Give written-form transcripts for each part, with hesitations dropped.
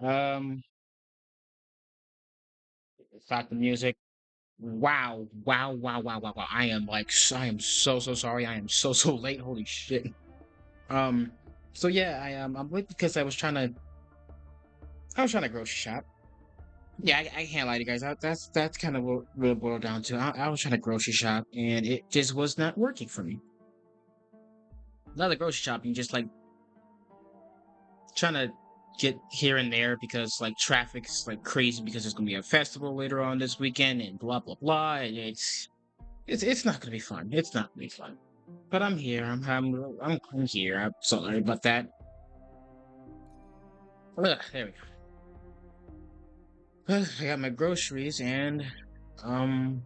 Um, stop the music. Wow, wow, wow, wow, wow, wow. I am so sorry. I am so late. Holy shit. Um, so yeah, I'm late because I was trying to grocery shop. Yeah, I can't lie to you guys. That's kind of what it boiled down to. I was trying to grocery shop and it just was not working for me. Not the grocery shopping, just like trying to get here and there because like traffic's like crazy because there's gonna be a festival later on this weekend and blah blah blah. And it's not gonna be fun. It's not gonna be fun. But I'm here. I'm here. I'm sorry about that. Ugh, there we go. I got my groceries and um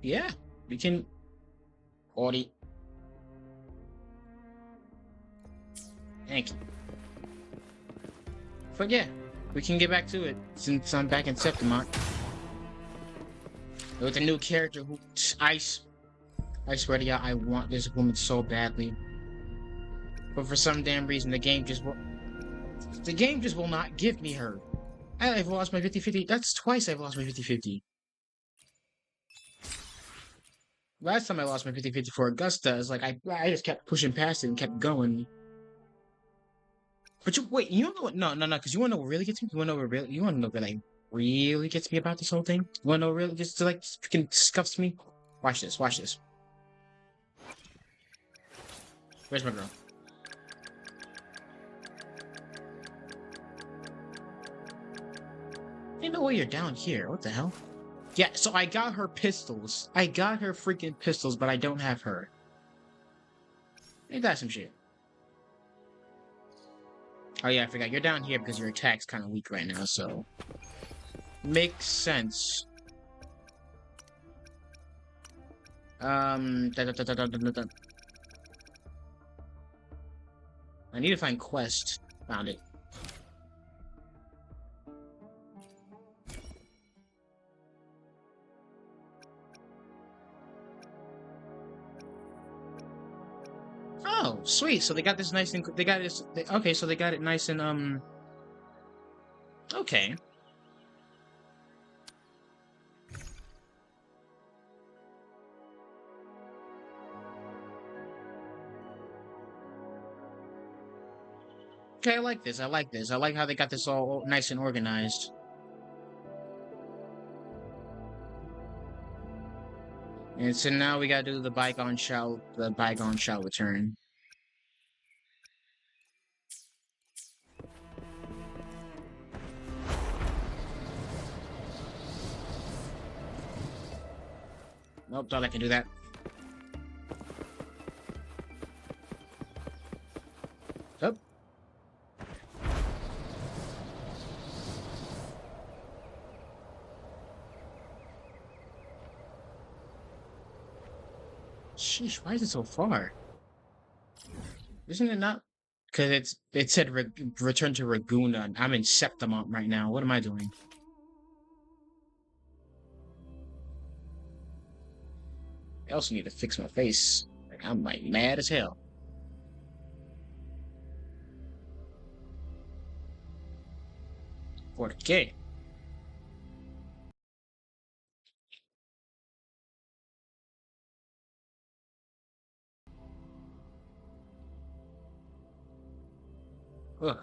yeah, we can order. Thank you. But yeah, we can get back to it since I'm back in Septimont with a new character who I swear to y'all, I want this woman so badly. But for some damn reason, the game just will not give me her. I've lost my 50-50. That's twice I've lost my 50-50. Last time I lost my 50-50 for Augusta, is like I just kept pushing past it and kept going. But wait, you know what? No, because you wanna know what really gets me? You wanna know what like really gets me about this whole thing? You wanna know what really just like freaking scuffs me? Watch this, watch this. Where's my girl? I didn't know why you're down here. What the hell? Yeah, so I got her pistols. I got her freaking pistols, but I don't have her. Ain't that some shit? Oh yeah, I forgot. You're down here because your attack's kind of weak right now, so... Makes sense. Da, da, da, da, da, da, da. I need to find quest. Found it. Oh, sweet. So they got this nice and they got this. Okay, so they got it nice and Okay. Okay, I like this. I like this. I like how they got this all nice and organized. And so now we gotta do the bygone shall return. Nope, thought I can do that. Nope. Sheesh, why is it so far? Isn't it not? Because it said return to Ragunna. And I'm in Septimont right now. What am I doing? I also need to fix my face. Like I'm like mad as hell. 40K. Ugh.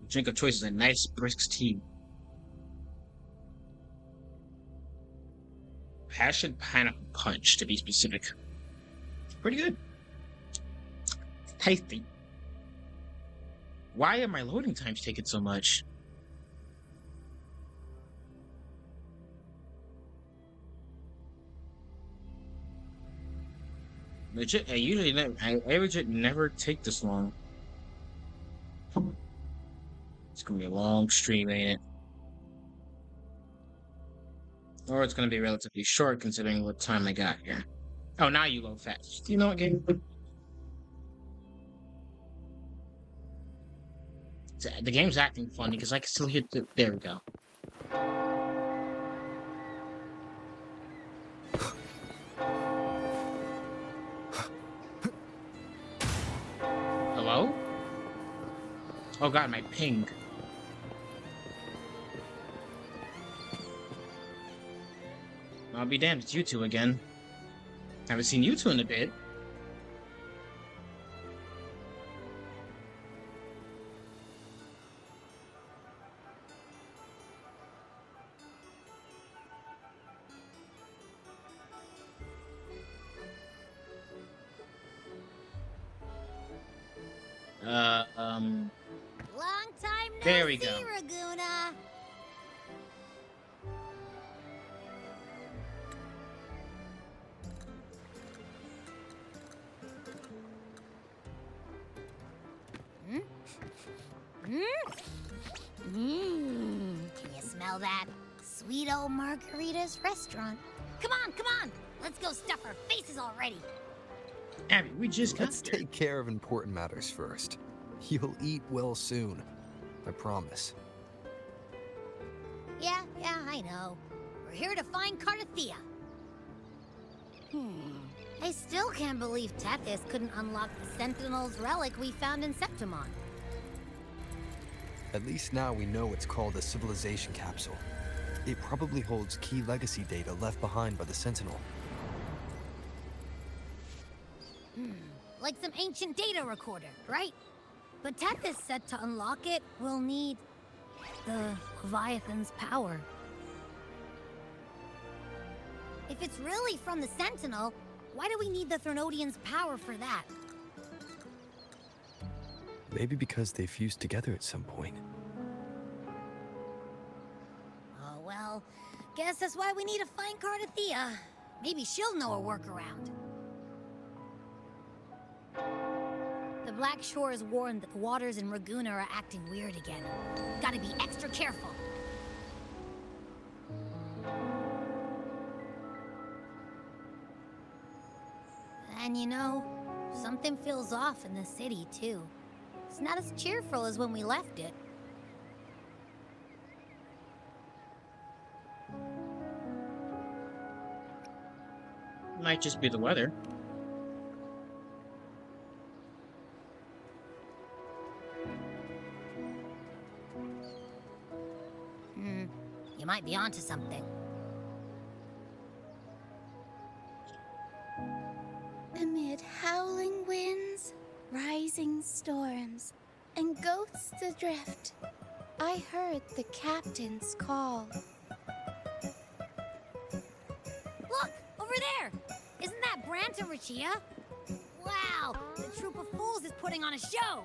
Drink of choice is a nice brisk tea. Passion pineapple punch, to be specific. Pretty good. Tasty. Why are my loading times taking so much? Legit, I legit never take this long. It's gonna be a long stream, ain't it? Or it's gonna be relatively short considering what time I got here. Oh, now you load fast. Do you know what game? The game's acting funny because I can still hear there we go. Hello? Oh god, my ping. I'll be damned, it's you two again. Haven't seen you two in a bit. Uh, um... Long time no There we see, go. Ragunna. Can you smell that? Sweet old Margarita's restaurant. Come on, come on! Let's go stuff our faces already. Abby, we just got Let's take care of important matters first. You'll eat well soon. I promise. Yeah, I know. We're here to find Cathiya. I still can't believe Tethys couldn't unlock the Sentinels Relic we found in Septimon. At least now we know it's called a Civilization Capsule. It probably holds key legacy data left behind by the Sentinel. Like some ancient data recorder, right? But Tethys said to unlock it, we'll need the Leviathan's power. If it's really from the Sentinel, why do we need the Threnodian's power for that? Maybe because they fused together at some point. Oh, well, guess that's why we need to find Cathiya. Maybe she'll know a workaround. The Black Shore has warned that the waters in Ragunna are acting weird again. Gotta be extra careful. And you know, something feels off in the city, too. It's not as cheerful as when we left it. Might just be the weather. You might be onto something. Amid howling winds, rising storms, and ghosts adrift, I heard the captain's call. Look! Over there! Isn't that Brant and Rachia? Wow! The troop of fools is putting on a show!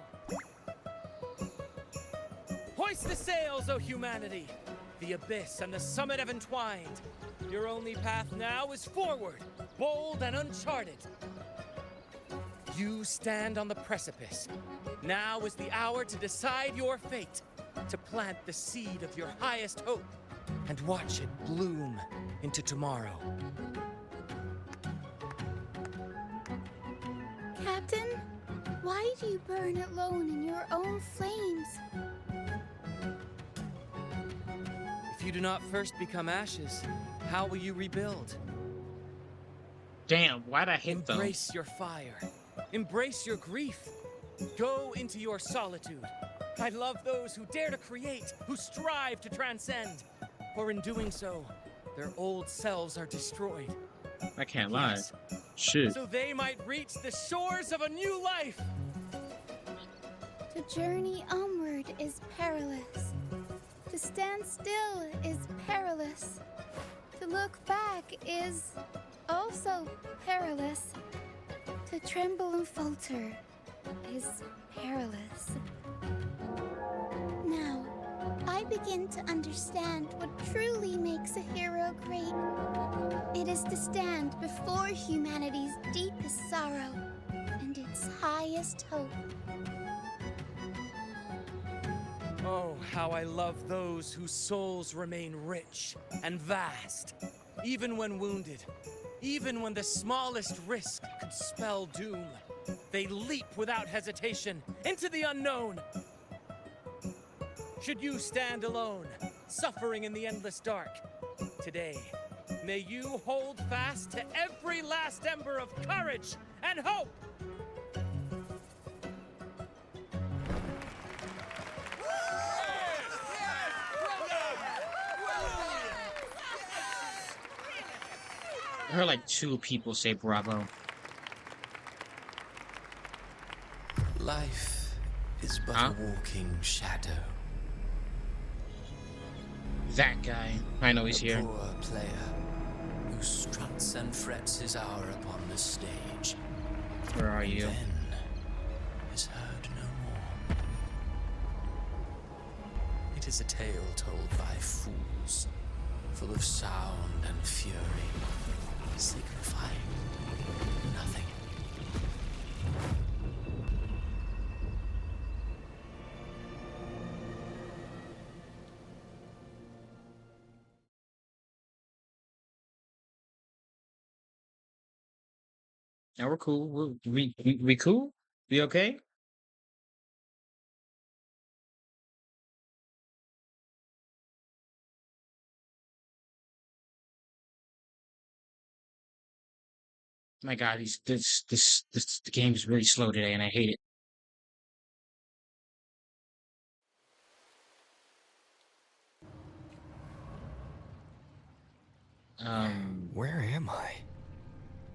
Hoist the sails, O humanity! The abyss and the summit have entwined. Your only path now is forward, bold and uncharted. You stand on the precipice. Now is the hour to decide your fate, to plant the seed of your highest hope, and watch it bloom into tomorrow. Captain, why do you burn alone in your own flames? If you do not first become ashes, how will you rebuild? Damn, why'd I hit them? Embrace your fire. Embrace your grief. Go into your solitude. I love those who dare to create, who strive to transcend. For in doing so, their old selves are destroyed. I can't lie. Yes. Shit. So they might reach the shores of a new life. To journey onward is perilous. To stand still is perilous. To look back is also perilous. To tremble and falter is perilous. Now, I begin to understand what truly makes a hero great. It is to stand before humanity's deepest sorrow and its highest hope. Oh, how I love those whose souls remain rich and vast, even when wounded, even when the smallest risk could spell doom. They leap without hesitation into the unknown. Should you stand alone, suffering in the endless dark, today, may you hold fast to every last ember of courage and hope! I heard like 2 people say bravo. Life is but Huh? a walking shadow. That guy. I know he's A here. poor player who struts and frets his hour upon the stage. Where are And you? then is heard no more. It is a tale told by fools, full of sound and fury, signifying nothing. Now we're cool. We cool? We okay? My God, the game is really slow today, and I hate it. Where am I?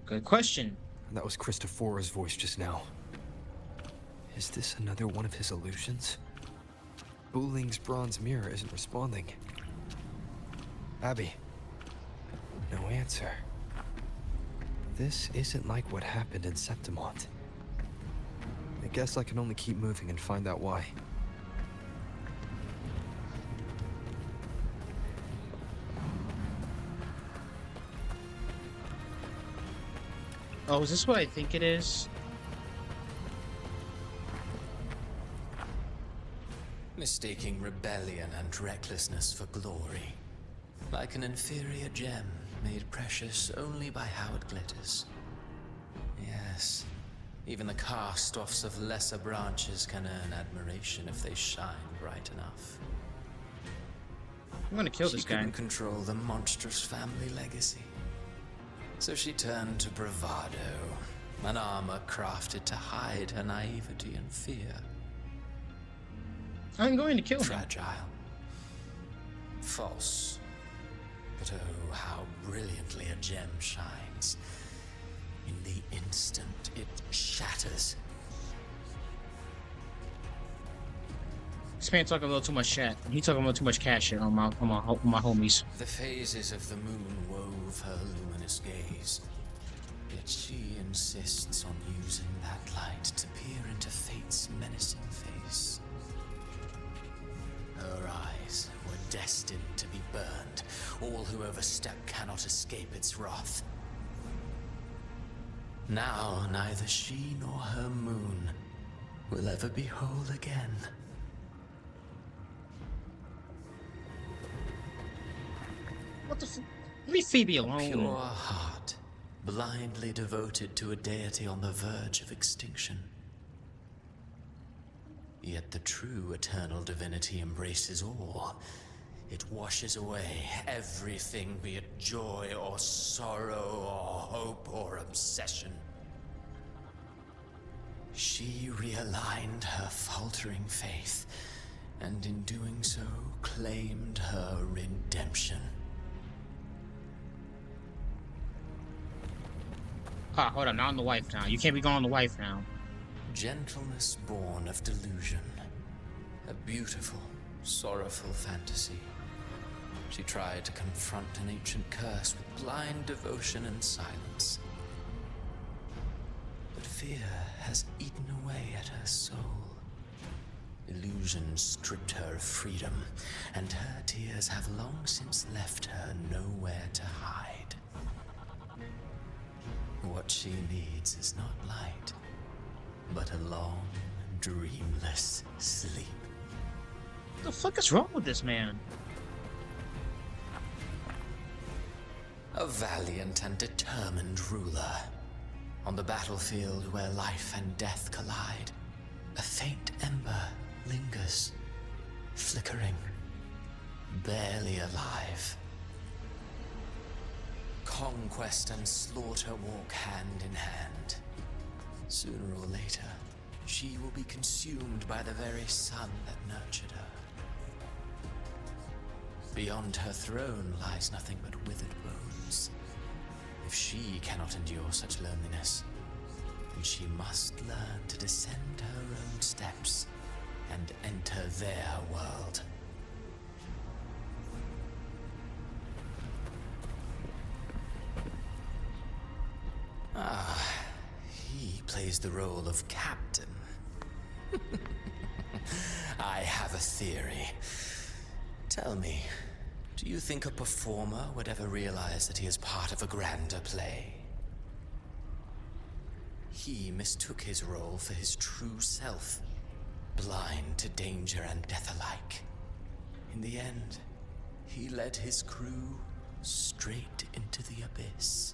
Good question. That was Christophora's voice just now. Is this another one of his illusions? Buling's bronze mirror isn't responding. Abby. No answer. This isn't like what happened in Septimont. I guess I can only keep moving and find out why. Oh, is this what I think it is? Mistaking rebellion and recklessness for glory. Like an inferior gem made precious only by how it glitters. Yes, even the cast-offs of lesser branches can earn admiration if they shine bright enough. I'm gonna kill this She guy. couldn't control the monstrous family legacy. So she turned to bravado, an armor crafted to hide her naivety and fear. I'm going to kill him. Fragile. False. But oh, how brilliantly a gem shines. In the instant it shatters. This man talking a little too much chat. He talking a little too much cash shit on my homies. The phases of the moon wove her luminous gaze. Yet she insists on using that light to peer into fate's menacing face. Her eyes were destined to be burned. All who overstep cannot escape its wrath. Now neither she nor her moon will ever be whole again. What the f- Leave Phoebe A alone. pure heart, blindly devoted to a deity on the verge of extinction. Yet the true eternal divinity embraces all. It washes away everything, be it joy or sorrow or hope or obsession. She realigned her faltering faith, and in doing so, claimed her redemption. Ah, hold on, not on the wife now. You can't be going on the wife now. Gentleness born of delusion. A beautiful, sorrowful fantasy. She tried to confront an ancient curse with blind devotion and silence. But fear has eaten away at her soul. Illusion stripped her of freedom, and her tears have long since left her nowhere to hide. What she needs is not light, but a long, dreamless sleep. What the fuck is wrong with this man? A valiant and determined ruler. On the battlefield where life and death collide, a faint ember lingers, flickering, barely alive. Conquest and slaughter walk hand in hand. Sooner or later, she will be consumed by the very sun that nurtured her. Beyond her throne lies nothing but withered bones. If she cannot endure such loneliness, then she must learn to descend her own steps and enter their world. Ah, he plays the role of captain. I have a theory. Tell me, do you think a performer would ever realize that he is part of a grander play? He mistook his role for his true self, blind to danger and death alike. In the end, he led his crew straight into the abyss.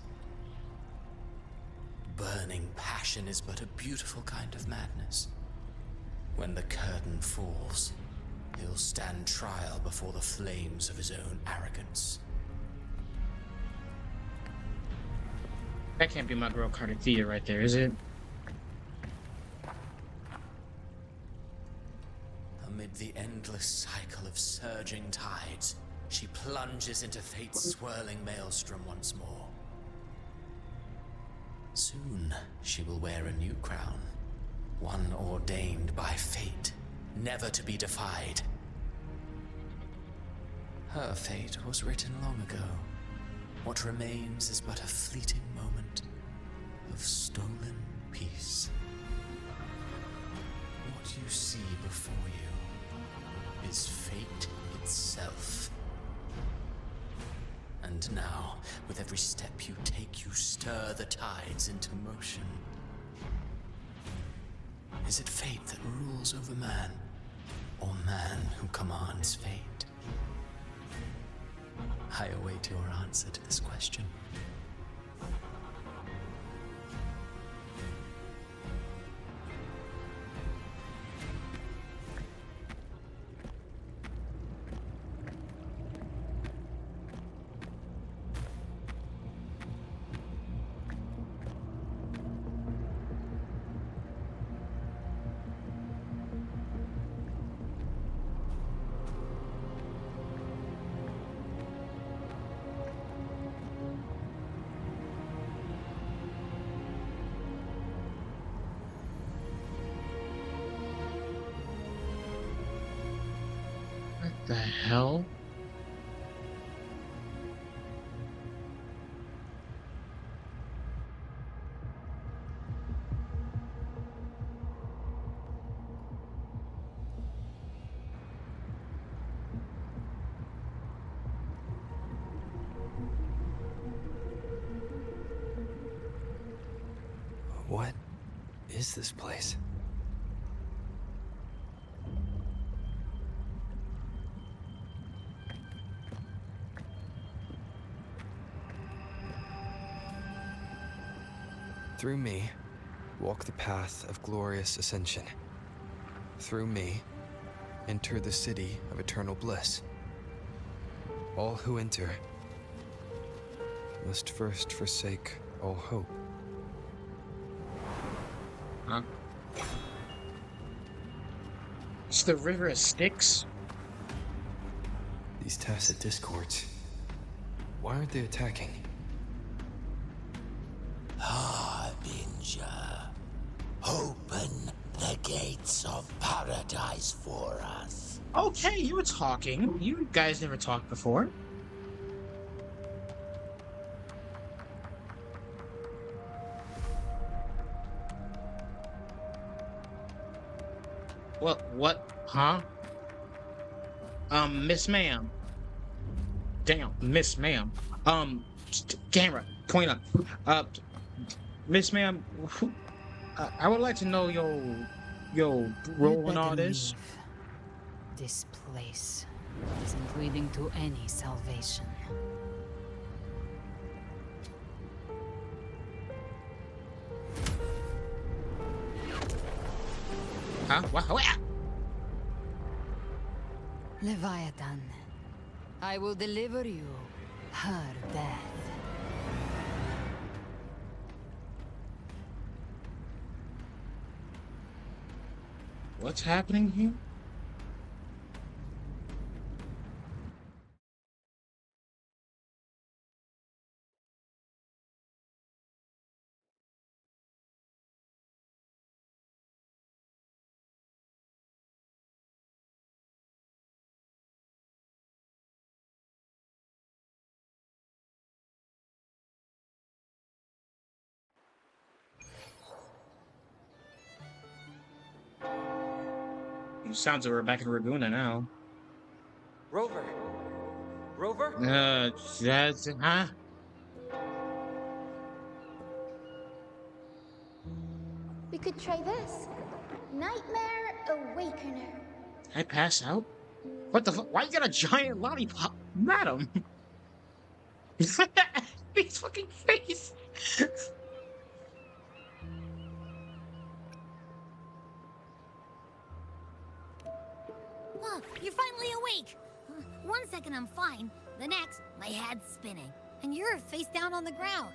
Burning passion is but a beautiful kind of madness. When the curtain falls, he'll stand trial before the flames of his own arrogance. That can't be my girl Cathiya right there, is it? Amid the endless cycle of surging tides, she plunges into fate's swirling maelstrom once more. Soon, she will wear a new crown, one ordained by fate, never to be defied. Her fate was written long ago. What remains is but a fleeting moment of stolen peace. What you see before you is fate itself. And now, with every step you take, you stir the tides into motion. Is it fate that rules over man, or man who commands fate? I await your answer to this question. What the hell? What is this place? Through me, walk the path of glorious ascension. Through me, enter the city of eternal bliss. All who enter must first forsake all hope. Huh? It's the River of Styx? These tacit discords, why aren't they attacking? Harbinger, open the gates of paradise for us. Okay, you were talking. You guys never talked before. What? Huh? Miss Ma'am. Damn, Miss Ma'am. Camera, point up. Miss Ma'am, I would like to know your role in all this. Leave. This place isn't leading to any salvation. Huh? What? Leviathan, I will deliver you her death. What's happening here? Sounds like we're back in Ragunna now. Rover! Rover? That's, huh? We could try this. Nightmare Awakener. I pass out? What the fuck? Why you got a giant lollipop? Madam! His fucking face! Look, you're finally awake. 1 second I'm fine. The next, my head's spinning. And you're face down on the ground.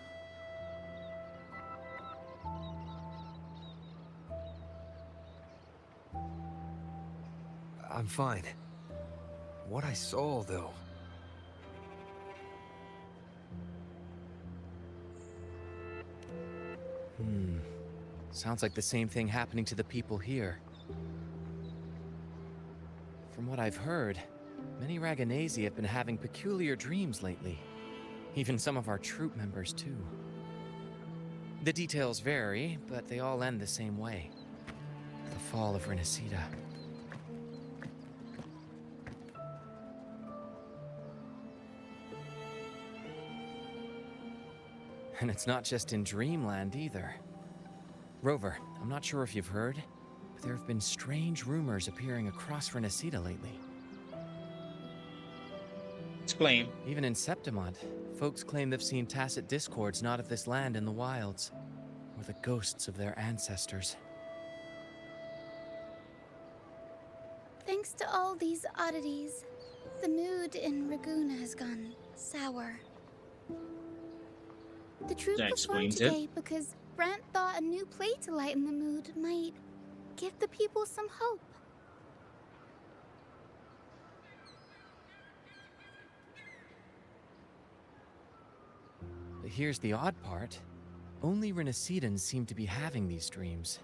I'm fine. What I saw, though. Sounds like the same thing happening to the people here. From what I've heard, many Ragunasi have been having peculiar dreams lately. Even some of our troop members, too. The details vary, but they all end the same way. The fall of Renacida. And it's not just in Dreamland either. Rover, I'm not sure if you've heard, but there have been strange rumors appearing across Renacida lately. Explain. Even in Septimont, folks claim they've seen tacit discords not of this land in the wilds, or the ghosts of their ancestors. Thanks to all these oddities, the mood in Ragunna has gone sour. The troop That performed explains today because Brent thought a new play to lighten the mood might give the people some hope. But here's the odd part. Only Renacidans seem to be having these dreams.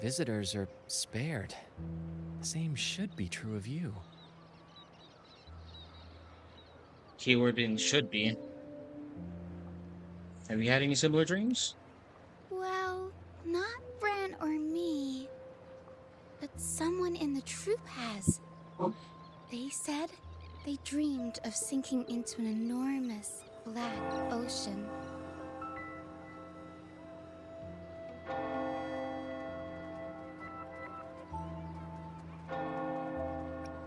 Visitors are spared. The same should be true of you. Keyword being should be. Have you had any similar dreams? Well, not Brent or me, but someone in the troop has. They said they dreamed of sinking into an enormous black ocean.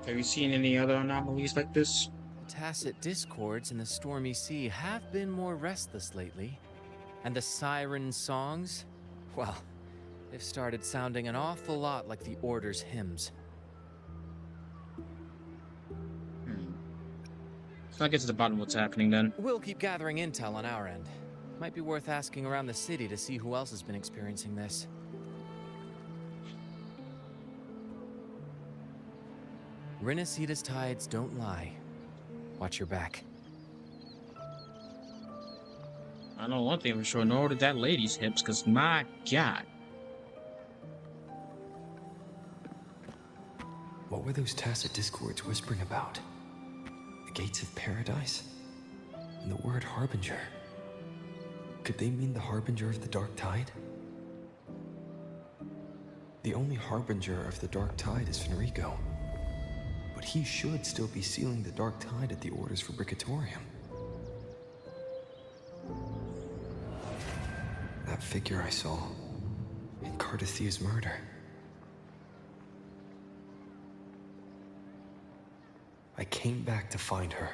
Have you seen any other anomalies like this? The tacit discords in the stormy sea have been more restless lately. And the siren songs? Well, they've started sounding an awful lot like the Order's hymns. So I'll get to the bottom of what's happening then. We'll keep gathering intel on our end. Might be worth asking around the city to see who else has been experiencing this. Renacida's tides don't lie. Watch your back. I know one thing for sure, nor did that lady's hips, because my god. What were those tacit discords whispering about? The gates of paradise? And the word harbinger? Could they mean the harbinger of the dark tide? The only harbinger of the dark tide is Fenrico. But he should still be sealing the dark tide at the Order's Fabricatorium. That figure I saw in Cathiya's murder. I came back to find her,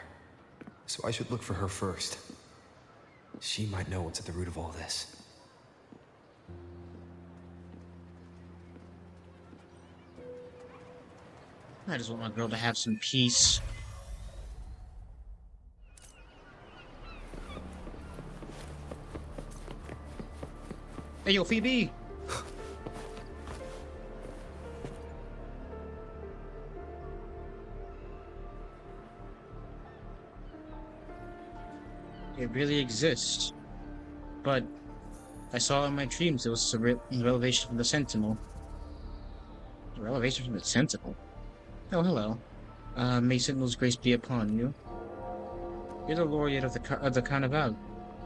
so I should look for her first. She might know what's at the root of all this. I just want my girl to have some peace. Hey, yo, Phoebe! It really exists. But I saw in my dreams it was a revelation from the Sentinel. A revelation from the Sentinel? Oh, hello. May Sentinel's grace be upon you. You're the laureate of the Carnival.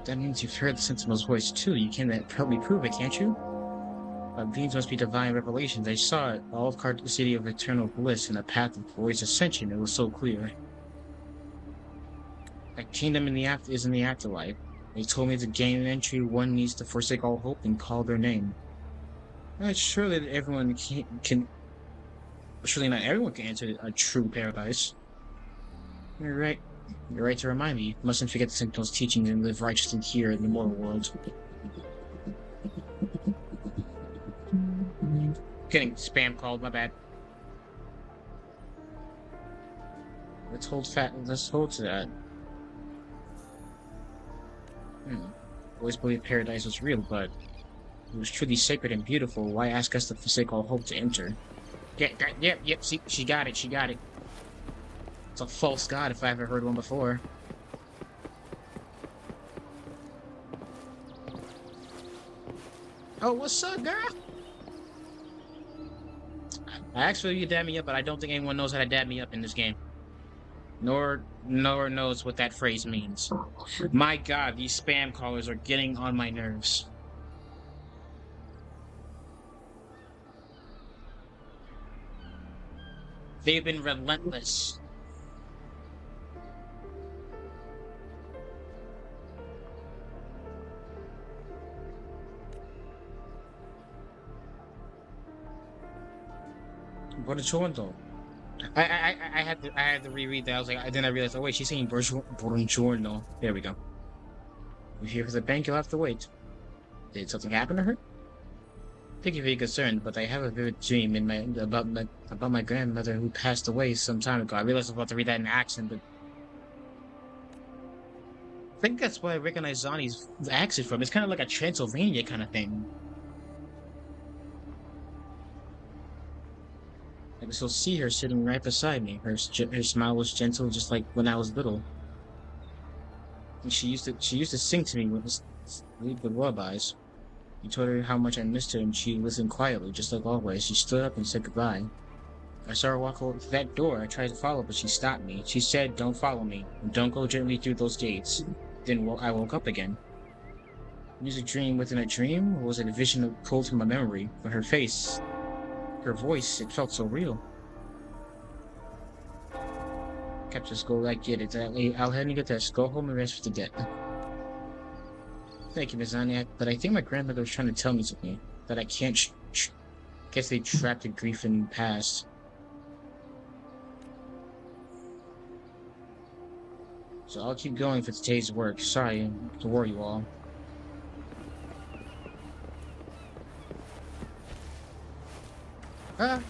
That means you've heard the Sentinel's voice too. You can help me prove it, can't you? These must be divine revelations. I saw it. All of the city of eternal bliss and a path of glorious ascension. It was so clear. A kingdom is in the afterlife. They told me to gain entry, one needs to forsake all hope and call their name. Surely that everyone can. Surely not everyone can enter a true paradise. You're right. You're right to remind me. Mustn't forget the Sentinel's teachings and live righteously here in the mortal world. Getting spam called, my bad. Let's hold to that. Always believed paradise was real, but it was truly sacred and beautiful. Why ask us to forsake all hope to enter? Yep, see, she got it. It's a false god if I ever heard one before. Oh, what's up, girl? I asked for you to dab me up, but I don't think anyone knows how to dab me up in this game. Nor knows what that phrase means. My god, these spam callers are getting on my nerves. They've been relentless. Buongiorno. I had to reread that. I was like, then I realized, oh wait, she's saying buongiorno. There we go. We're here for the bank. You'll have to wait. Did something happen to her? Thank you for your concern, but I have a vivid dream about my grandmother who passed away some time ago. I realized I was about to read that in accent, but I think that's where I recognize Zani's accent from. It's kind of like a Transylvania kind of thing. I can still see her sitting right beside me. Her smile was gentle, just like when I was little. And she used to sing to me with lullabies. I told her how much I missed her, and she listened quietly, just like always. She stood up and said goodbye. I saw her walk over that door. I tried to follow, but she stopped me. She said, "Don't follow me, and don't go gently through those gates." Then I woke up again. Was it a dream within a dream, or was it a vision pulled from my memory? But her face, her voice, it felt so real. Capture school, I get it. I'll head and get this. Go home and rest for the dead. Thank you, Miss Anya, but I think my grandmother was trying to tell me something. That I can't guess they trapped in grief in the past. So I'll keep going for today's work. Sorry to worry you all. Oh,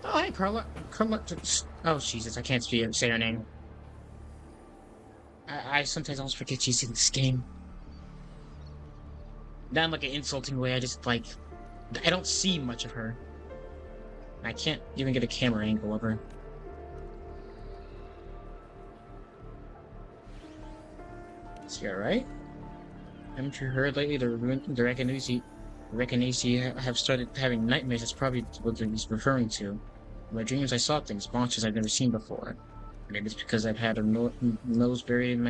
hi, Carla. Oh, Jesus, I can't say her name. I sometimes almost forget she's in this game. Not in like an insulting way, I just like... I don't see much of her. I can't even get a camera angle of her. Is she alright? Haven't you heard lately the Ragunna have started having nightmares? That's probably what he's referring to. In my dreams I saw things, monsters I've never seen before. Maybe it's because I've had a nose buried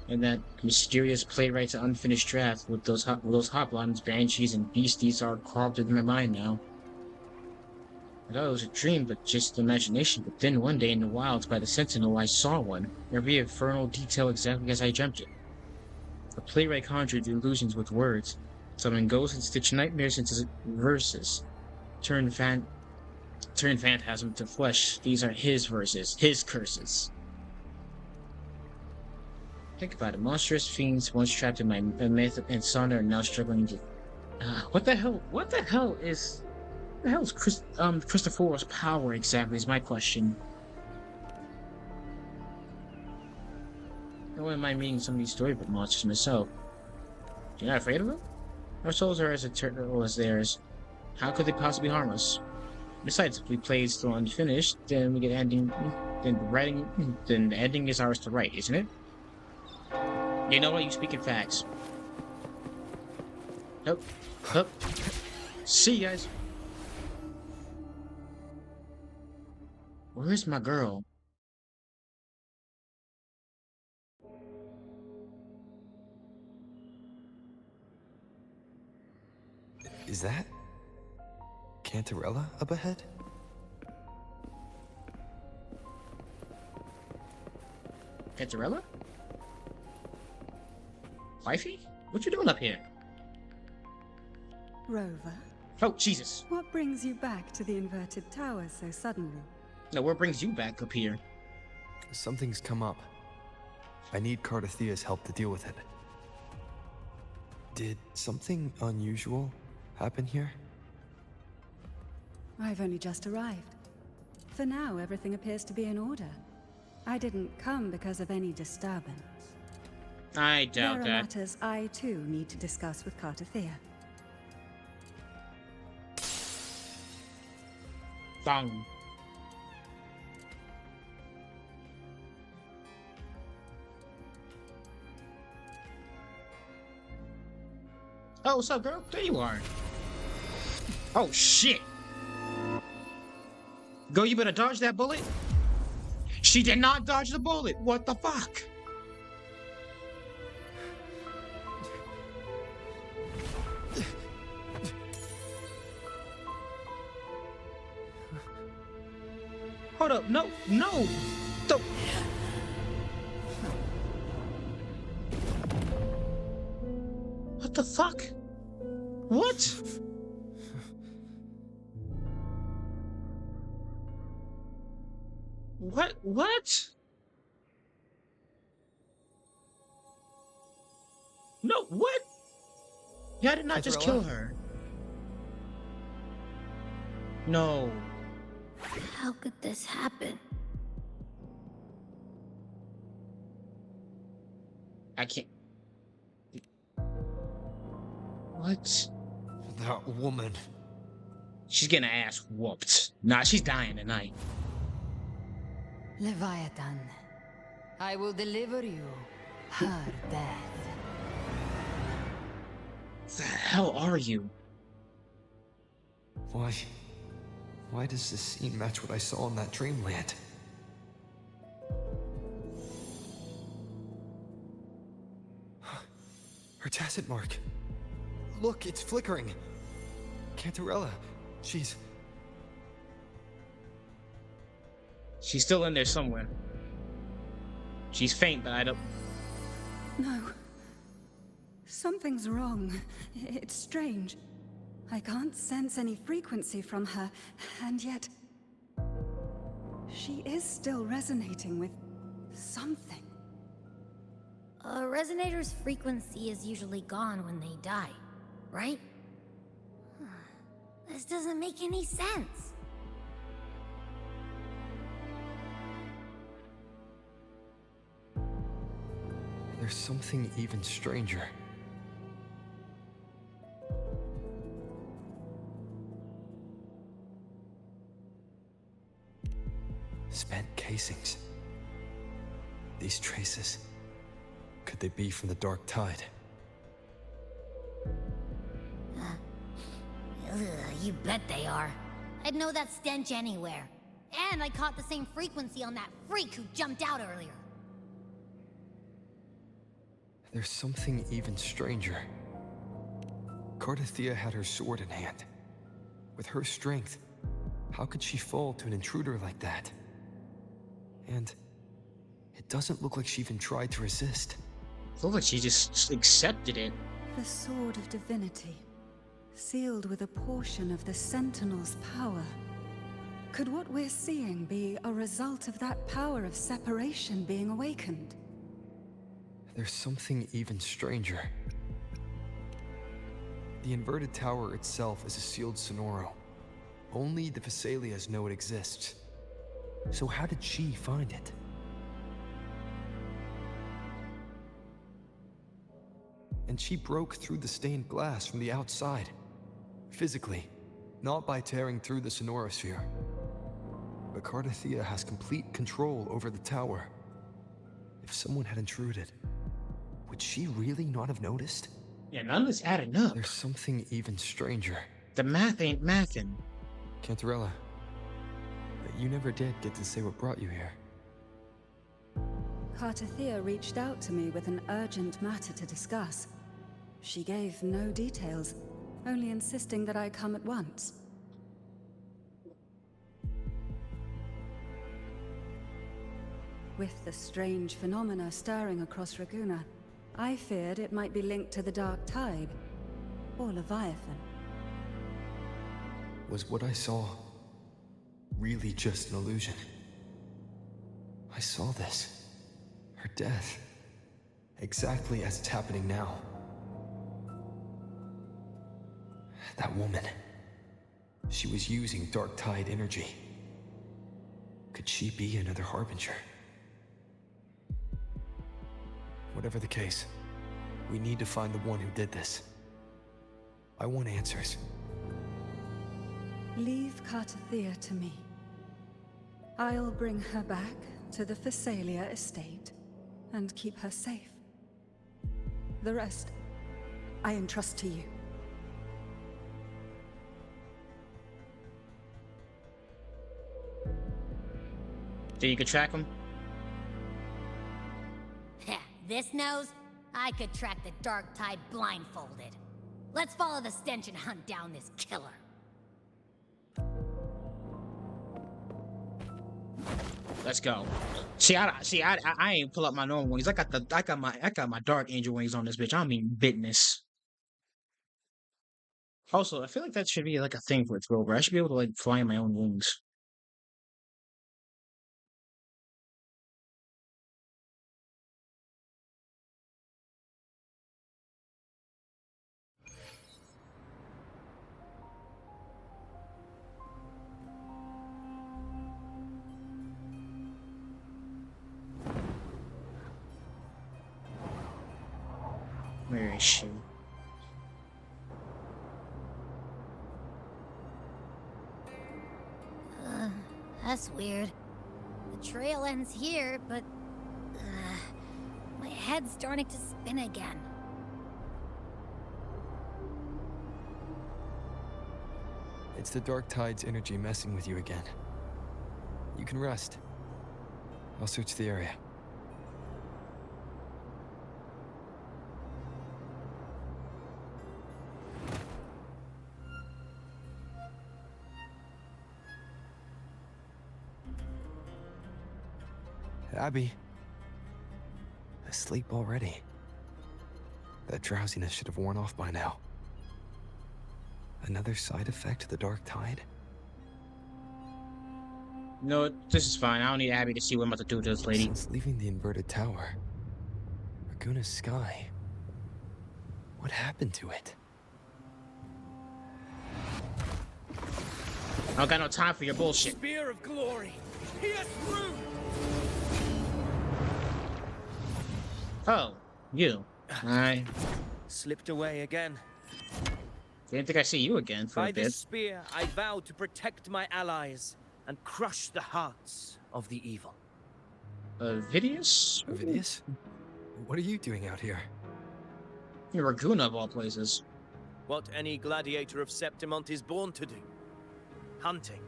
in that mysterious playwright's unfinished draft with those hoplines, banshees, and beasties are carved in my mind now. I thought it was a dream, but just imagination. But then one day in the wilds by the Sentinel, I saw one. Every infernal detail exactly as I dreamt it. The playwright conjured illusions with words, summoned ghosts and stitched nightmares into verses. Turn phantasm to flesh. These are his verses, his curses. Think about it. Monstrous fiends once trapped in my myth and sauna are now struggling to... What the hell is Christopher's power exactly is my question. I wouldn't mind meeting some of these storybook monsters myself. You're not afraid of them? Our souls are as eternal as theirs. How could they possibly harm us? Besides, if we play is still unfinished, then we get ending. Then the ending is ours to write, isn't it? You know what? You speak in facts. Nope. See you guys. Where's my girl? Is that Cantarella up ahead? Cantarella? Wifey? What you doing up here? Rover, Oh, Jesus. what brings you back to the inverted tower so suddenly? No, what brings you back up here? Something's come up. I need Cathiya's help to deal with it. Did something unusual happen here? I've only just arrived. For now, everything appears to be in order. I didn't come because of any disturbance. I doubt There are that. matters I too need to discuss with Cathiya. Thong. Oh, what's up, girl? There you are. Oh, shit. Go, you better dodge that bullet. She did not dodge the bullet. What the fuck? Hold up. No, no. Don't. What the fuck? What? What? No, what? Yeah, I did not just kill her. No. How could this happen? I can't. What? That woman. She's getting her ass whooped. Nah, she's dying tonight. Leviathan, I will deliver you her death. What the hell are you? Why does this scene match what I saw in that dreamland? Her tacit mark. Look, it's flickering. Cantarella, she's still in there somewhere. She's faint, but I don't. No. Something's wrong. It's strange. I can't sense any frequency from her, and yet... she is still resonating with something. A resonator's frequency is usually gone when they die, right? This doesn't make any sense. There's something even stranger. Spent casings. These traces. Could they be from the Dark Tide? You bet they are. I'd know that stench anywhere. And I caught the same frequency on that freak who jumped out earlier. There's something even stranger. Cathiya had her sword in hand. With her strength, how could she fall to an intruder like that? And it doesn't look like she even tried to resist. It looks like she just accepted it. The Sword of Divinity, sealed with a portion of the Sentinel's power. Could what we're seeing be a result of that power of separation being awakened? There's something even stranger. The inverted tower itself is a sealed sonoro. Only the Vesalias know it exists. So how did she find it? And she broke through the stained glass from the outside. Physically, not by tearing through the sonorosphere. But Cathiya has complete control over the tower. If someone had intruded, would she really not have noticed? Yeah, none of this adding up. There's something even stranger. The math ain't mathin'. Cantarella, you never did get to say what brought you here. Cathiya reached out to me with an urgent matter to discuss. She gave no details, only insisting that I come at once. With the strange phenomena stirring across Ragunna, I feared it might be linked to the Dark Tide, or Leviathan. Was what I saw really just an illusion? I saw this. Her death. Exactly as it's happening now. That woman. She was using Dark Tide energy. Could she be another Harbinger? Whatever the case, we need to find the one who did this. I want answers. Leave Cathiya to me. I'll bring her back to the Phasalia estate and keep her safe. The rest, I entrust to you. So you could track him? This nose? I could track the Dark Tide blindfolded. Let's follow the stench and hunt down this killer. Let's go. I ain't pull up my normal wings. I got my Dark Angel wings on this bitch. I mean business. Also, I feel like that should be like a thing for Thrower. I should be able to like fly in my own wings. Where is she? That's weird. The trail ends here, but my head's starting to spin again. It's the Dark Tide's energy messing with you again. You can rest. I'll search the area. Abby. Asleep already. That drowsiness should have worn off by now. Another side effect of the Dark Tide? No, this is fine. I don't need Abby to see what I'm about to do to this lady. Since leaving the inverted tower, Ragunna's sky. What happened to it? I don't got no time for your bullshit. Spear of glory, pierce through. Oh, you. I Slipped away again. didn't think I'd see you again for By a bit. this spear, I vow to protect my allies and crush the hearts of the evil. Vidius? Vidius? What are you doing out here? You're Ragunna of all places. What any gladiator of Septimont is born to do. Hunting.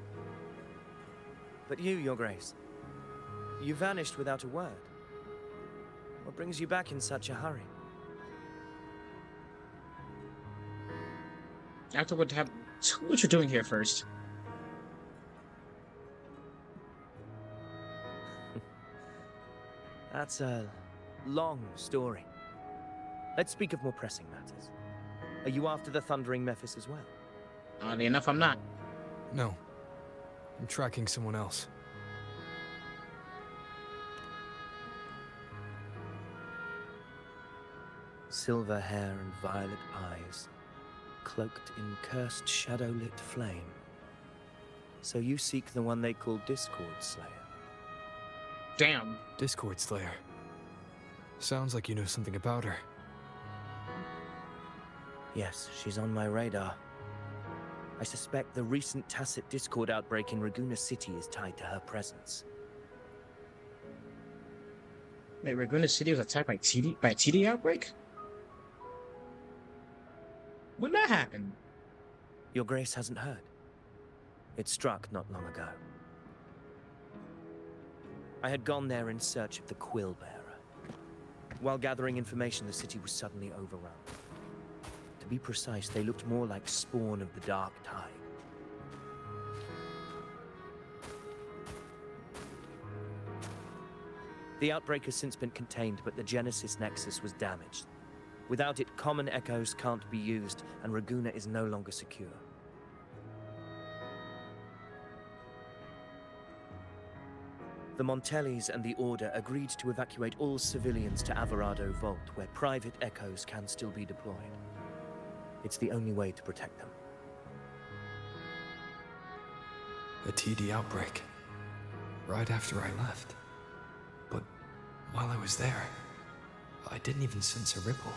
But you, Your Grace, you vanished without a word. What brings you back in such a hurry? After what happened, what you're doing here first? That's a long story. Let's speak of more pressing matters. Are you after the Thundering Mephis as well? Oddly enough, I'm not. No. I'm tracking someone else. Silver hair and violet eyes, cloaked in cursed shadow-lit flame. So you seek the one they call Discord Slayer. Damn. Discord Slayer. Sounds like you know something about her. Yes, she's on my radar. I suspect the recent tacit Discord outbreak in Ragunna City is tied to her presence. Wait, Ragunna City was attacked by a TD outbreak? When that happened? Your Grace hasn't heard. It struck not long ago. I had gone there in search of the Quill Bearer. While gathering information, the city was suddenly overrun. To To be precise, they looked more like spawn of the Dark Tide. The outbreak has since been contained, but the Genesis Nexus was damaged. Without it, common echoes can't be used, and Ragunna is no longer secure. The Montellis and the Order agreed to evacuate all civilians to Alvarado Vault, where private echoes can still be deployed. It's the only way to protect them. A TD outbreak. Right after I left. But while I was there, I didn't even sense a ripple.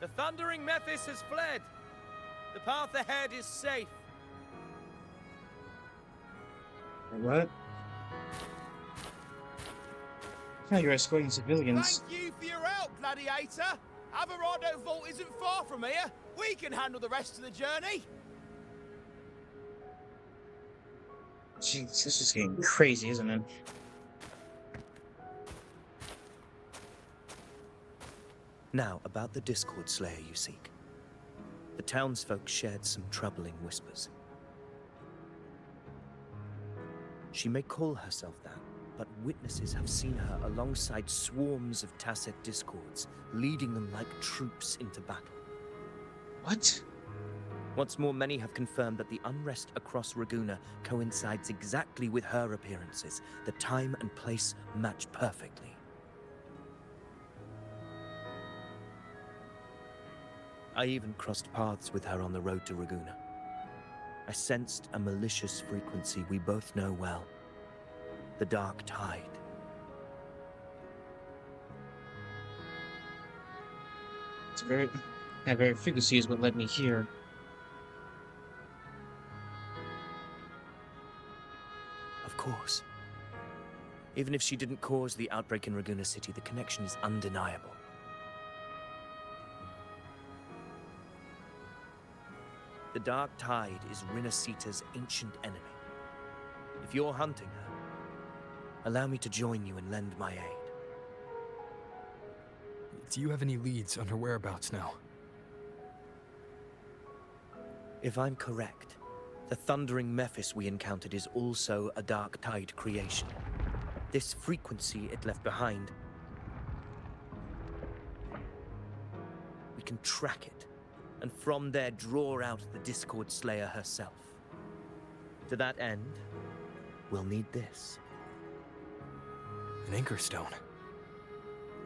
The Thundering Mephis has fled. The path ahead is safe. What? Now you're escorting civilians. Thank you for your help, Gladiator. Alvarado Vault isn't far from here. We can handle the rest of the journey. Jeez, this is getting crazy, isn't it? Now, about the Discord Slayer you seek. The townsfolk shared some troubling whispers. She may call herself that, but witnesses have seen her alongside swarms of Tacet Discords, leading them like troops into battle. What? What's more, many have confirmed that the unrest across Ragunna coincides exactly with her appearances. The time and place match perfectly. I even crossed paths with her on the road to Ragunna. I sensed a malicious frequency we both know well. The Dark Tide. It's very... That very frequency is what led me here. Of course. Even if she didn't cause the outbreak in Ragunna City, the connection is undeniable. The Dark Tide is Rinasita's ancient enemy. If you're hunting her, allow me to join you and lend my aid. Do you have any leads on her whereabouts now? If I'm correct, the Thundering Mephis we encountered is also a Dark Tide creation. This frequency it left behind, we can track it, and from there draw out the Discord Slayer herself. To that end, we'll need this. An Anchor Stone.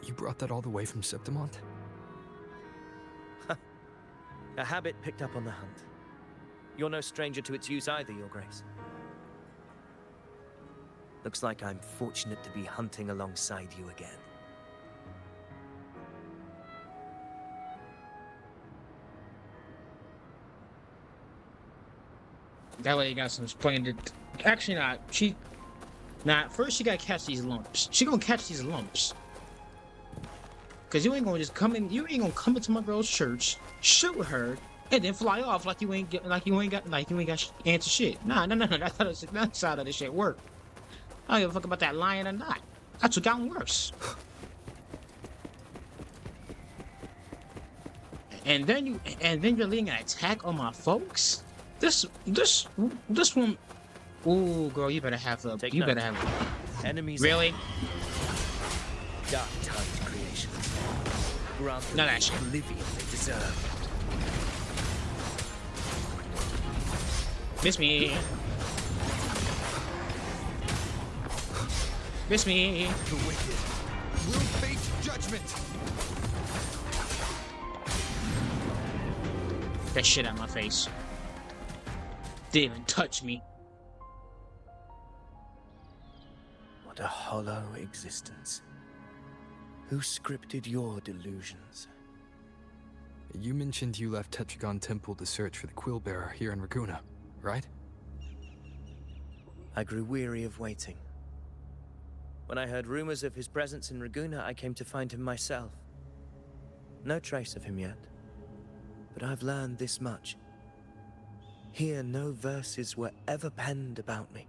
You brought that all the way from Septimont? A habit picked up on the hunt. You're no stranger to its use either, Your Grace. Looks like I'm fortunate to be hunting alongside you again. That way you got some splendid... Actually not. First she gotta catch these lumps. She gonna catch these lumps. Cause you ain't gonna just come in, you ain't gonna come into my girl's church, shoot her, and then fly off like you ain't got answer shit. Nah, that's how that side of this shit work. I don't give a fuck about that lying or not. That's what gotten worse. And then you're leading an attack on my folks? This one. Ooh, girl, you better have the. Take you note. better have. Enemies. Really? Dark Tide creations. Grant them No, the that's- oblivion they deserve. Miss me. Miss me. The wicked will face judgment. Get that shit out of my face. Didn't even touch me. What a hollow existence. Who scripted your delusions? You mentioned you left Tetragon Temple to search for the Quill Bearer here in Ragunna, right? I grew weary of waiting. When I heard rumors of his presence in Ragunna, I came to find him myself. No trace of him yet, but I've learned this much. Here, no verses were ever penned about me.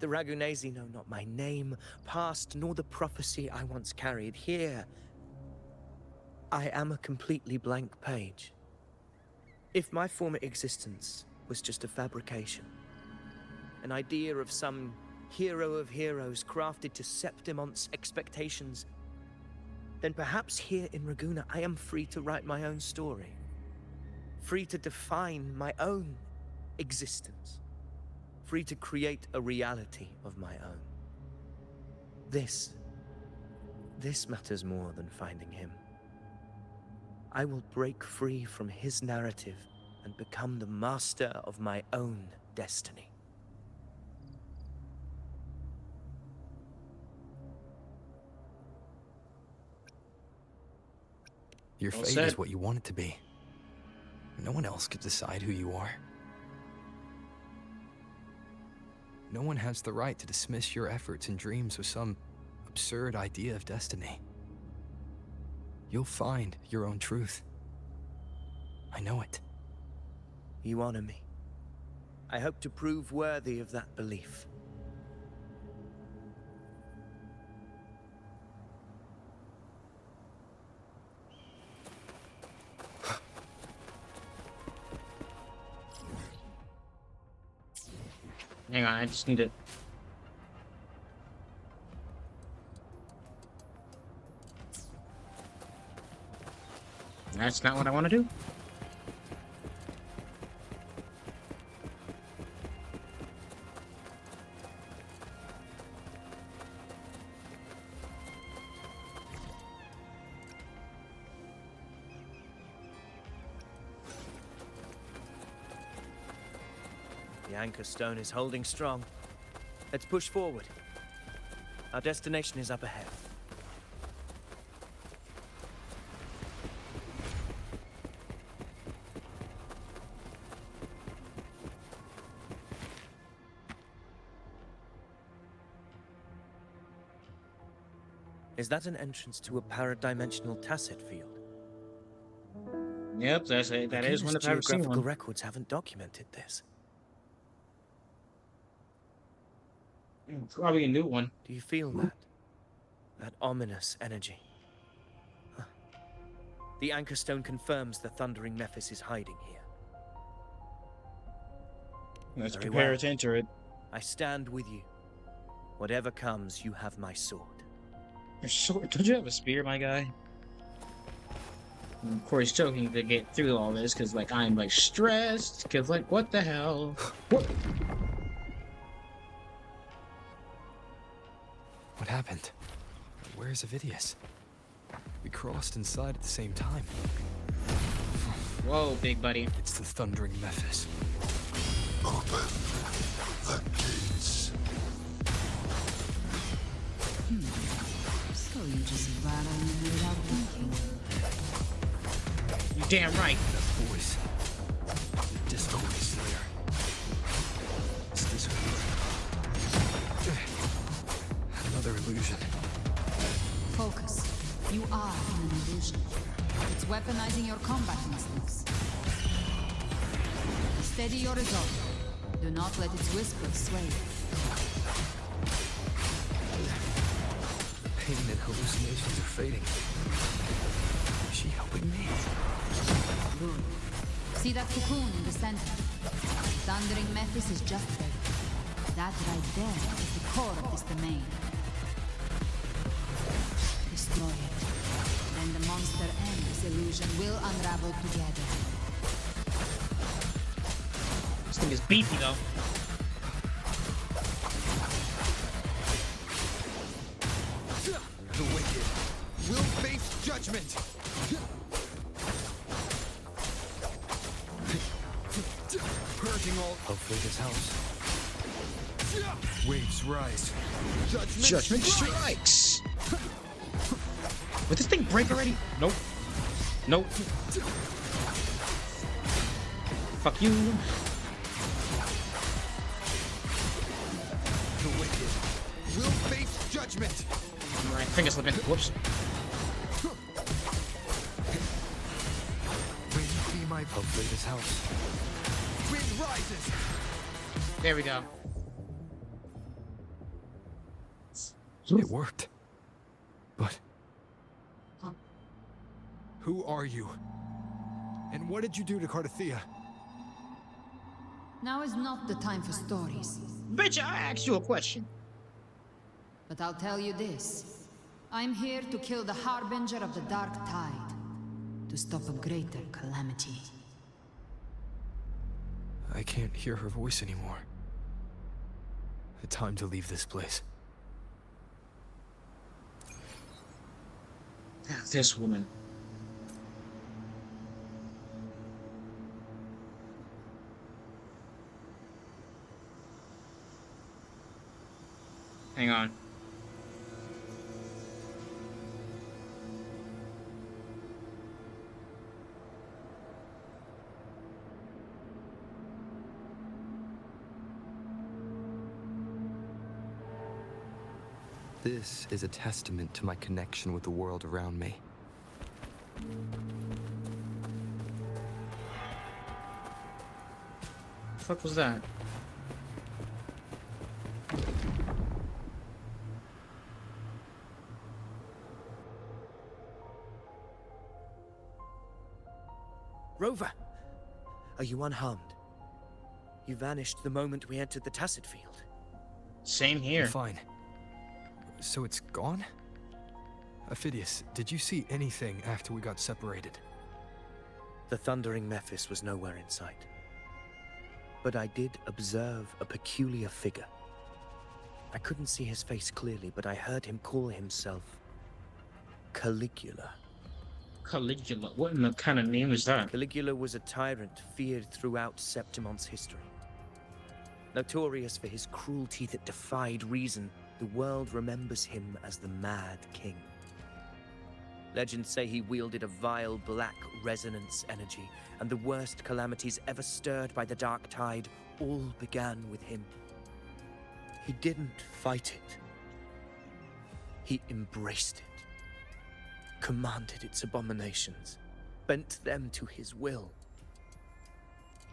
The Ragunesi know not my name, past, nor the prophecy I once carried. Here, I am a completely blank page. If my former existence was just a fabrication, an idea of some hero of heroes crafted to Septimon's expectations, then perhaps here in Ragunna I am free to write my own story. Free to define my own existence. Free to create a reality of my own. This matters more than finding him. I will break free from his narrative and become the master of my own destiny. Your Well fate said. is what you want it to be. No one else could decide who you are. No one has the right to dismiss your efforts and dreams with some absurd idea of destiny. You'll find your own truth. I know it. You honor me. I hope to prove worthy of that belief. Hang on, I just need to... That's not what I want to do. The anchor stone is holding strong. Let's push forward. Our destination is up ahead. Is that an entrance to a paradimensional tacit field? Yep, that is one of the geographical records haven't documented this. Probably a new one. Do you feel that? That ominous energy? Huh. The anchor stone confirms the thundering Mephis is hiding here. Let's Very prepare well. to enter it. I stand with you. Whatever comes, you have my sword. Your sword? Don't you have a spear, my guy? And of course, joking to get through all this, because, like, I'm, like, stressed, because, like, what the hell? What? What happened? Where's Avidius? We crossed inside at the same time. Whoa, big buddy. It's the thundering Mephis. Open the gates. So you just rattle me without thinking. You damn right. That voice. The Discord Slayer. Is this her? Another illusion. Focus. You are in an illusion. It's weaponizing your combat instincts. Steady your resolve. Do not let its whispers sway you. The pain and hallucinations are fading. Is she helping me? Good. See that cocoon in the center? Thundering Mephis is just there. That right there is the core of this domain. Destroy it. Then the monster and this illusion will unravel together. This thing is beefy, though. The wicked will face judgment. Purging all of Vega's house. Waves rise. Judgment strikes! Would this thing break already? Nope. Nope. Fuck you. The wicked will face judgment. My finger slipping. Whoops. Wind be my of Vega's house. Wind rises. There we go. It worked. But... who are you? And what did you do to Cathiya? Now is not the time for stories. Bitch, I asked you a question. But I'll tell you this. I'm here to kill the Harbinger of the Dark Tide. To stop a greater calamity. I can't hear her voice anymore. Time to leave this place. This woman. Hang on. This is a testament to my connection with the world around me. The fuck was that? Rover! Are you unharmed? You vanished the moment we entered the Tacit Field. Same here. I'm fine. So it's gone? Ophidius, did you see anything after we got separated? The thundering Mephis was nowhere in sight. But I did observe a peculiar figure. I couldn't see his face clearly, but I heard him call himself Caligula. Caligula? What in the kind of name is that? Caligula was a tyrant feared throughout Septimon's history. Notorious for his cruelty that defied reason, the world remembers him as the Mad King. Legends say he wielded a vile black resonance energy, and the worst calamities ever stirred by the Dark Tide all began with him. He didn't fight it. He embraced it, commanded its abominations, bent them to his will.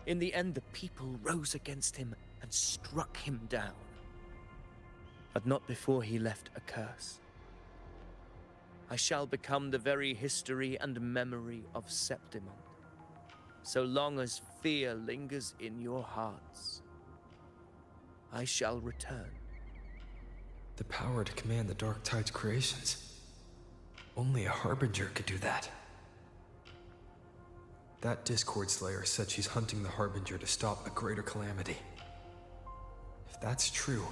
In the end, the people rose against him and struck him down. But not before he left a curse. I shall become the very history and memory of Septimon. So long as fear lingers in your hearts, I shall return. The power to command the Dark Tide's creations. Only a Harbinger could do that. That Discord Slayer said she's hunting the Harbinger to stop a greater calamity. If that's true,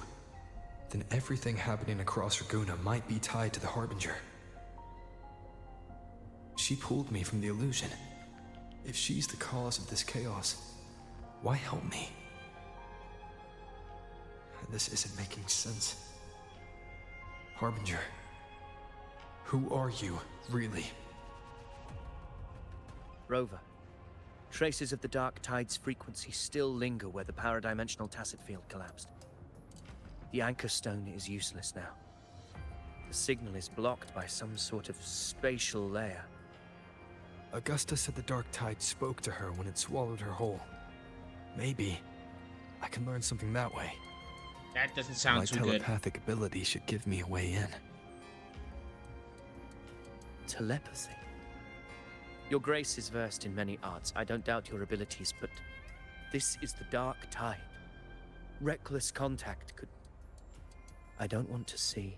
then everything happening across Ragunna might be tied to the Harbinger. She pulled me from the illusion. If she's the cause of this chaos, why help me? This isn't making sense. Harbinger, who are you, really? Rover, traces of the Dark Tide's frequency still linger where the paradimensional Tacit Field collapsed. The Anchor Stone is useless now. The signal is blocked by some sort of spatial layer. Augusta said the Dark Tide spoke to her when it swallowed her whole. Maybe I can learn something that way. That doesn't sound too good. My telepathic ability should give me a way in. Telepathy? Your Grace is versed in many arts. I don't doubt your abilities, but this is the Dark Tide. Reckless contact could... I don't want to see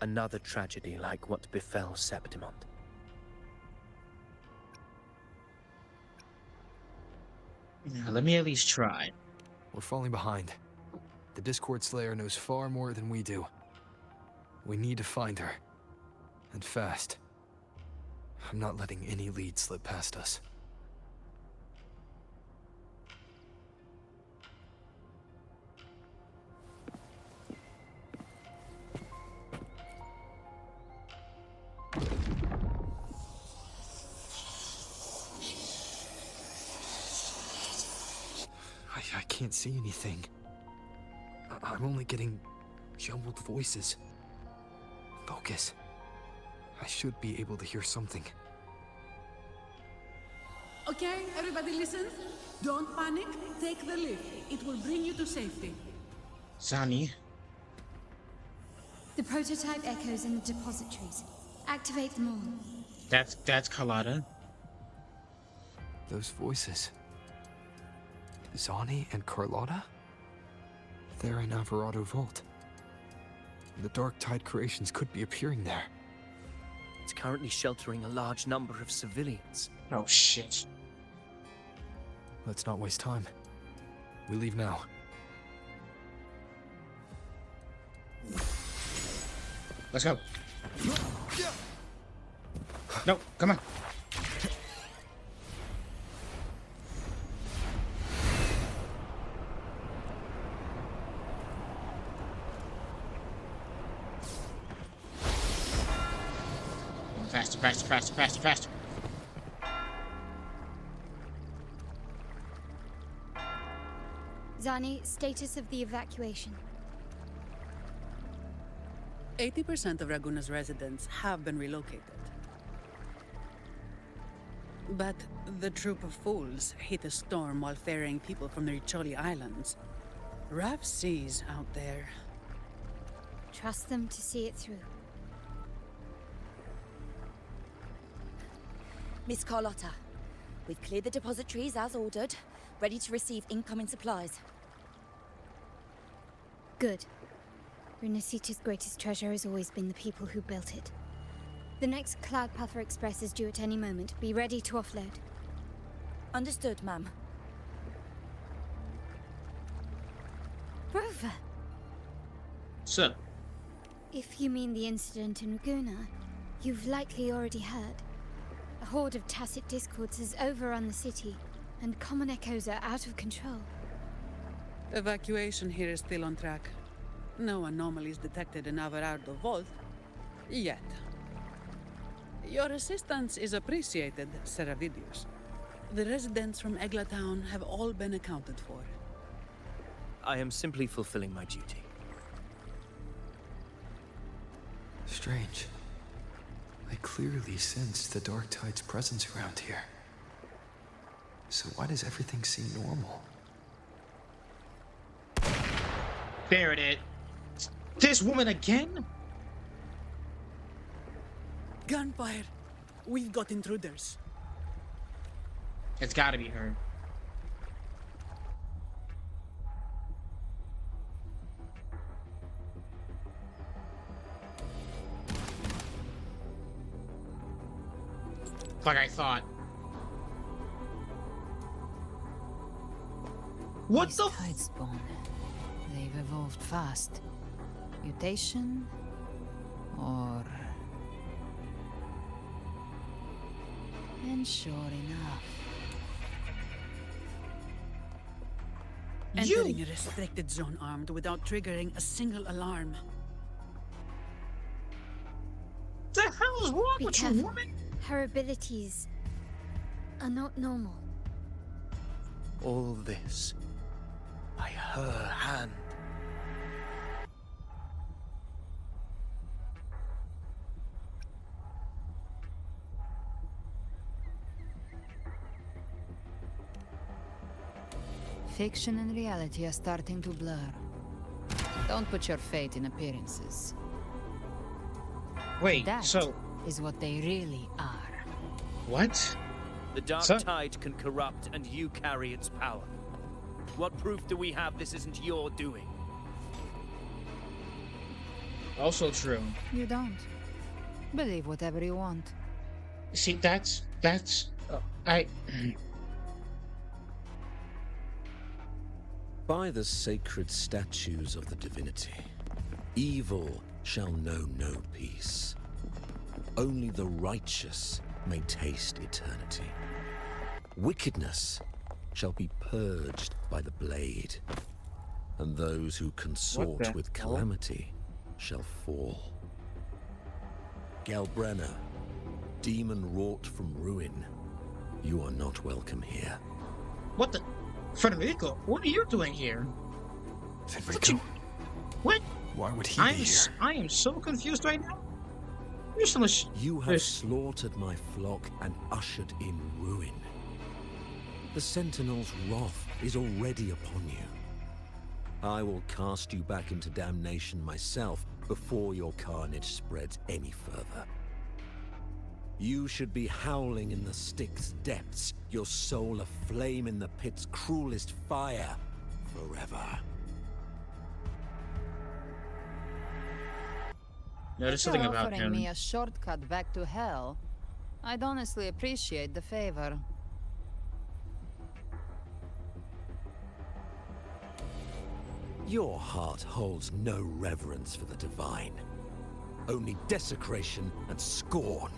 another tragedy like what befell Septimon. Now, let me at least try. We're falling behind. The Discord Slayer knows far more than we do. We need to find her. And fast. I'm not letting any lead slip past us. I can't see anything. I'm only getting jumbled voices. Focus. I should be able to hear something. Okay, everybody listen. Don't panic. Take the lift. It will bring you to safety. Zani. The prototype echoes in the depositories. Activate them all. That's Carlotta. Those voices. Zani and Carlotta? They're in Alvarado Vault. The Dark Tide creations could be appearing there. It's currently sheltering a large number of civilians. Oh shit. Let's not waste time. We leave now. Let's go. No, come on. Faster, faster, faster, faster, faster. Zani, status of the evacuation. 80% of Ragunna's residents have been relocated. But the troop of fools hit a storm while ferrying people from the Riccioli Islands. Rough seas out there. Trust them to see it through. Miss Carlotta, we've cleared the depositories as ordered, ready to receive incoming supplies. Good. Renacita's greatest treasure has always been the people who built it. The next Cloudpather Express is due at any moment. Be ready to offload. Understood, ma'am. Rover! So, If you mean the incident in Ragunna, you've likely already heard. A horde of tacit discords has overrun the city, and common echoes are out of control. Evacuation here is still on track. No anomalies detected in Alvarado Vault. Yet. Your assistance is appreciated, Seravidius. The residents from Eglatown have all been accounted for. I am simply fulfilling my duty. Strange. I clearly sensed the Dark Tide's presence around here. So why does everything seem normal? there it is. This woman again? Gunfire! We've got intruders. It's gotta be her. Like I thought. What These the Tidespawn. They've evolved fast. Mutation? Or... And sure enough... Entering a restricted zone armed without triggering a single alarm. The hell is wrong Be with you, careful. woman? Her abilities are not normal. All this by her hand. Fiction and reality are starting to blur. Don't put your faith in appearances. Wait, That so is what they really are. what? The Dark So- Tide can corrupt, and you carry its power. What proof do we have this isn't your doing? Also true. You don't. Believe whatever you want. See, that's I. By the sacred statues of the divinity, evil shall know no peace. Only the righteous may taste eternity. Wickedness shall be purged by the blade, and those who consort the with hell? calamity shall fall. Galbrenna, demon wrought from ruin, you are not welcome here. What the? Federico, what are you doing here? Federico, What? why would he I'm be here? I am so confused right now. You're so much. You have There's- slaughtered my flock and ushered in ruin. The Sentinel's wrath is already upon you. I will cast you back into damnation myself before your carnage spreads any further. You should be howling in the Styx's depths, your soul aflame in the pit's cruelest fire, forever. No, there's If something you're about offering him. me a shortcut back to hell, I'd honestly appreciate the favor. Your heart holds no reverence for the divine. Only desecration and scorn.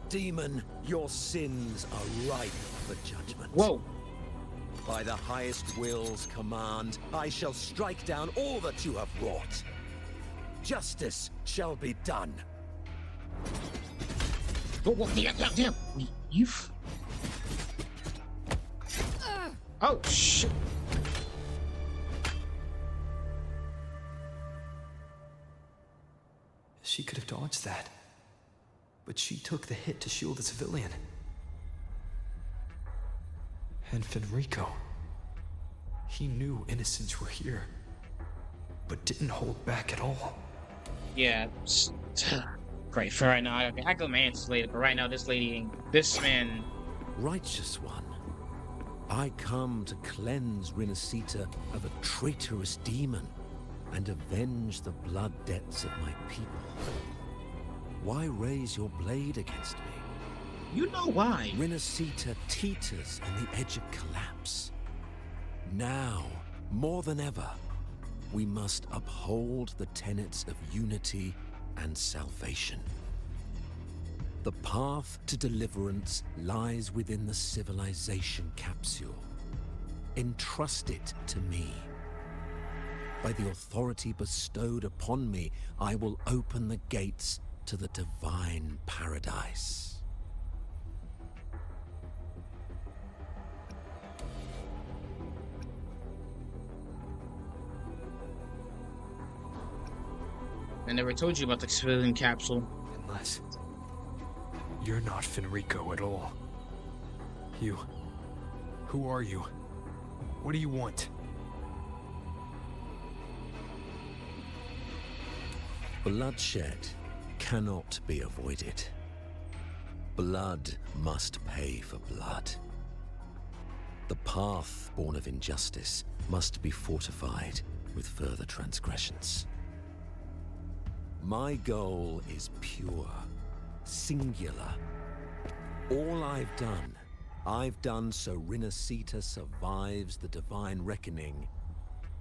Demon, your sins are ripe for judgment. Whoa! By the highest will's command, I shall strike down all that you have wrought. Justice shall be done. Whoa, damn! You... Oh, shit! She could have dodged that. But she took the hit to shield the civilian. And Fenrico. He knew innocents were here, but didn't hold back at all. Yeah, great. For right now, I go man later, but right now, this man... Righteous one, I come to cleanse Rinascita of a traitorous demon and avenge the blood debts of my people. Why raise your blade against me? You know why. Rinascita teeters on the edge of collapse. Now, more than ever, we must uphold the tenets of unity and salvation. The path to deliverance lies within the Civilization Capsule. Entrust it to me. By the authority bestowed upon me, I will open the gates to the divine paradise. I never told you about the Civilization Capsule. Unless... you're not Fenrico at all. You... who are you? What do you want? Bloodshed cannot be avoided. Blood must pay for blood. The path born of injustice must be fortified with further transgressions. My goal is pure, singular. All I've done so Rinascita survives the divine reckoning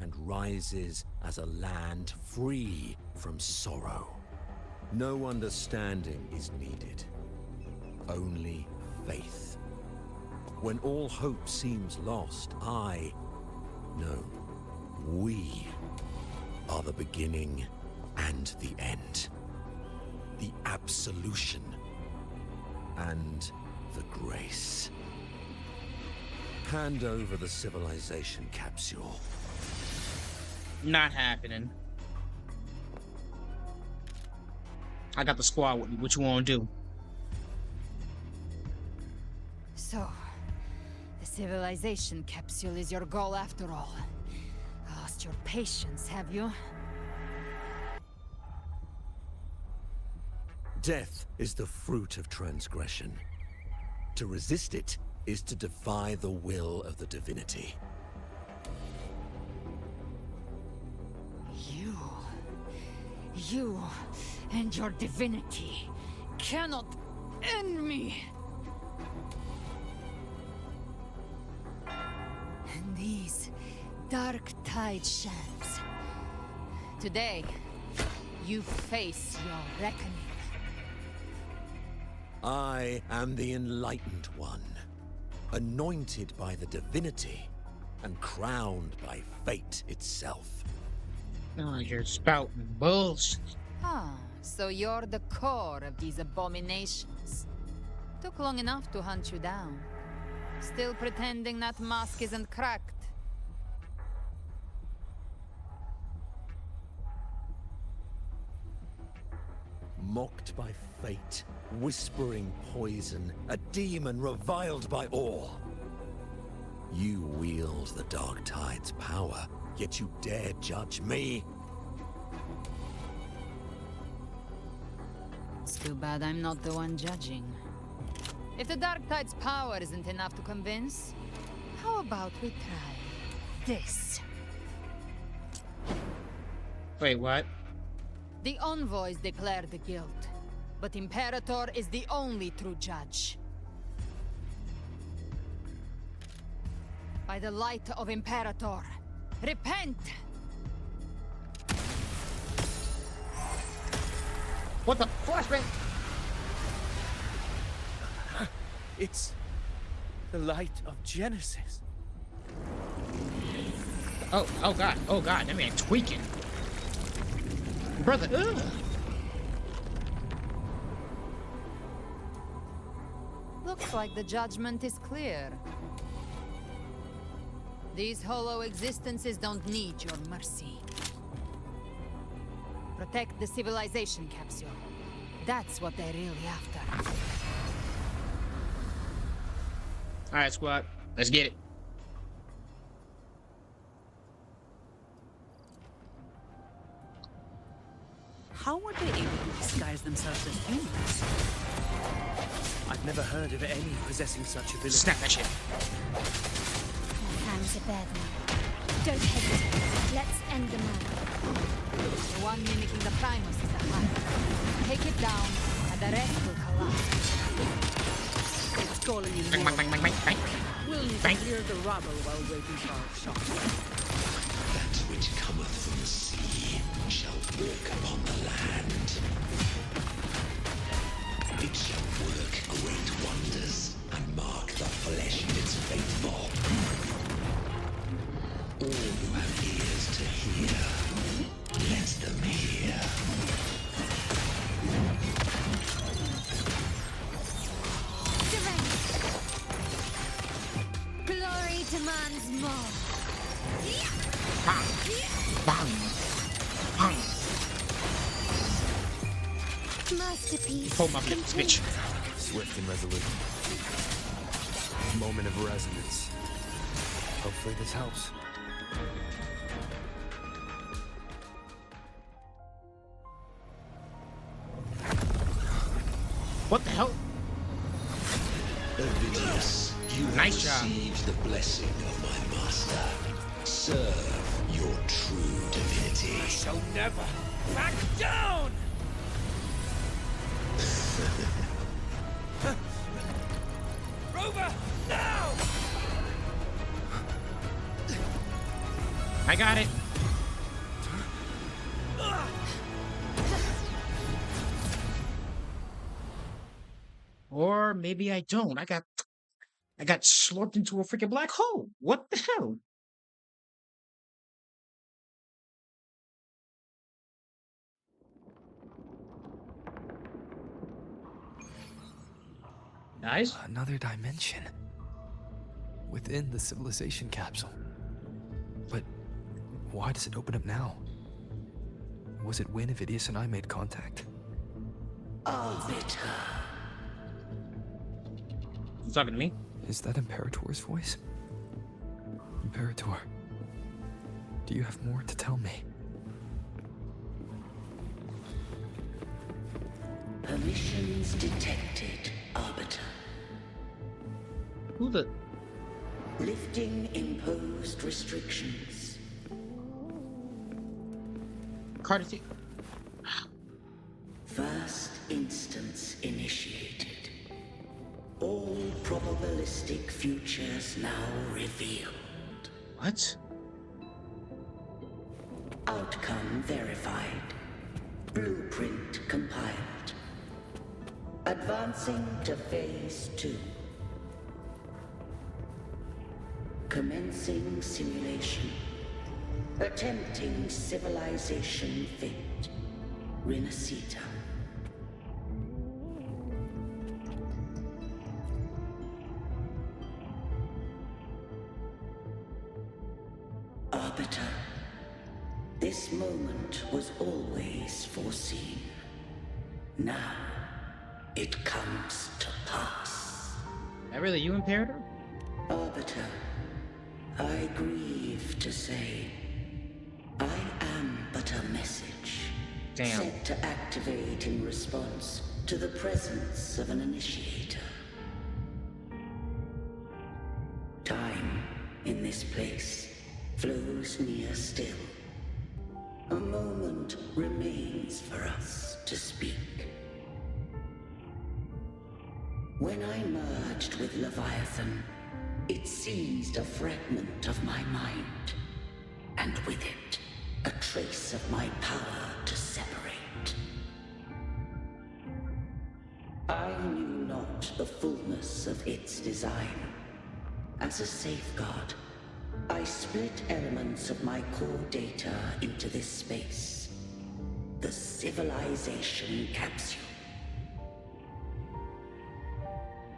and rises as a land free from sorrow. No understanding is needed, only faith. When all hope seems lost, we are the beginning and the end. The absolution and the grace. Hand over the Civilization Capsule. Not happening. I got the squad with me. What you want to do? So, the Civilization Capsule is your goal after all. Lost your patience, have you? Death is the fruit of transgression. To resist it is to defy the will of the divinity. You and your divinity cannot end me. And these dark tide shands. Today, you face your reckoning. I am the Enlightened One, anointed by the divinity and crowned by fate itself. Oh, you're spouting bullshit. Ah, so you're the core of these abominations. Took long enough to hunt you down. Still pretending that mask isn't cracked. Mocked by fate, whispering poison, a demon reviled by all. You wield the Dark Tide's power, yet you dare judge me? It's too bad I'm not the one judging. If the Dark Tide's power isn't enough to convince, how about we try this? Wait, what? The envoys declare the guilt, but Imperator is the only true judge. By the light of Imperator, repent! What the flashbang? It's the light of Genesis. Oh god, that man tweaking. Brother, ugh. Looks like the judgment is clear. These hollow existences don't need your mercy. Protect the Civilization Capsule. That's what they're really after. Alright, squad. Let's get it. How were they able to disguise themselves as humans? I've never heard of any possessing such ability. Snap that shit. Time's a bad one. Don't hesitate. Let's end the murder. The one mimicking the Primus is a hive. Take it down, and the rest will collapse. It's calling in Bang, more. bang, bang, bang, bang. We'll need to clear the rubble while waiting for our shot. That which cometh from the sea shall walk upon the land. It shall work great wonders and mark the flesh in its faithful. All who have ears to hear, let them hear. Glory demands more. Bang. Bang. Bang. Masterpiece. Hold my lips, bitch. Swift and resolute. Moment of resonance. Hopefully this helps. What the hell? Ovidius, you Nice have job. received the blessing of my master. Serve your true divinity. I shall never back down! Rover, now! I got it. Or maybe I don't. I got slurped into a freaking black hole. What the hell? Nice. Another dimension. Within the Civilization Capsule. But why does it open up now? Was it when Ovidius and I made contact? Arbiter. You talking to me? Is that Imperator's voice? Imperator, do you have more to tell me? Permissions detected, Arbiter. Who the? Lifting imposed restrictions. Carter. First instance initiated. All probabilistic futures now revealed. What? Outcome verified. Blueprint compiled. Advancing to phase 2. Commencing simulation. Attempting civilization fate. Renacita. Arbiter, this moment was always foreseen. Now, it comes to pass. That really you, Imperator? Arbiter, I grieve to say, I am but a message. Damn. Set to activate in response to the presence of an initiator. Time in this place flows near still. A moment remains for us to speak. When I merged with Leviathan, it seized a fragment of my mind, and with it, a trace of my power to separate. I knew not the fullness of its design. As a safeguard, I split elements of my core data into this space, the Civilization Capsule.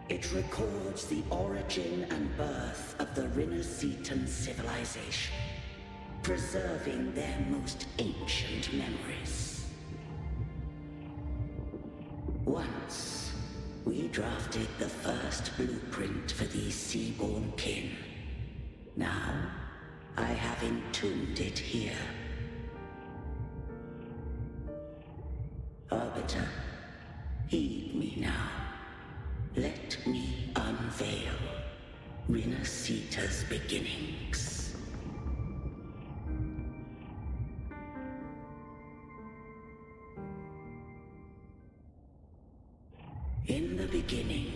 It records the origin and birth of the Renacetan civilization, preserving their most ancient memories. Once, we drafted the first blueprint for these seaborn kin. Now, I have entombed it here. Arbiter, heed me now. Let me unveil Renacita's beginnings. In the beginning,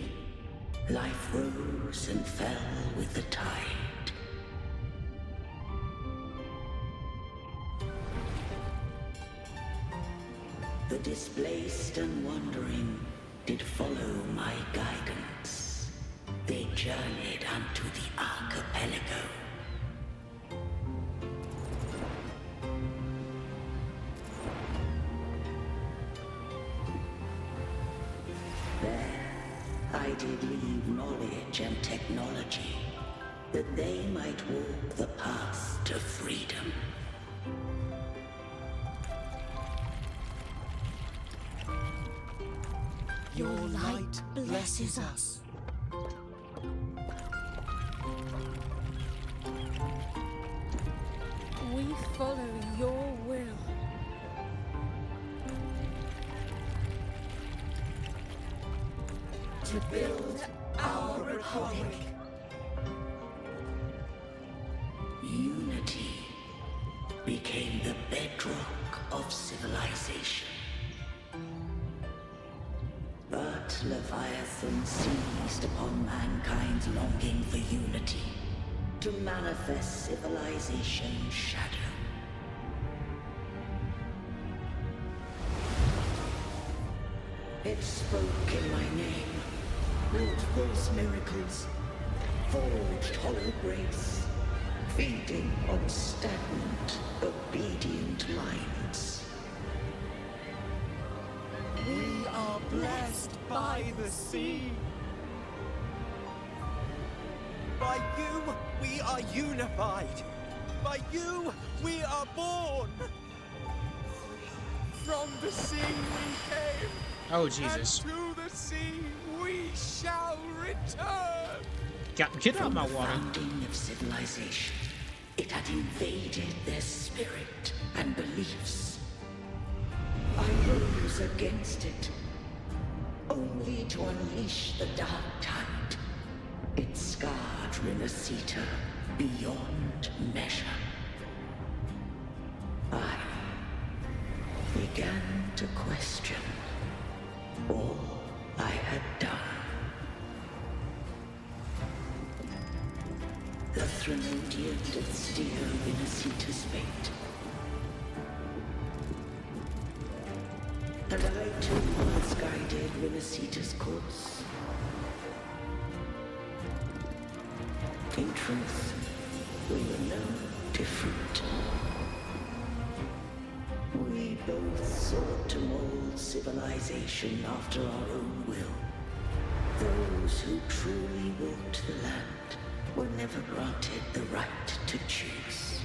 life rose and fell with the tide. The displaced and wandering did follow my guidance. They journeyed unto the archipelago. There, I did leave knowledge and technology, that they might walk the path to freedom. Your light blesses us. We follow your will. To build our republic. Unity became the bedrock of civilization. But Leviathan seized upon mankind's longing for unity to manifest civilization's shadow. It spoke in my name, wrought false miracles, forged hollow grace, feeding on stagnant, obedient minds. We are blessed by the sea. By you, we are unified. By you, we are born. From the sea we came. Oh, Jesus. And to the sea we shall return. Get out of my water. From the founding of civilization, it had invaded their spirit and beliefs. I rose against it, only to unleash the dark tide. It scarred Renacita beyond measure. I began to question all I had done. The Threnodian did steer Renacita's fate. And I too once guided Renacita's course. In truth, we were no different. We both sought to mold civilization after our own will. Those who truly walked the land were never granted the right to choose.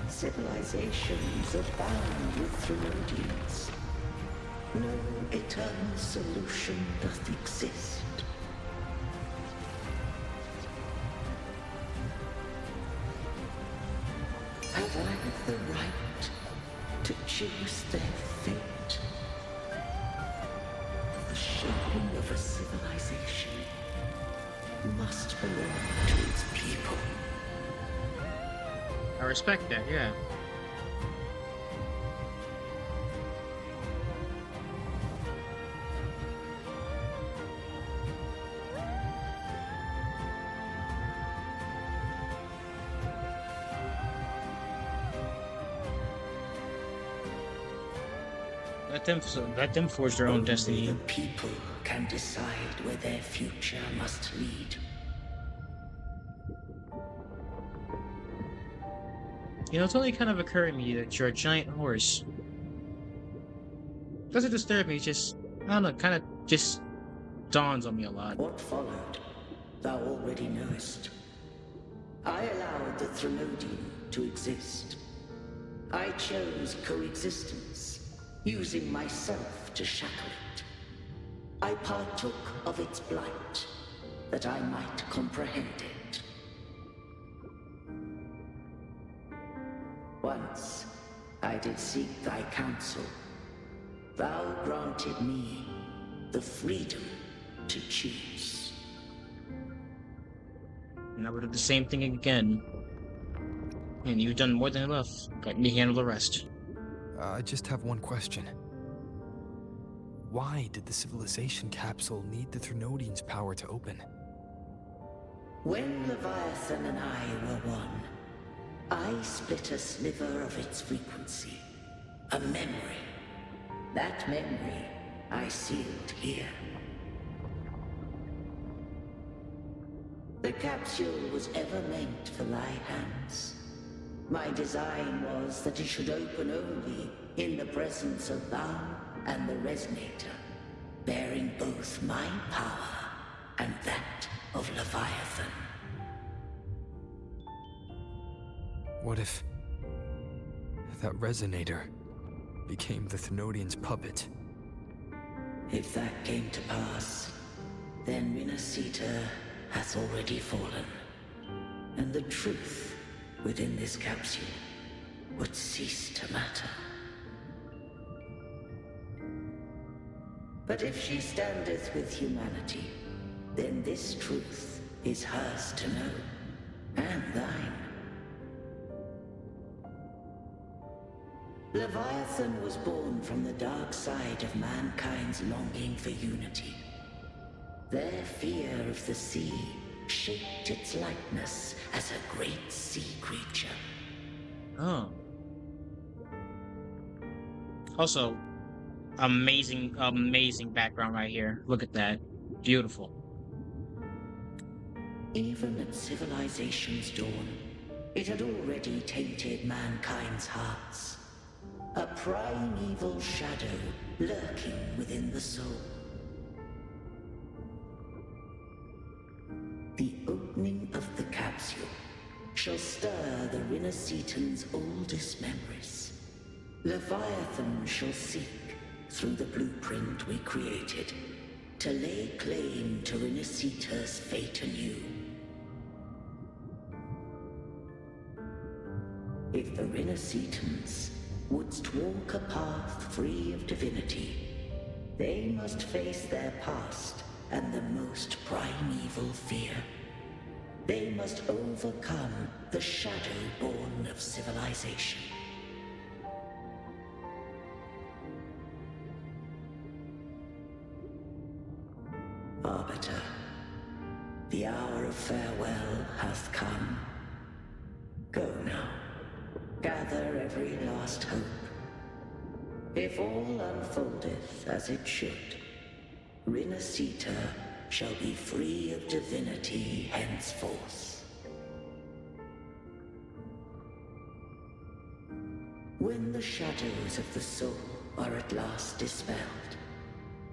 Civilizations abound with Threnodians. No, it eternal solution doth exist. Have I the right to choose their fate? The shaping of a civilization must belong to its people. I respect that, yeah. Let them forge their own destiny. The people can decide where their future must lead. You know, it's only kind of occurring to me that you're a giant horse. Doesn't disturb me, just, I don't know, kind of just dawns on me a lot. What followed, thou already knowest. I allowed the Threnodian to exist. I chose coexistence, using myself to shackle it. I partook of its blight, that I might comprehend it. Once I did seek thy counsel. Thou granted me the freedom to choose. And I would do the same thing again. And you've done more than enough. Let me handle the rest. I just have one question. Why did the Civilization Capsule need the Threnodian's power to open? When Leviathan and I were one, I split a sliver of its frequency. A memory. That memory I sealed here. The capsule was ever meant for thy hands. My design was that it should open only in the presence of thou and the Resonator, bearing both my power and that of Leviathan. What if that Resonator became the Threnodian's puppet? If that came to pass, then Renacita hath already fallen, and the truth within this capsule would cease to matter. But if she standeth with humanity, then this truth is hers to know, and thine. Leviathan was born from the dark side of mankind's longing for unity. Their fear of the sea shaped its likeness as a great sea creature. Oh. Also, amazing background right here. Look at that. Beautiful. Even at civilization's dawn, it had already tainted mankind's hearts. A primeval shadow lurking within the soul. The opening of the capsule shall stir the Renacetan's oldest memories. Leviathan shall seek, through the blueprint we created, to lay claim to Renacita's fate anew. If the Renacitans wouldst walk a path free of divinity, they must face their past and the most primeval fear. They must overcome the shadow born of civilization. Arbiter, the hour of farewell hath come. Go now. Gather every last hope. If all unfoldeth as it should, Renacita shall be free of divinity henceforth. When the shadows of the soul are at last dispelled,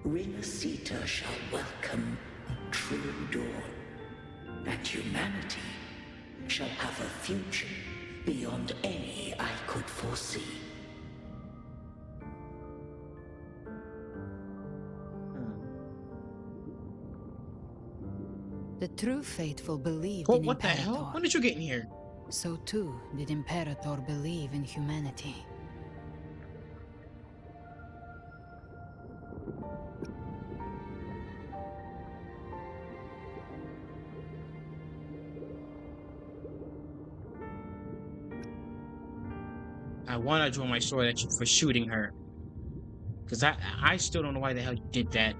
Renacita shall welcome a true dawn, and humanity shall have a future beyond any I could foresee. The true faithful believed Oh, in what the Imperator. hell? When did you get in here? So too did Imperator believe in humanity. I want to draw my sword at you for shooting her. Because I still don't know why the hell you did that.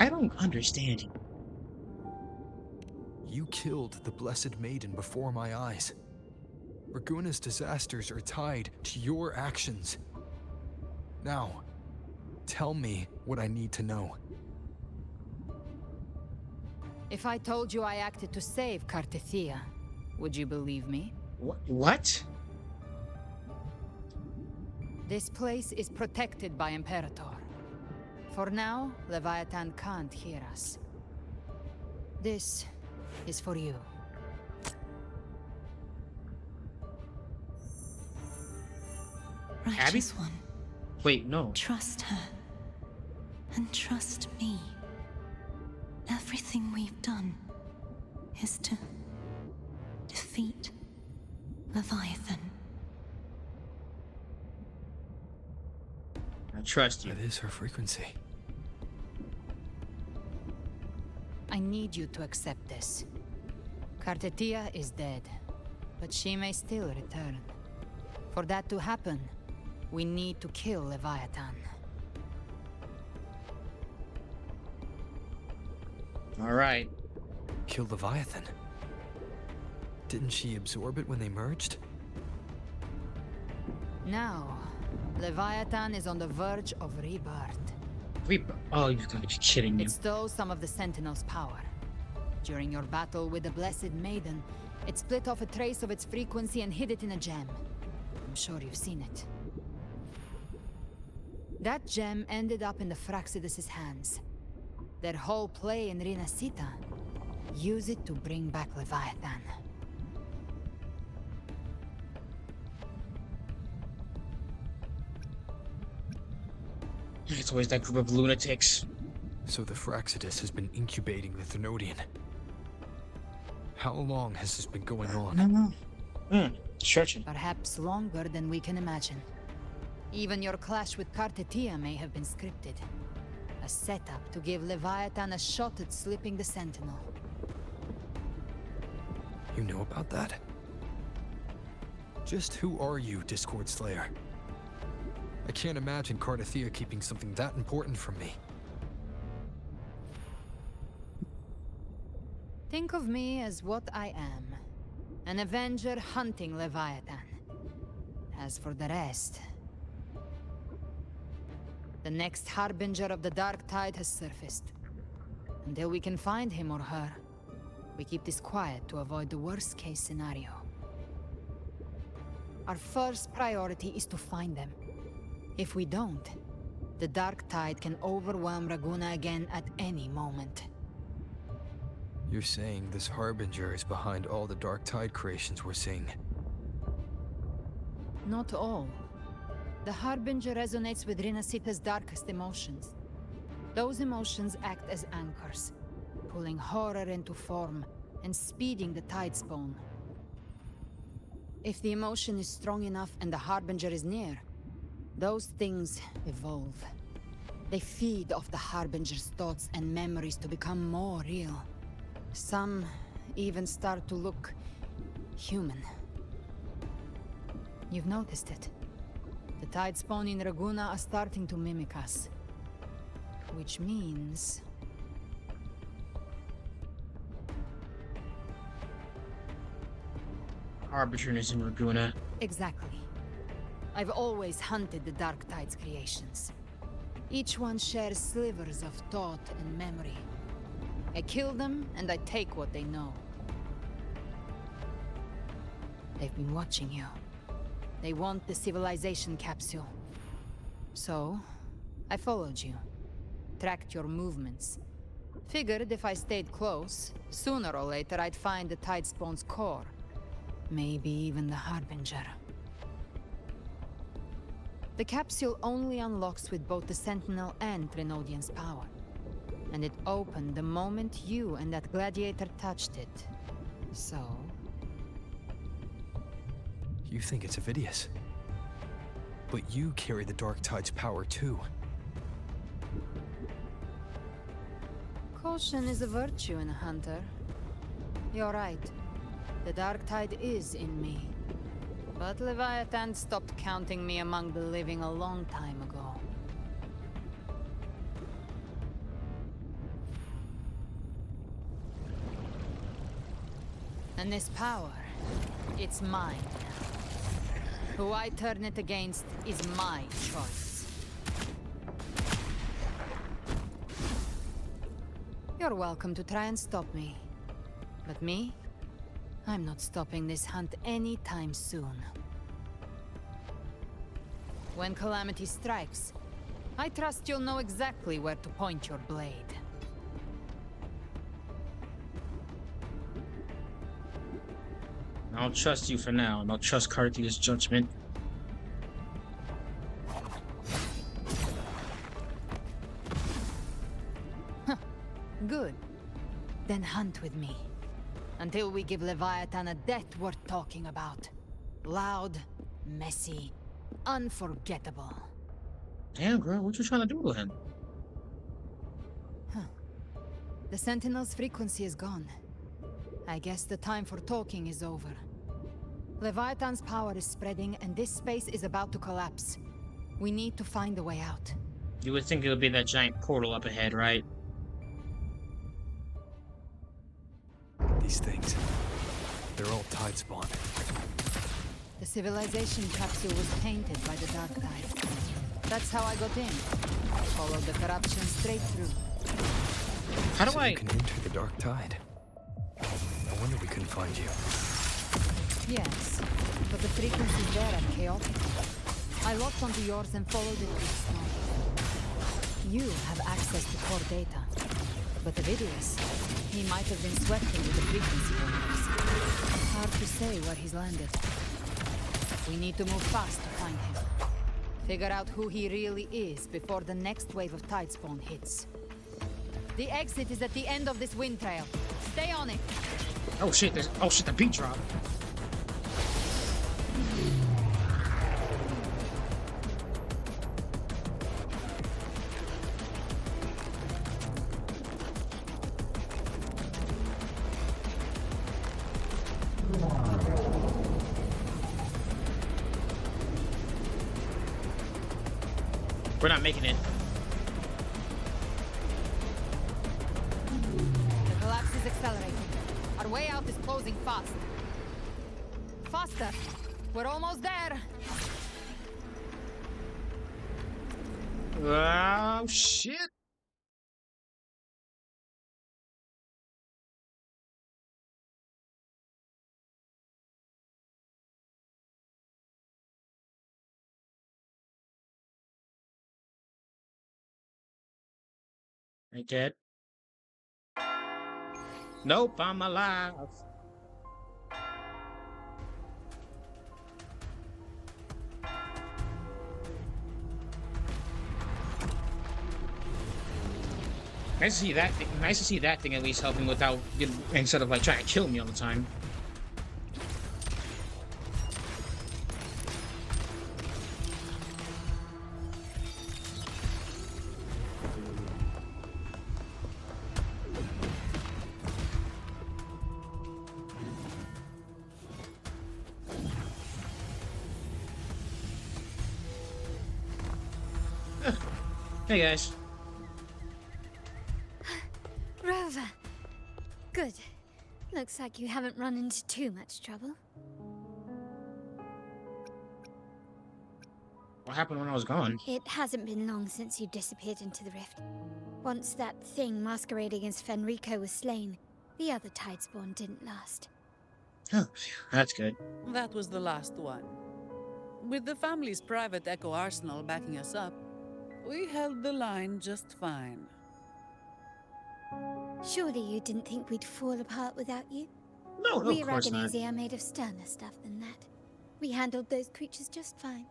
I don't understand you. You killed the Blessed Maiden before my eyes. Ragunna's disasters are tied to your actions. Now, tell me what I need to know. If I told you I acted to save Cathiya, would you believe me? What? This place is protected by Imperator. For now, Leviathan can't hear us. This is for you. Righteous One. Wait, no. Trust her. And trust me. Everything we've done is to defeat Leviathan. I trust you. That is her frequency. I need you to accept this. Cathiya is dead, but she may still return. For that to happen, we need to kill Leviathan. All right. Kill Leviathan? Didn't she absorb it when they merged? Now, Leviathan is on the verge of rebirth. Oh, you've got to be kidding me. It stole some of the Sentinels' power. During your battle with the Blessed Maiden, it split off a trace of its frequency and hid it in a gem. I'm sure you've seen it. That gem ended up in the Fraxidus' hands. Their whole play in Ragunna City. Use it to bring back Leviathan. It's always that group of lunatics. So the Fraxidus has been incubating the Thenodian. How long has this been going on? Stretching. Perhaps longer than we can imagine. Even your clash with Cathiya may have been scripted. A setup to give Leviathan a shot at slipping the Sentinel. You know about that? Just who are you, Discord Slayer? I can't imagine Cathiya keeping something that important from me. Think of me as what I am. An Avenger hunting Leviathan. As for the rest... The next Harbinger of the Dark Tide has surfaced. Until we can find him or her, we keep this quiet to avoid the worst-case scenario. Our first priority is to find them. If we don't, the Dark Tide can overwhelm Ragunna again at any moment. You're saying this Harbinger is behind all the Dark Tide creations we're seeing? Not all. The Harbinger resonates with Ragunna City's darkest emotions. Those emotions act as anchors, pulling horror into form and speeding the Tidespawn. If the emotion is strong enough and the Harbinger is near, those things evolve. They feed off the Harbinger's thoughts and memories to become more real. Some even start to look human. You've noticed it. The Tidespawn in Ragunna are starting to mimic us. Which means... Arbiterness in Ragunna. Exactly. I've always hunted the Dark Tide's creations. Each one shares slivers of thought and memory. I kill them, and I take what they know. They've been watching you. They want the Civilization Capsule. So, I followed you. Tracked your movements. Figured if I stayed close, sooner or later I'd find the Tidespawn's core. Maybe even the Harbinger. The capsule only unlocks with both the Sentinel and Trinodian's power. And it opened the moment you and that gladiator touched it. So... You think it's Avidius. But you carry the Dark Tide's power too. Caution is a virtue in a hunter. You're right. The Dark Tide is in me. But Leviathan stopped counting me among the living a long time ago. And this power, it's mine. Who I turn it against is my choice. You're welcome to try and stop me. But me? I'm not stopping this hunt anytime soon. When calamity strikes, I trust you'll know exactly where to point your blade. I'll trust you for now, and I'll trust Cathiya's judgment. Good. Then hunt with me. Until we give Leviathan a death worth talking about. Loud, messy, unforgettable. Damn, girl, what you trying to do to him? The Sentinel's frequency is gone. I guess the time for talking is over. Leviathan's power is spreading, and this space is about to collapse. We need to find a way out. You would think it would be that giant portal up ahead, right? These things, they're all Tidespawn. The Civilization Capsule was tainted by the Dark Tide. That's how I got in. Followed the corruption straight through. How do so I... you can enter the Dark Tide. No wonder we couldn't find you. Yes, but the frequency's there and chaotic. I locked onto yours and followed it with snow. You have access to core data. But Avidius, he might have been swept into the frequency waves. Hard to say where he's landed. We need to move fast to find him. Figure out who he really is before the next wave of Tidespawn hits. The exit is at the end of this wind trail. Stay on it. Oh shit, there's... Oh shit, the beat drop. We're not making it. The collapse is accelerating. Our way out is closing fast. Faster! We're almost there! Oh, shit! I dead? Nope, I'm alive. Nice to see that thing. Nice to see that thing at least helping without, instead of like trying to kill me all the time. Hey guys. Rover. Good. Looks like you haven't run into too much trouble. What happened when I was gone? It hasn't been long since you disappeared into the rift. Once that thing masquerading as Fenrico was slain, the other Tidespawn didn't last. Oh, that's good. That was the last one. With the family's private Echo Arsenal backing us up, we held the line just fine. Surely you didn't think we'd fall apart without you? No, We of course not. Ragunnazi are made of sterner stuff than that. We handled those creatures just fine.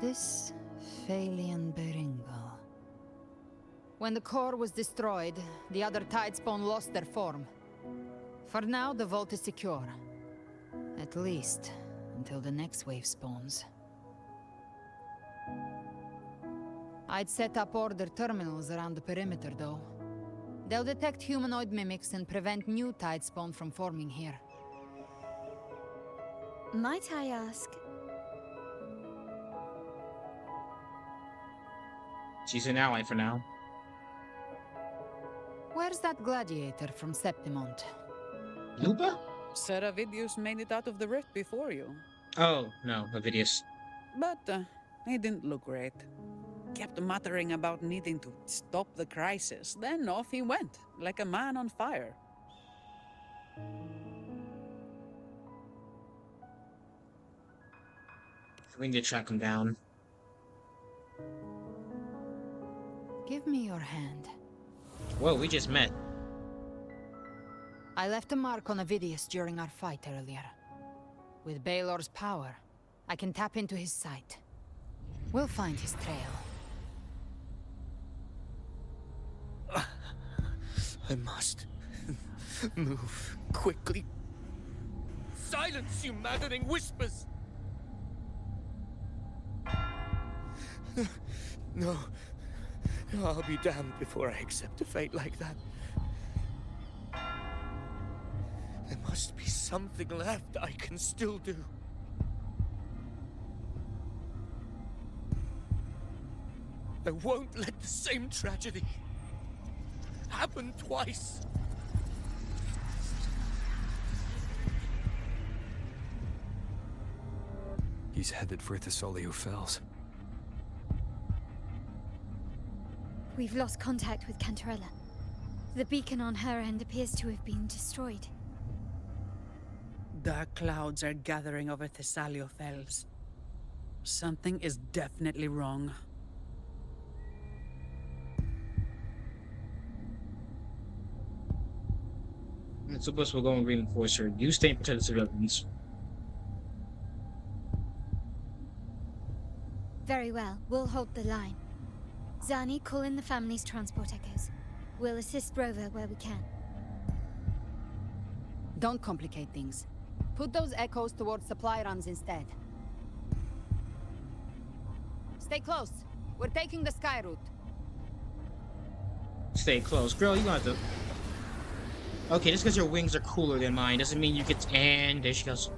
This Phalian Beringal. When the core was destroyed, the other Tidespawn lost their form. For now, the vault is secure. At least, until the next wave spawns. I'd set up order terminals around the perimeter, though. They'll detect humanoid mimics and prevent new Tidespawn from forming here. Might I ask? She's an ally for now. Where's that gladiator from Septimont? Lupa? Seravidius made it out of the rift before you. Oh, no, Ovidius. But he didn't look great. Kept muttering about needing to stop the crisis. Then off he went, like a man on fire. We need to track him down. Give me your hand. Whoa, we just met. I left a mark on Ovidius during our fight earlier. With Baelor's power, I can tap into his sight. We'll find his trail. I must move quickly. Silence, you maddening whispers! No. I'll be damned before I accept a fate like that. There must be something left I can still do. I won't let the same tragedy happen twice. He's headed for Thessalio Fells. We've lost contact with Cantarella. The beacon on her end appears to have been destroyed. Dark clouds are gathering over Thessalio Fells. Something is definitely wrong. Two of us will go and reinforce her. You stay and protect the civilians. Very well. We'll hold the line. Zani, call in the family's transport echoes. We'll assist Rover where we can. Don't complicate things. Put those echoes towards supply runs instead. Stay close. We're taking the sky route. Stay close. Girl, you gonna have to... Okay, just because your wings are cooler than mine doesn't mean you get to... And there she goes.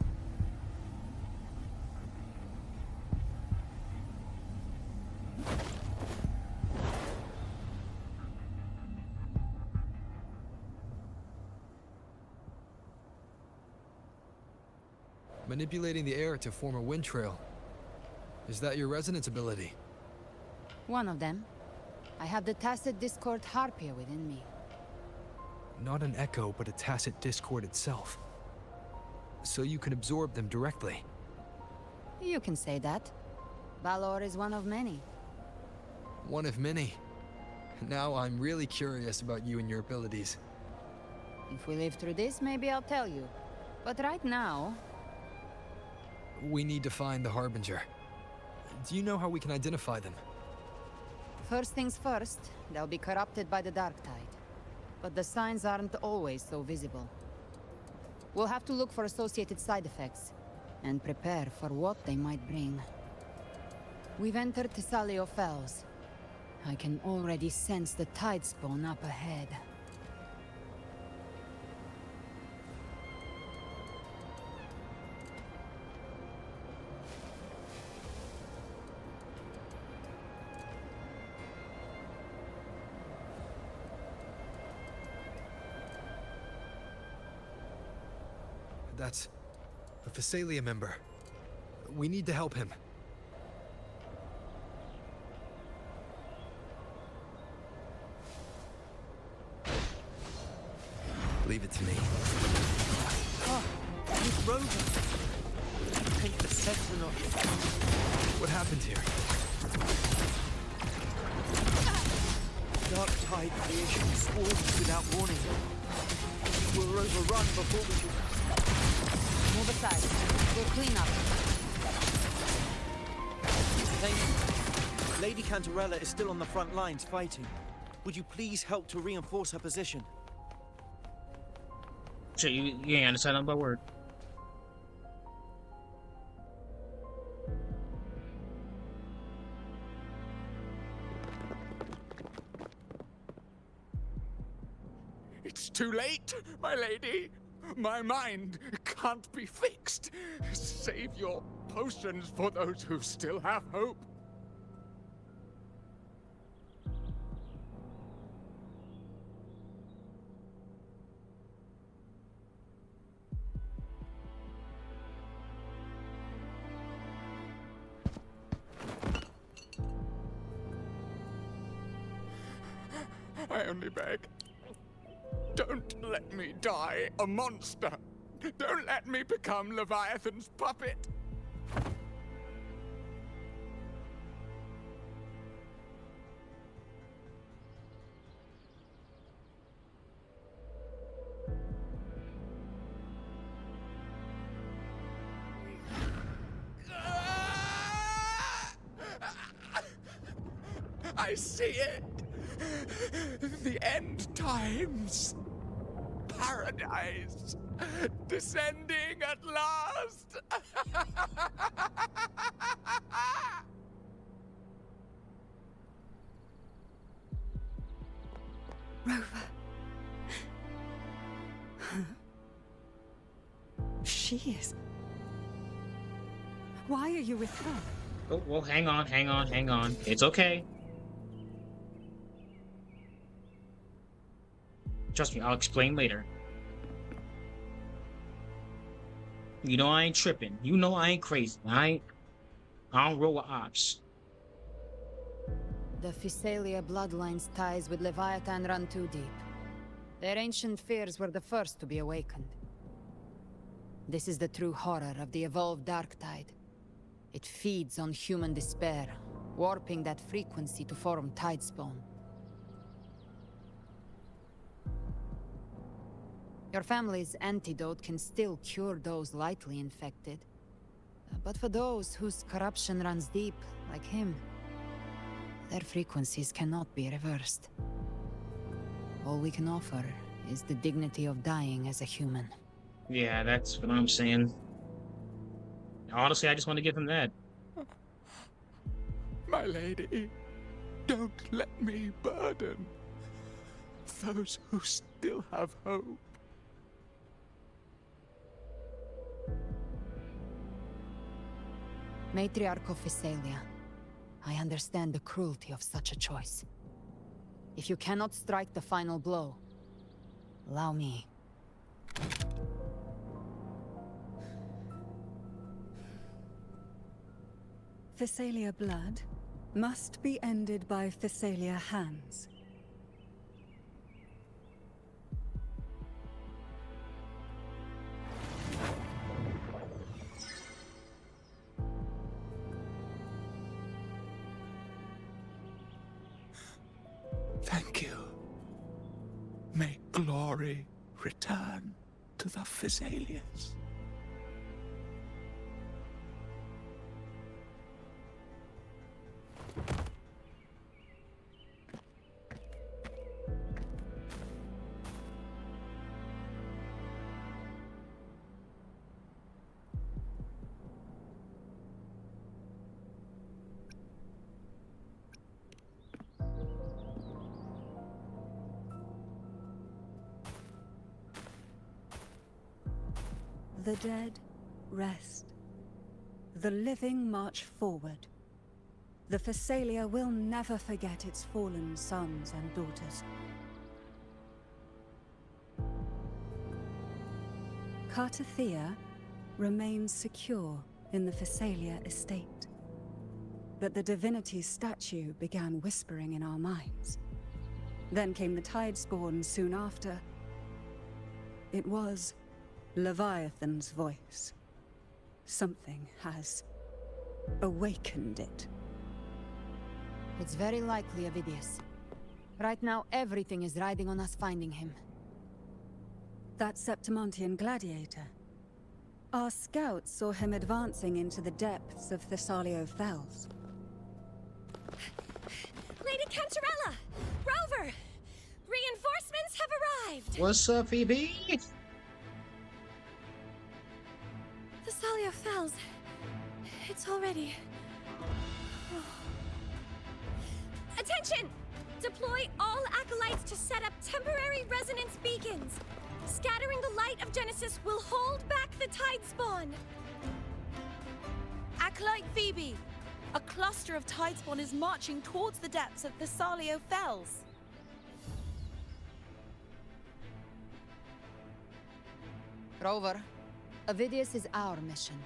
Manipulating the air to form a wind trail. Is that your resonance ability? One of them. I have the Tacit Discord Harpia within me. Not an echo, but a tacit discord itself. So you can absorb them directly. You can say that. Balor is one of many. One of many. Now I'm really curious about you and your abilities. If we live through this, maybe I'll tell you. But right now... We need to find the Harbinger. Do you know how we can identify them? First things first, they'll be corrupted by the Dark Tide. But the signs aren't always so visible. We'll have to look for associated side effects, and prepare for what they might bring. We've entered Thessalio Fells. I can already sense the Tidespawn up ahead. That's a Thessalia member. We need to help him. Leave it to me. Oh, it's Rover. I think the Sentinel. What happened here? Dark tide creation swarms without warning. We're overrun before we can... Move aside. We'll clean up. They Cantarella is still on the front lines fighting. Would you please help to reinforce her position? Shit, you ain't understand nothing but word. It's too late, my lady. My mind can't be fixed. Save your potions for those who still have hope. I only beg. Don't let me die a monster. Don't let me become Leviathan's puppet. I see it. The end times. Paradise. Descending at last. Rover. She is. Why are you with her? Oh, well, hang on. It's okay. Trust me, I'll explain later. You know I ain't tripping. You know I ain't crazy. I don't roll with ops. The Physalia bloodline's ties with Leviathan run too deep. Their ancient fears were the first to be awakened. This is the true horror of the evolved dark tide. It feeds on human despair, warping that frequency to form Tidespawn. Your family's antidote can still cure those lightly infected. But for those whose corruption runs deep, like him, their frequencies cannot be reversed. All we can offer is the dignity of dying as a human. Yeah, that's what I'm saying. Honestly, I just want to give him that. My lady, don't let me burden those who still have hope. Matriarch of Physalia, I understand the cruelty of such a choice. If you cannot strike the final blow, allow me. Physalia blood must be ended by Physalia hands. Thank you. May glory return to the Physalians. The dead rest. The living march forward. The Physalia will never forget its fallen sons and daughters. Cathiya remains secure in the Physalia estate. But the divinity's statue began whispering in our minds. Then came the Tidespawn soon after. It was Leviathan's voice. Something has awakened it. It's very likely, Avidius. Right now, everything is riding on us finding him. That Septimontian gladiator. Our scouts saw him advancing into the depths of Thessalio Fells. Cantarella! Rover! Reinforcements have arrived! What's up, Phoebe? The Salia Fells. It's already... Attention! Deploy all acolytes to set up temporary resonance beacons. Scattering the light of Genesis will hold back the Tidespawn. Acolyte Phoebe! A cluster of Tidespawn is marching towards the depths of the Salio Fells. Rover, Avidius is our mission.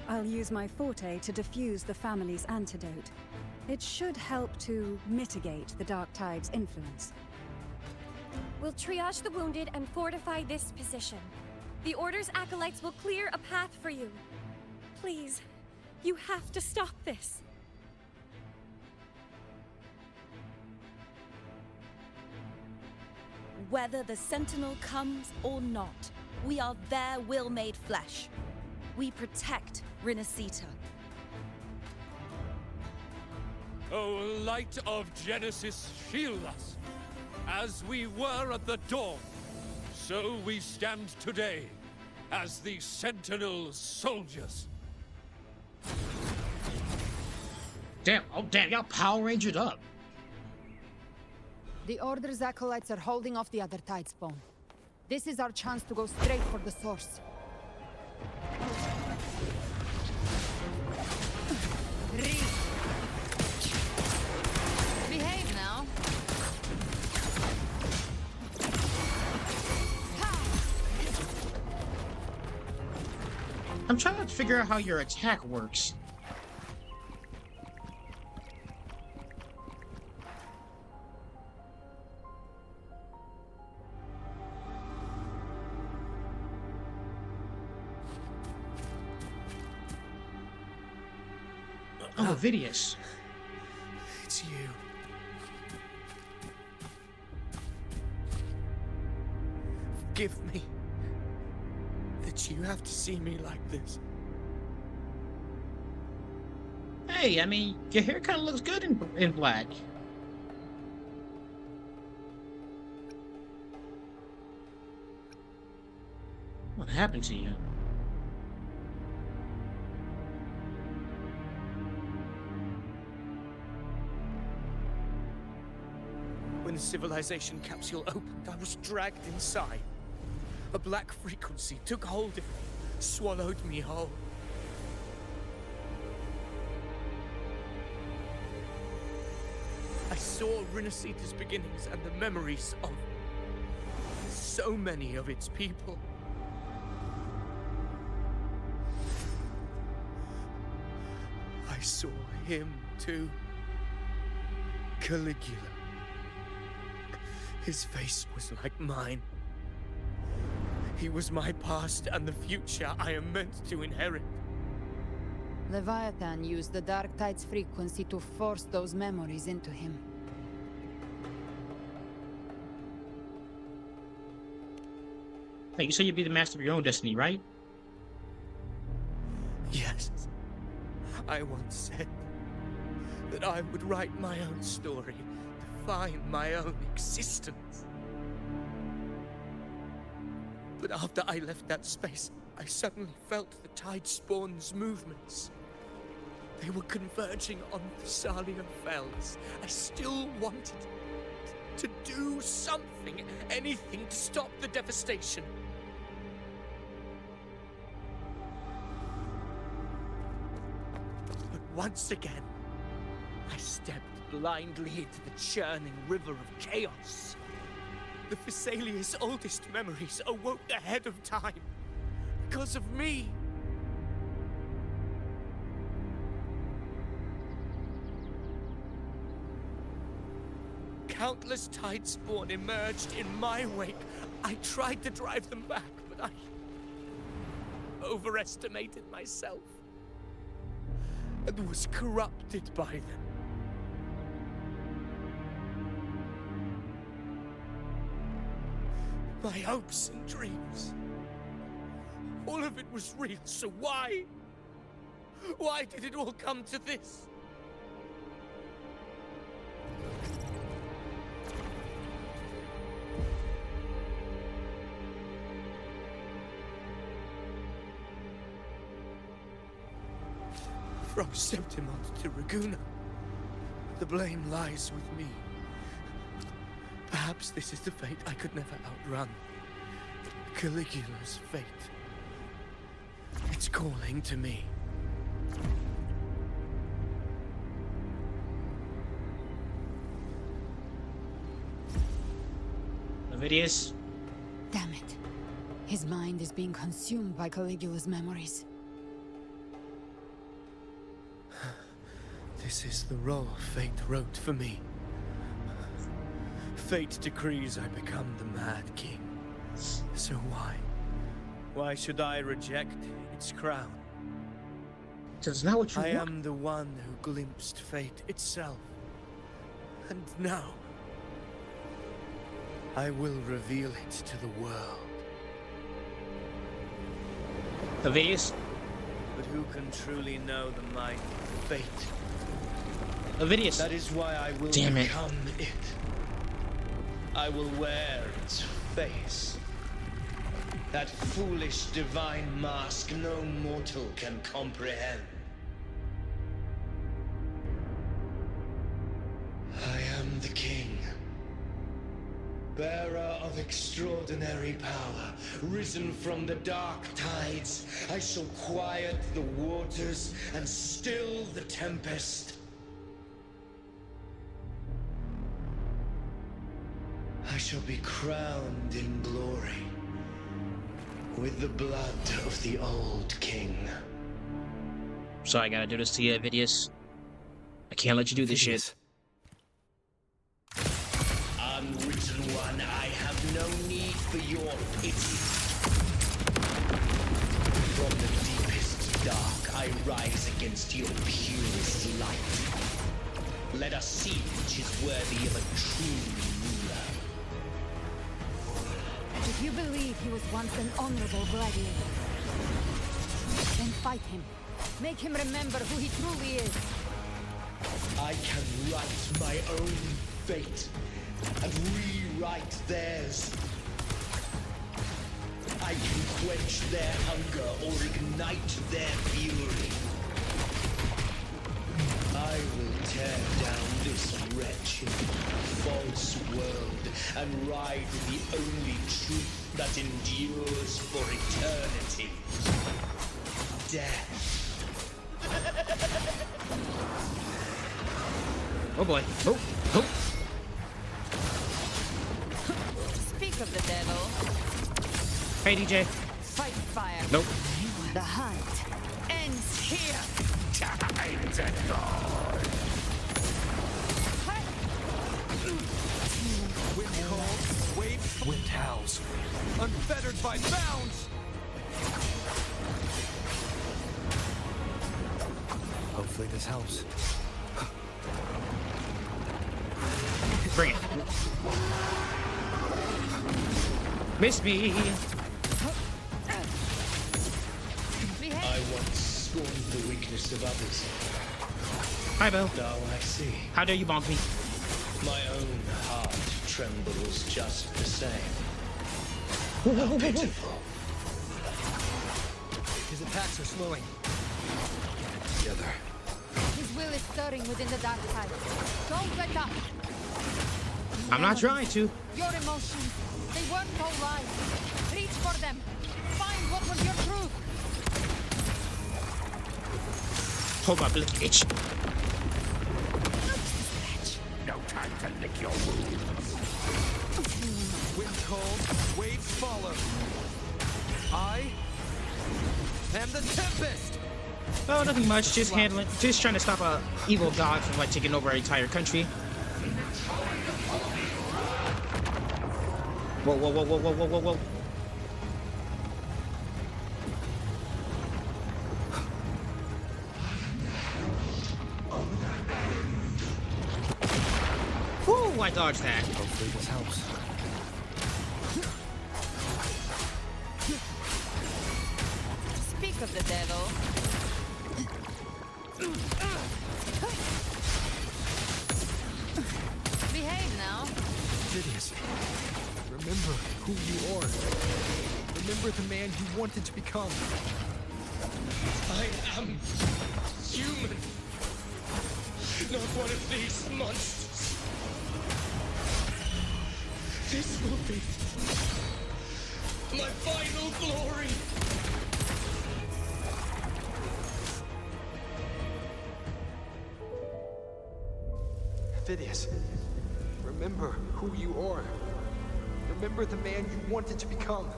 I'll use my forte to defuse the family's antidote. It should help to mitigate the Dark Tide's influence. We'll triage the wounded and fortify this position. The Order's acolytes will clear a path for you. Please, you have to stop this. Whether the Sentinel comes or not, we are their will made flesh. We protect Rinasita. O light of Genesis, shield us. As we were at the dawn, so we stand today as the Sentinel soldiers. Damn, oh damn, y'all Power Rangered up. The Order's acolytes are holding off the other Tidespawn. This is our chance to go straight for the source. Behave now. I'm trying to figure out how your attack works. Oh, Avidius. It's you. Forgive me that you have to see me like this. Hey, I mean, your hair kind of looks good in black. What happened to you? When the Civilization Capsule opened, I was dragged inside. A black frequency took hold of me, swallowed me whole. I saw Rinasita's beginnings and the memories of so many of its people. I saw him too. Caligula. His face was like mine. He was my past and the future I am meant to inherit. Leviathan used the Dark Tide's frequency to force those memories into him. Hey, you said you'd be the master of your own destiny, right? Yes. I once said that I would write my own story, define my own existence. But after I left that space, I suddenly felt the Tidespawn's movements. They were converging on the Salia Fells. I still wanted to do something, anything to stop the devastation. But once again, I stepped blindly into the churning river of chaos. The Thessalia's oldest memories awoke ahead of time. Because of me. Countless Tidespawn emerged in my wake. I tried to drive them back, but I overestimated myself and was corrupted by them. My hopes and dreams. All of it was real, so why Why did it all come to this? From Sentinels to Ragunna, the blame lies with me. Perhaps this is the fate I could never outrun. Caligula's fate. It's calling to me. Ovidius? Damn it. His mind is being consumed by Caligula's memories. This is the role fate wrote for me. Fate decrees I become the Mad King. So why? Why should I reject its crown? That's not what you I want. am the one who glimpsed fate itself. And now, I will reveal it to the world. Ovidius? But who can truly know the might of fate? Ovidius! That is why I will become it. I will wear its face. That foolish divine mask no mortal can comprehend. I am the king, bearer of extraordinary power, risen from the dark tides. I shall quiet the waters and still the tempest. I shall be crowned in glory with the blood of the old king. So I gotta do this to you, Ovidius. I can't let you do this shit. Unwritten one, I have no need for your pity. From the deepest dark, I rise against your purest light. Let us see which is worthy of a true ruler. If you believe he was once an honorable gladiator, then fight him. Make him remember who he truly is. I can write my own fate and rewrite theirs. I can quench their hunger or ignite their fury. I will tear down this wretched, false world and ride the only truth that endures for eternity. Death. Oh boy. Oh, oh. Speak of the devil. Hey, DJ. Fight fire. Nope. The hunt ends here. Time to go. Wind calls, waves, wind howls. Unfettered by bounds! Hopefully this helps. Bring it. Miss me. I once scorned the weakness of others. Hi, Bill. Now I see. How dare you bonk me? My own heart trembles just the same. How pitiful. His attacks are slowing. Together. His will is stirring within the dark side. Don't let up. I'm not trying to. Your emotions, they weren't all right. Reach for them. Find what was your truth. Hold my blick itch. No time to lick your wounds. Wind calls, waves follow. I am the Tempest! Oh, nothing much. Just trying to stop a evil god from like taking over our entire country. Whoa, whoa, whoa, whoa, whoa, whoa, whoa, whoa. Woo, I dodged that. Hopefully this helps. Speak of the devil. Phidias, remember who you are. Remember the man you wanted to become. I am human, not one of these monsters. This will be my final glory. Phidias, remember who you are. Remember the man you wanted to become.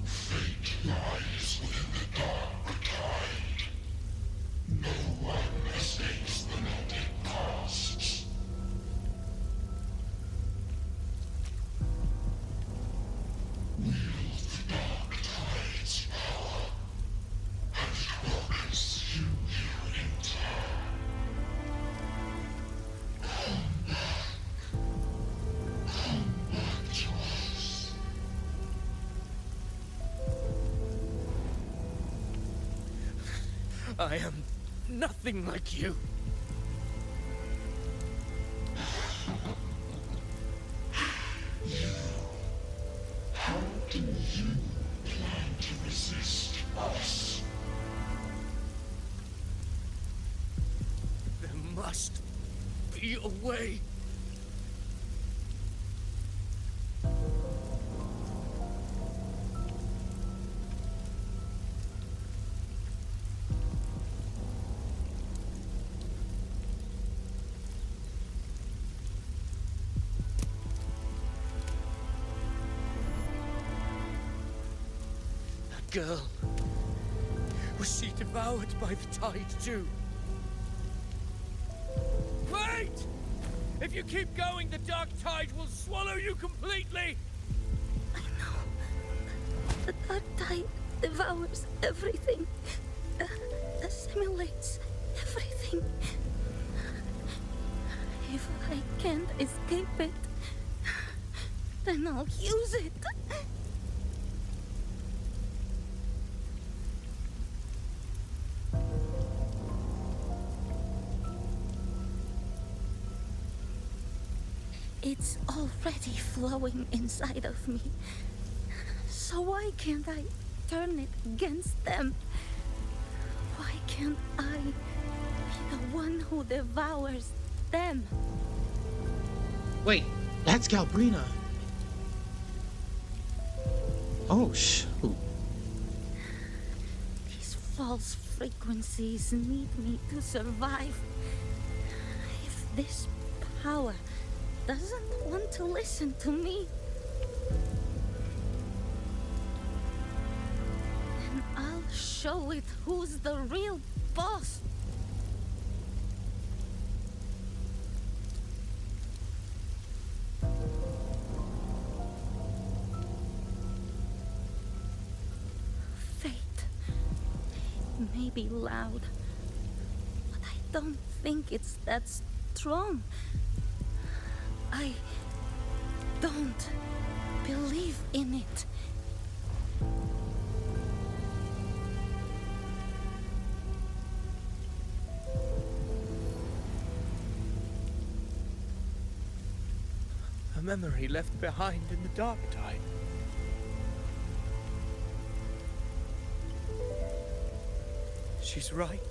Fate lies within the dark tide. No one escapes the melted past. Wield the dark tide's power, and it will consume you in turn. Come back to us. I am nothing like you. How do you plan to resist us? There must be a way. That girl. Was she devoured by the tide too? Wait! If you keep going, the dark tide will swallow you completely! The dark tide devours everything, assimilates everything. If I can't escape it, then I'll use it. It's already flowing inside of me. So why can't I turn it against them? Why can't I be the one who devours them? Wait, that's Galbrina. Oh, shoot. These false frequencies need me to survive. If this power doesn't want to listen to me, then I'll show it who's the real boss. Fate. It may be loud, but I don't think it's that strong. I don't believe in it. A memory left behind in the dark tide. She's right.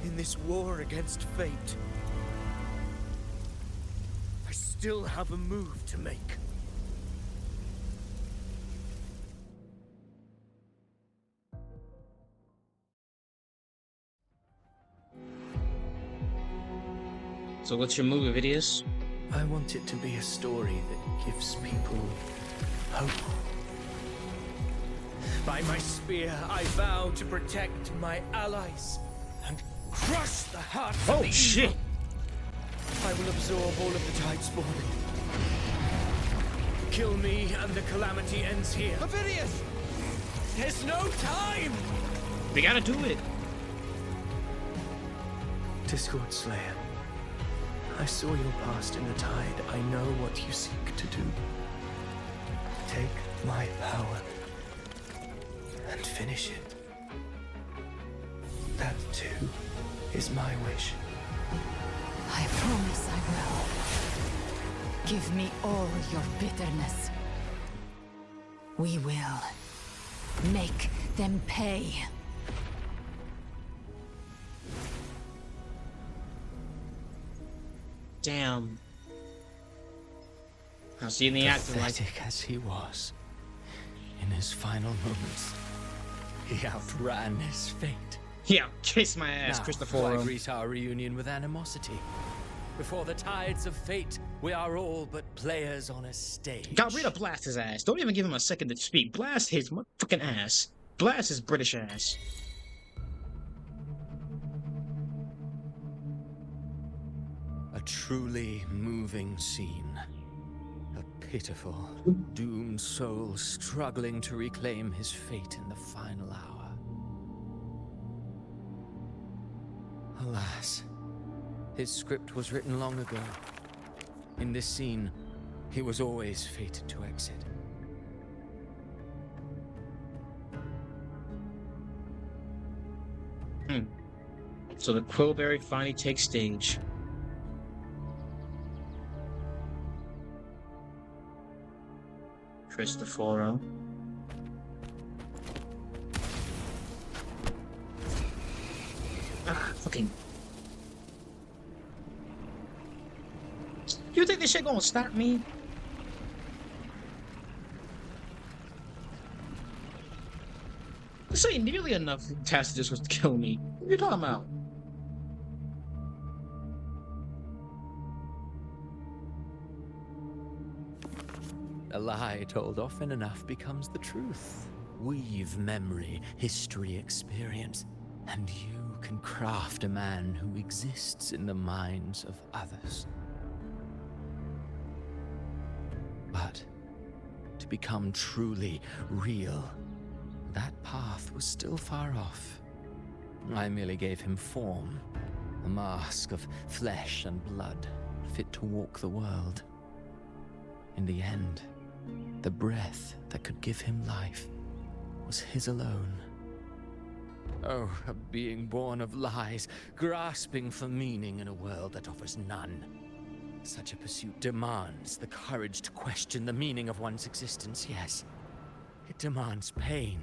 In this war against fate, I still have a move to make. So what's your move, Phidias? I want it to be a story that gives people hope. By my spear, I vow to protect my allies and crush the hearts of the evil. Shit! I will absorb all of the Tidespawn. Kill me and the calamity ends here. Phidias! There's no time! We gotta do it! Discord Slayer, I saw your past in the tide. I know what you seek to do. Take my power and finish it. That too is my wish. I promise I will. Give me all your bitterness. We will make them pay. Damn. I'll see you in the afterlife. Pathetic as he was, in his final moments, he outran his fate. Yeah, kiss my ass, Now, Christopher. I greet our reunion with animosity. Before the tides of fate, we are all but players on a stage. God, read to blast his ass. Don't even give him a second to speak. Blast his motherfucking ass. Blast his British ass. A truly moving scene. A pitiful, doomed soul struggling to reclaim his fate in the final hour. Alas, his script was written long ago. In this scene, he was always fated to exit. So the Quillberry finally takes stage. Christopher. Fucking. You think this shit gonna stop me? This ain't nearly enough passages was to kill me. What are you talking about? A lie told often enough becomes the truth. Weave memory, history, experience, and you can craft a man who exists in the minds of others. But to become truly real, that path was still far off. I merely gave him form, a mask of flesh and blood, fit to walk the world. In the end, the breath that could give him life was his alone. Oh, a being born of lies, grasping for meaning in a world that offers none. Such a pursuit demands the courage to question the meaning of one's existence, yes. It demands pain.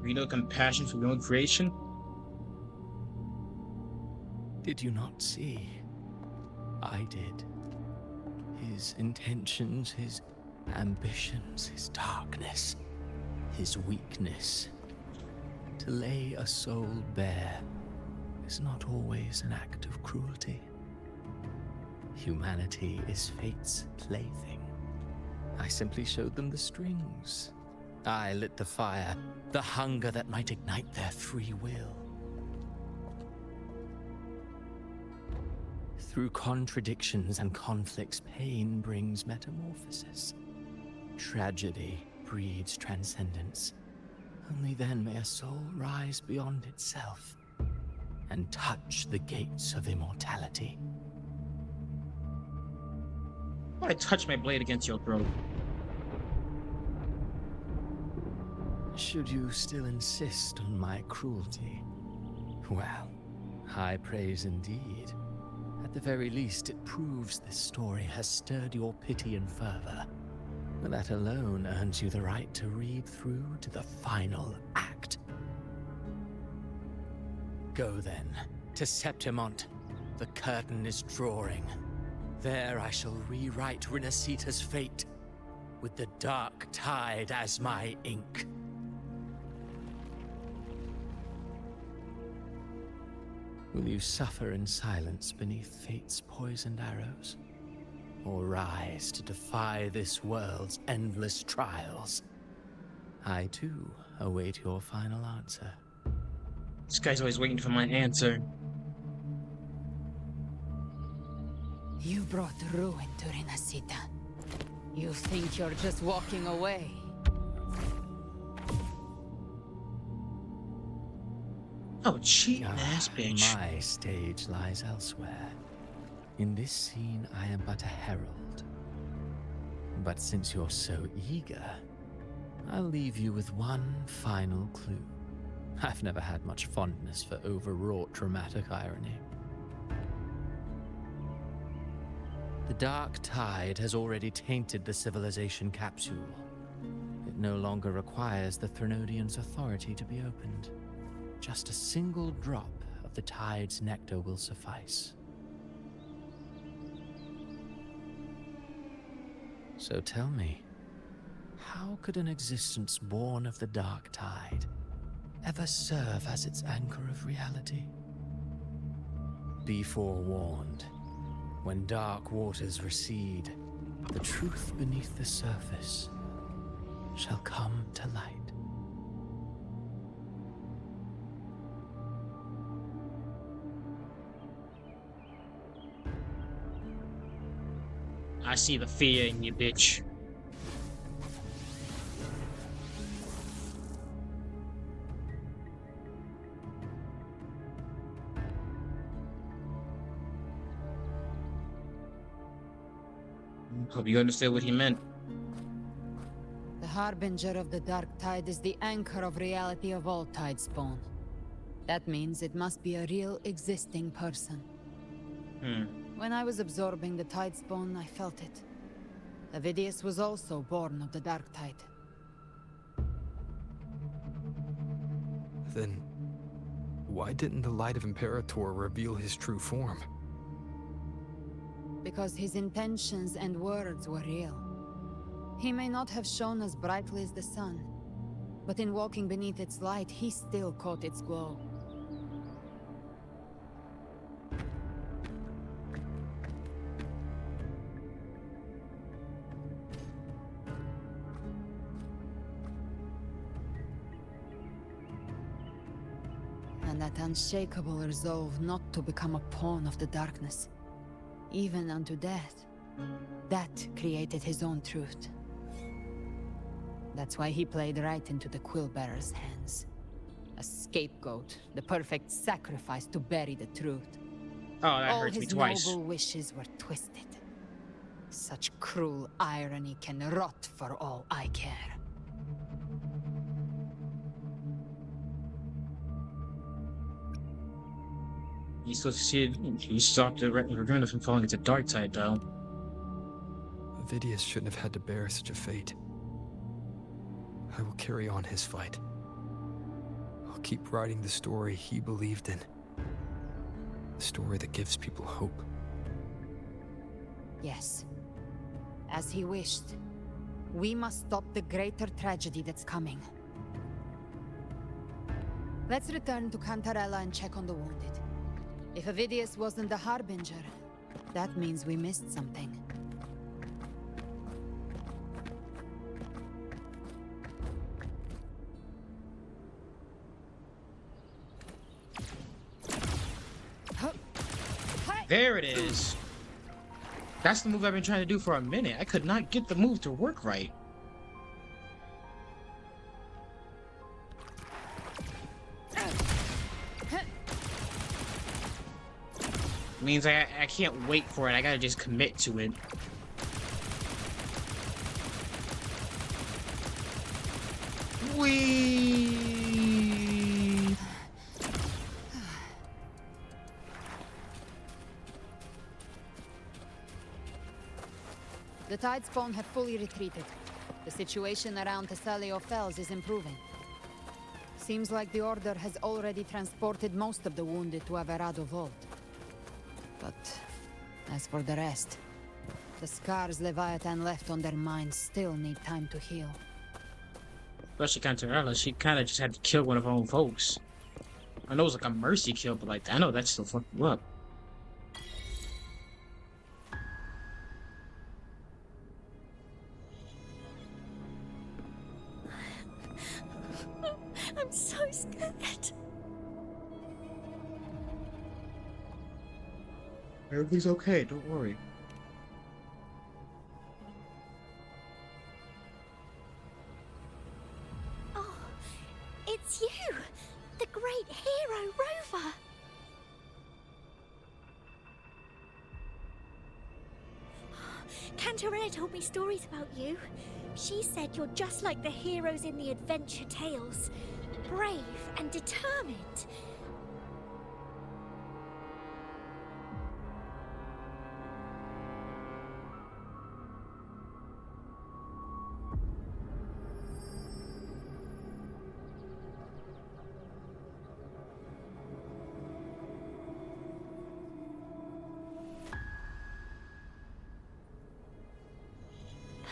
You know compassion for your own creation? Did you not see? I did. His intentions, his ambitions, his darkness, his weakness. To lay a soul bare is not always an act of cruelty. Humanity is fate's plaything. I simply showed them the strings. I lit the fire, the hunger that might ignite their free will. Through contradictions and conflicts, pain brings metamorphosis. Tragedy breeds transcendence. Only then may a soul rise beyond itself and touch the gates of immortality. Why touch my blade against your throat? Should you still insist on my cruelty? Well, high praise indeed. At the very least, it proves this story has stirred your pity and fervor. That alone earns you the right to read through to the final act. Go then, to Septimont. The curtain is drawing. There I shall rewrite Rinasita's fate, with the dark tide as my ink. Will you suffer in silence beneath fate's poisoned arrows? Or rise to defy this world's endless trials? I too await your final answer. This guy's always waiting for my answer. You brought ruin to Rinasita. You think you're just walking away? Oh, cheating ass bitch. My stage lies elsewhere. In this scene, I am but a herald. But since you're so eager, I'll leave you with one final clue. I've never had much fondness for overwrought dramatic irony. The dark tide has already tainted the Civilization Capsule. It no longer requires the Threnodian's authority to be opened. Just a single drop of the tide's nectar will suffice. So tell me, how could an existence born of the dark tide ever serve as its anchor of reality? Be forewarned. When dark waters recede, the truth beneath the surface shall come to light. I see the fear in you, bitch. Hope you understood what he meant. The harbinger of the dark tide is the anchor of reality of all Tidespawn. That means it must be a real existing person. When I was absorbing the Tidespawn, I felt it. Avidius was also born of the dark tide. Then, why didn't the Light of Imperator reveal his true form? Because his intentions and words were real. He may not have shone as brightly as the sun, but in walking beneath its light, he still caught its glow. And that unshakable resolve not to become a pawn of the darkness, even unto death, that created his own truth. That's why he played right into the Quillbearer's hands. A scapegoat, the perfect sacrifice to bury the truth. Oh, that All hurts me his twice. noble wishes were twisted. Such cruel irony can rot for all I care. You succeeded. You stopped the Ragunna from falling into dark tide, though. Avidius shouldn't have had to bear such a fate. I will carry on his fight. I'll keep writing the story he believed in. The story that gives people hope. Yes. As he wished. We must stop the greater tragedy that's coming. Let's return to Cantarella and check on the wounded. If Avidius wasn't the Harbinger, that means we missed something. There it is. That's the move I've been trying to do for a minute. I could not get the move to work right. Means I can't wait for it. I gotta just commit to it. Whee! The Tidespawn have fully retreated. The situation around Thessalio Fells is improving. Seems like the Order has already transported most of the wounded to Averado Vault. But as for the rest, the scars Leviathan left on their minds still need time to heal. Especially Cantarella, she kind of just had to kill one of her own folks. I know it was like a mercy kill, but like, I know that still fucked you up. I'm so scared. Everything's okay, don't worry. Oh, it's you, the great hero Rover. Can Cantarella told me stories about you. She said you're just like the heroes in the adventure tales. Brave and determined.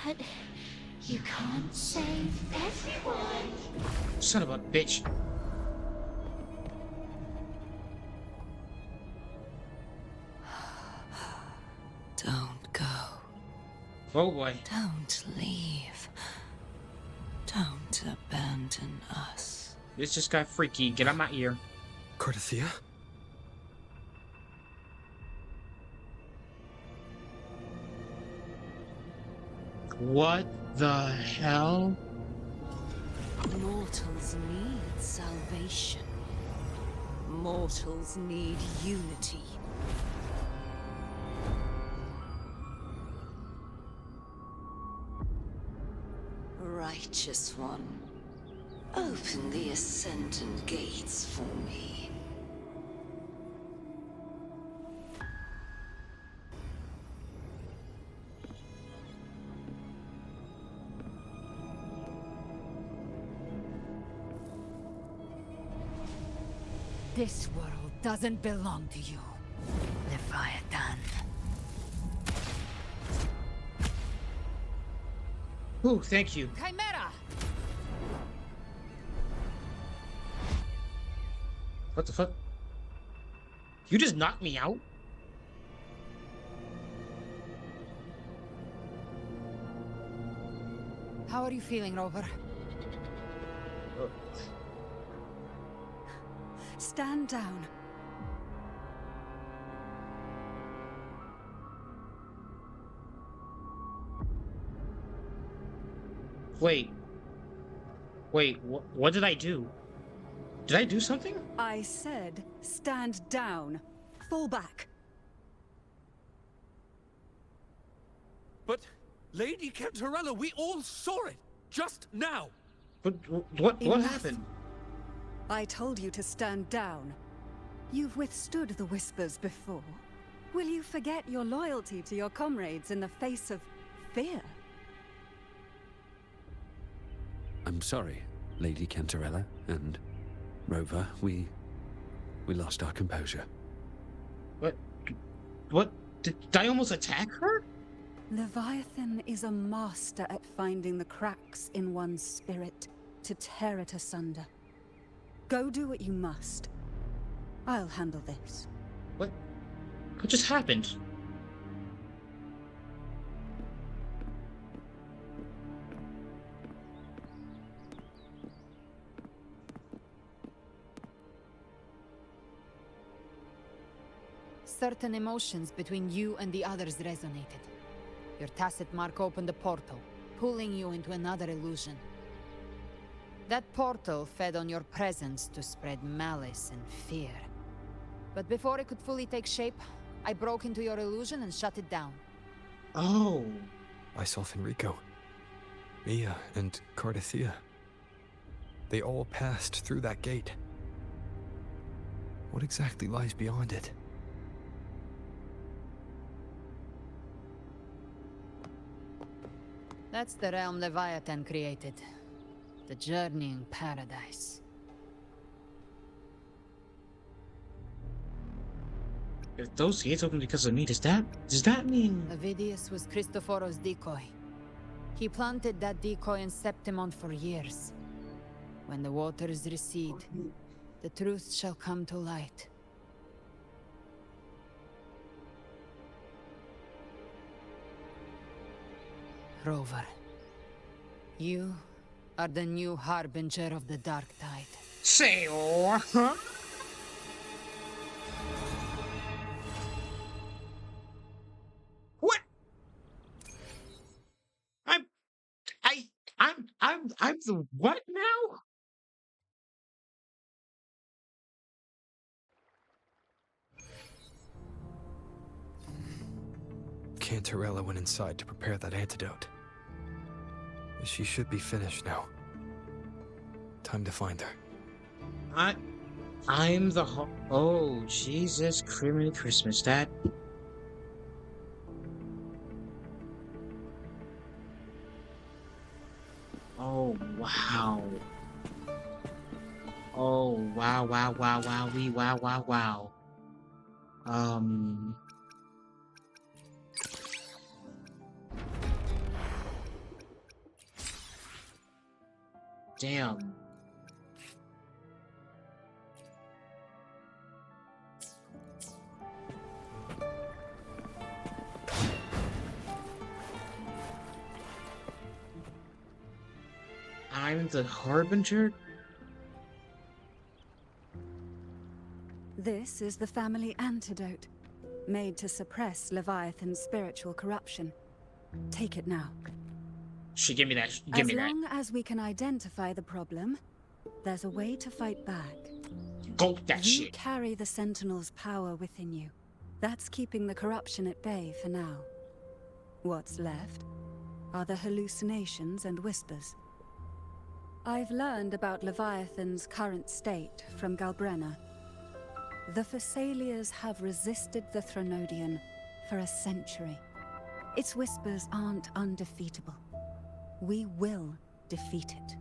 But you can't save everyone. Son of a bitch. Don't go. Oh boy. Don't leave. Don't abandon us. This just got freaky. Get out my ear. Cathiya? What the hell? Mortals need salvation. Mortals need unity. Righteous One, open the Ascendant gates for me. This world doesn't belong to you, Leviathan. Ooh, thank you. Chimera! What the fuck? You just knocked me out? How are you feeling, Rover? Stand down. Wait. Wait, what did I do? Did I do something? I said, stand down. Fall back. But, Lady Cantarella, we all saw it! Just now! But what Enough. happened? I told you to stand down. You've withstood the whispers before. Will you forget your loyalty to your comrades in the face of fear? I'm sorry, Lady Cantarella and Rover. We lost our composure. What? Did I almost attack her? Leviathan is a master at finding the cracks in one's spirit to tear it asunder. Go do what you must. I'll handle this. What just happened? Certain emotions between you and the others resonated. Your tacit mark opened a portal, pulling you into another illusion. That portal fed on your presence to spread malice and fear. But before it could fully take shape, I broke into your illusion and shut it down. Oh. I saw Fenrico, Mia, and Cathiya. They all passed through that gate. What exactly lies beyond it? That's the realm Leviathan created. The journeying paradise. If those gates open because of me, does that mean... Avidius was Cristoforo's decoy. He planted that decoy in Septimon for years. When the waters recede, the truth shall come to light. Rover, you are the new harbinger of the Dark Tide. Say what? What? I'm the what now? Cantarella went inside to prepare that antidote. She should be finished now. Time to find her. I'm the oh, Jesus, Criminy Christmas, that... Oh, wow. Oh, wow, wow, wow, wow, wow, wow, wow. Damn. I'm the Harbinger? This is the family antidote, made to suppress Leviathan's spiritual corruption. Take it now. Give me that. Give me that. As long as we can identify the problem, there's a way to fight back. Go that you shit. Carry the Sentinel's power within you. That's keeping the corruption at bay for now. What's left are the hallucinations and whispers. I've learned about Leviathan's current state from Galbrenna. The Thessalians have resisted the Threnodian for a century. Its whispers aren't undefeatable. We will defeat it.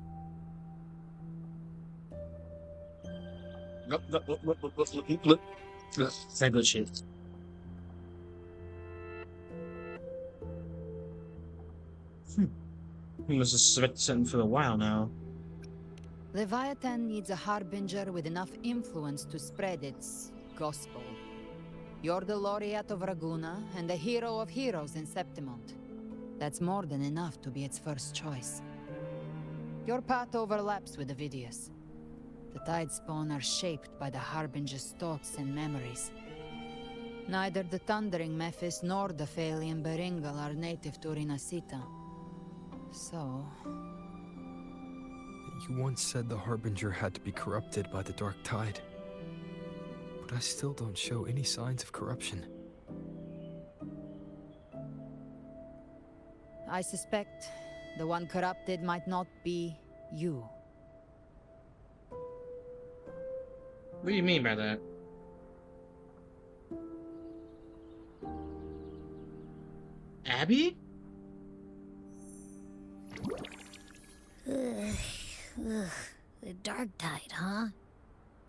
Look. Say good shit. He was a Svetson for a while now. Leviathan needs a harbinger with enough influence to spread its gospel. You're the laureate of Ragunna and the hero of heroes in Septimont. That's more than enough to be its first choice. Your path overlaps with Avidius. The Tidespawn are shaped by the harbinger's thoughts and memories. Neither the Thundering Mephis nor the Phalian Beringal are native to Rinasita. So... You once said the Harbinger had to be corrupted by the Dark Tide. But I still don't show any signs of corruption. I suspect the one corrupted might not be you. What do you mean by that? Abby? The Dark Tide, huh?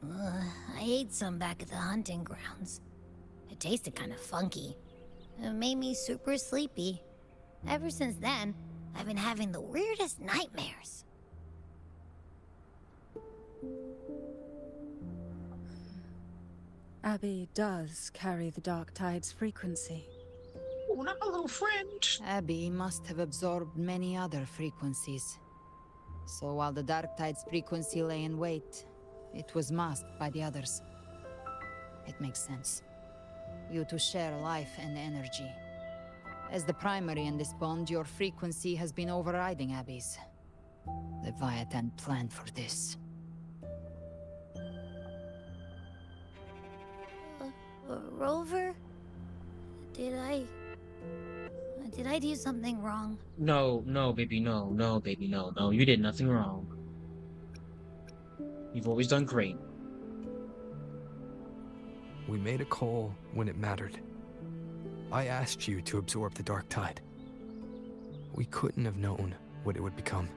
I ate some back at the hunting grounds. It tasted kind of funky. It made me super sleepy. Ever since then, I've been having the weirdest nightmares. Abby does carry the Dark Tide's frequency. Oh, not my little friend. Abby must have absorbed many other frequencies. So while the Dark Tide's frequency lay in wait, it was masked by the others. It makes sense. You two share life and energy. As the primary in this bond, your frequency has been overriding Abby's. Leviathan planned for this. Rover? Did I do something wrong? No, baby, no, baby, no. You did nothing wrong. You've always done great. We made a call when it mattered. I asked you to absorb the Dark Tide. We couldn't have known what it would become.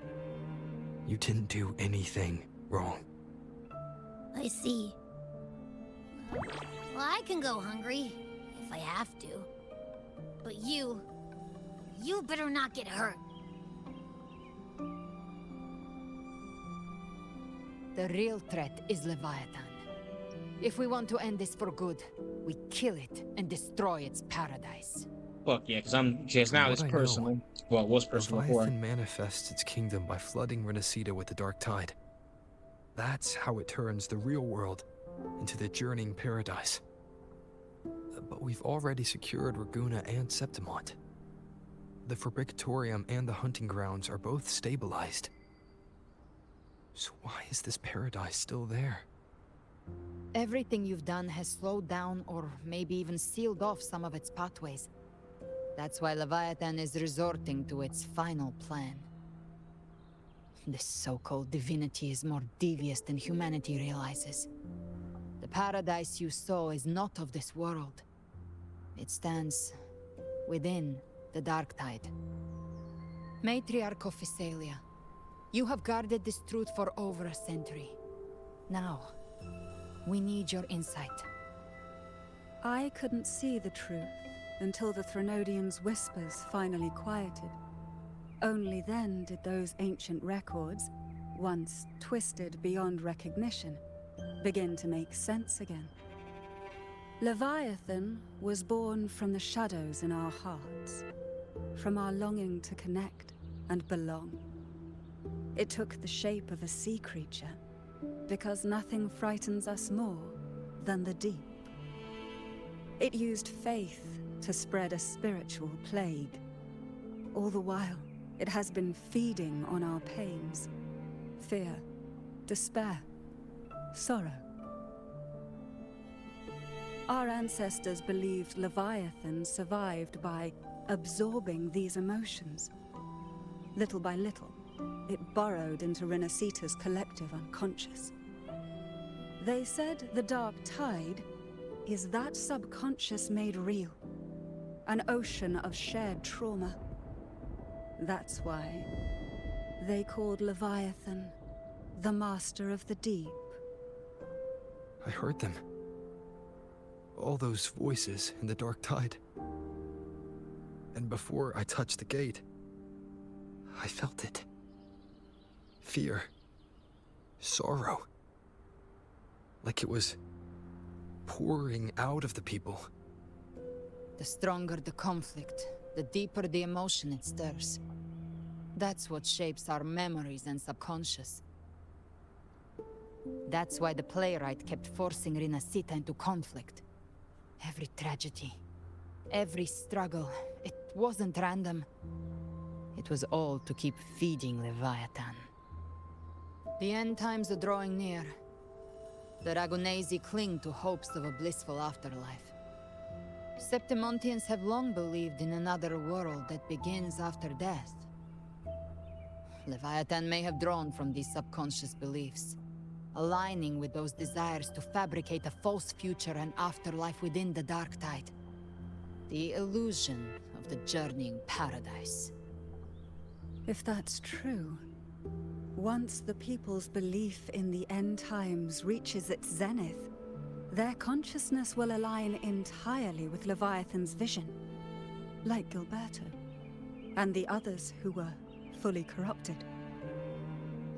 You didn't do anything wrong. I see. Well, I can go hungry, if I have to. But you better not get hurt. The real threat is Leviathan. If we want to end this for good, we kill it and destroy its paradise. Fuck yeah, because now it's personal. Well, it was personal before. Leviathan manifests its kingdom by flooding Rinasita with the Dark Tide. That's how it turns the real world into the journeying paradise. But we've already secured Ragunna and Septimont. The Fabricatorium and the hunting grounds are both stabilized. So why is this paradise still there? Everything you've done has slowed down or maybe even sealed off some of its pathways. That's why Leviathan is resorting to its final plan. This so-called divinity is more devious than humanity realizes. The paradise you saw is not of this world. It stands within the dark tide. Matriarch of Physalia, you have guarded this truth for over a century. Now, we need your insight. I couldn't see the truth until the Threnodians' whispers finally quieted. Only then did those ancient records, once twisted beyond recognition, begin to make sense again. Leviathan was born from the shadows in our hearts, from our longing to connect and belong. It took the shape of a sea creature, because nothing frightens us more than the deep. It used faith to spread a spiritual plague. All the while, it has been feeding on our pains, fear, despair, sorrow. Our ancestors believed Leviathan survived by absorbing these emotions. Little by little, it burrowed into Renacita's collective unconscious. They said the dark tide is that subconscious made real, an ocean of shared trauma. That's why they called Leviathan the Master of the Deep. I heard them. All those voices in the dark tide. And before I touched the gate, I felt it. Fear. Sorrow. Like it was pouring out of the people. The stronger the conflict, the deeper the emotion it stirs. That's what shapes our memories and subconscious. That's why the playwright kept forcing Renacita into conflict. Every tragedy, every struggle, it wasn't random. It was all to keep feeding Leviathan. The end times are drawing near. The Ragunesi cling to hopes of a blissful afterlife. Septimontians have long believed in another world that begins after death. Leviathan may have drawn from these subconscious beliefs, aligning with those desires to fabricate a false future and afterlife within the dark tide. The illusion of the journeying paradise. If that's true, once the people's belief in the end times reaches its zenith, their consciousness will align entirely with Leviathan's vision, like Gilberto, and the others who were fully corrupted.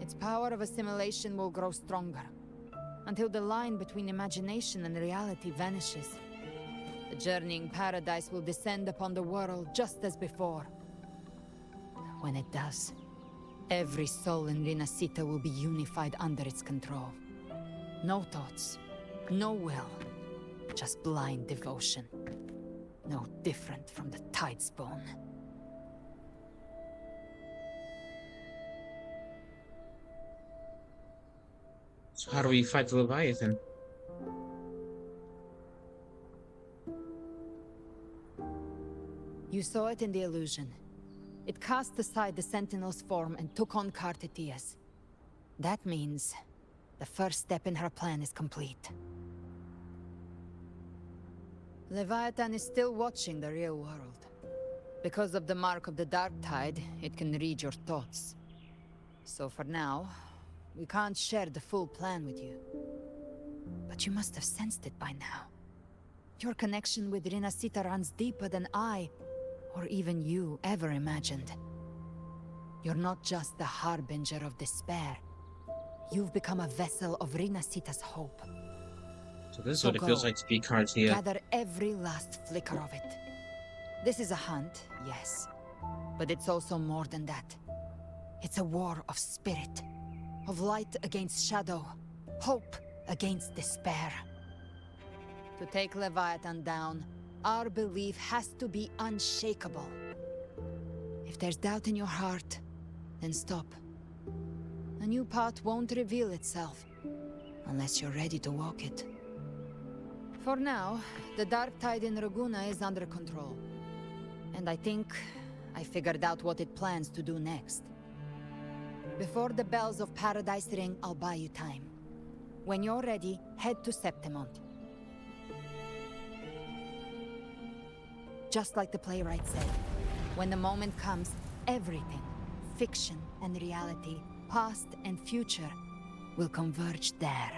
Its power of assimilation will grow stronger, until the line between imagination and reality vanishes. The journeying paradise will descend upon the world just as before. When it does, every soul in Renacita will be unified under its control. No thoughts, no will, just blind devotion. No different from the Tidespawn. So how do we fight the Leviathan? You saw it in the illusion. It cast aside the Sentinel's form and took on Cathiya's. That means the first step in her plan is complete. Leviathan is still watching the real world. Because of the mark of the dark tide, it can read your thoughts. So for now, we can't share the full plan with you. But you must have sensed it by now. Your connection with Renacita runs deeper than I, or even you, ever imagined. You're not just the harbinger of despair. You've become a vessel of Renacita's hope. So this is what it feels like to be Cathiya. Gather every last flicker of it. This is a hunt, yes. But it's also more than that. It's a war of spirit. Of light against shadow. Hope against despair. To take Leviathan down, our belief has to be unshakable. If there's doubt in your heart, then stop. A new path won't reveal itself, unless you're ready to walk it. For now, the dark tide in Ragunna is under control. And I think I figured out what it plans to do next. Before the bells of Paradise ring, I'll buy you time. When you're ready, head to Septimont. Just like the playwright said, when the moment comes, everything, fiction and reality, past and future, will converge there.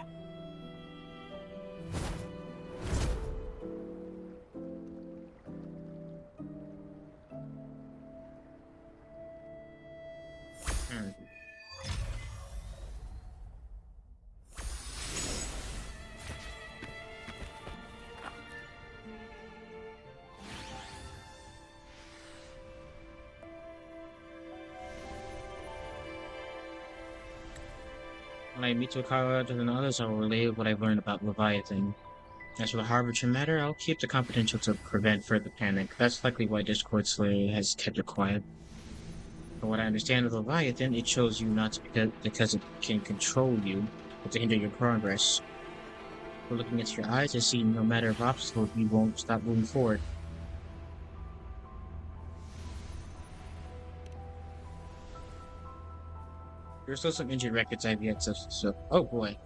When I meet Wakara and others, I will relay what I've learned about Leviathan. As for the Harbinger matter, I'll keep it confidential to prevent further panic. That's likely why Discord Slayer has kept it quiet. From what I understand of Leviathan, it chose you not because it can control you, but to hinder your progress. But looking into your eyes, I see no matter of obstacles, you won't stop moving forward. There's still some injured records I've yet to... Oh boy.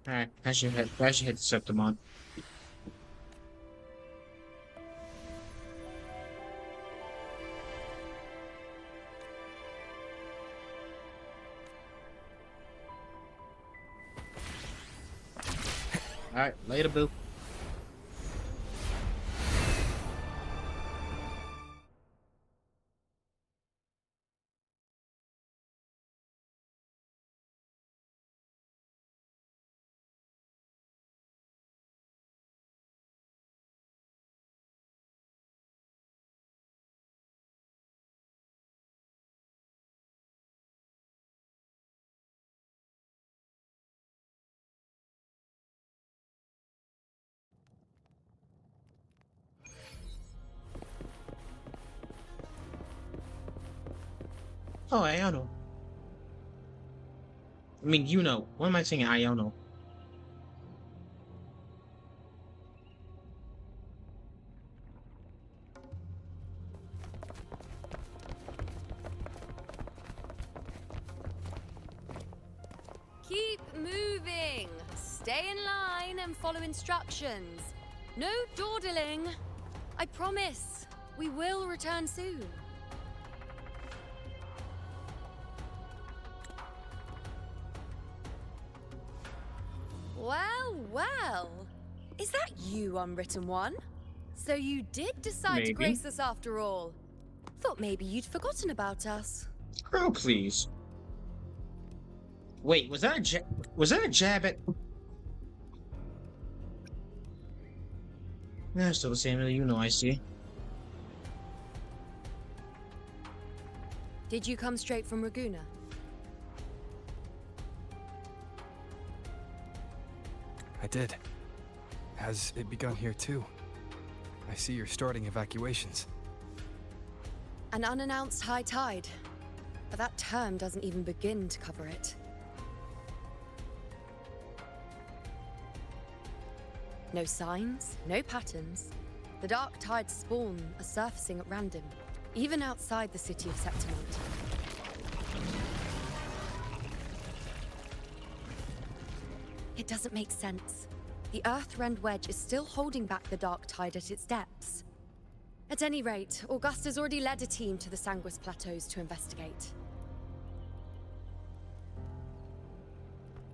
Alright, I should head to Septimont. Alright, later, boo. Oh, Iono. I mean, you know. What am I saying, Iono? Keep moving. Stay in line and follow instructions. No dawdling. I promise. We will return soon. Well, well. Is that you, Unwritten One? So you did decide to grace us after all. Thought maybe you'd forgotten about us. Girl, please. Wait, was that a jab at... Yeah, still the same as you know, I see. Did you come straight from Ragunna? I did. Has it begun here too? I see you're starting evacuations. An unannounced high tide. But that term doesn't even begin to cover it. No signs, no patterns. The dark tide spawn are surfacing at random, even outside the city of Septimont. It doesn't make sense. The Earth-rend wedge is still holding back the dark tide at its depths. At any rate, Augusta's already led a team to the Sanguis Plateaus to investigate.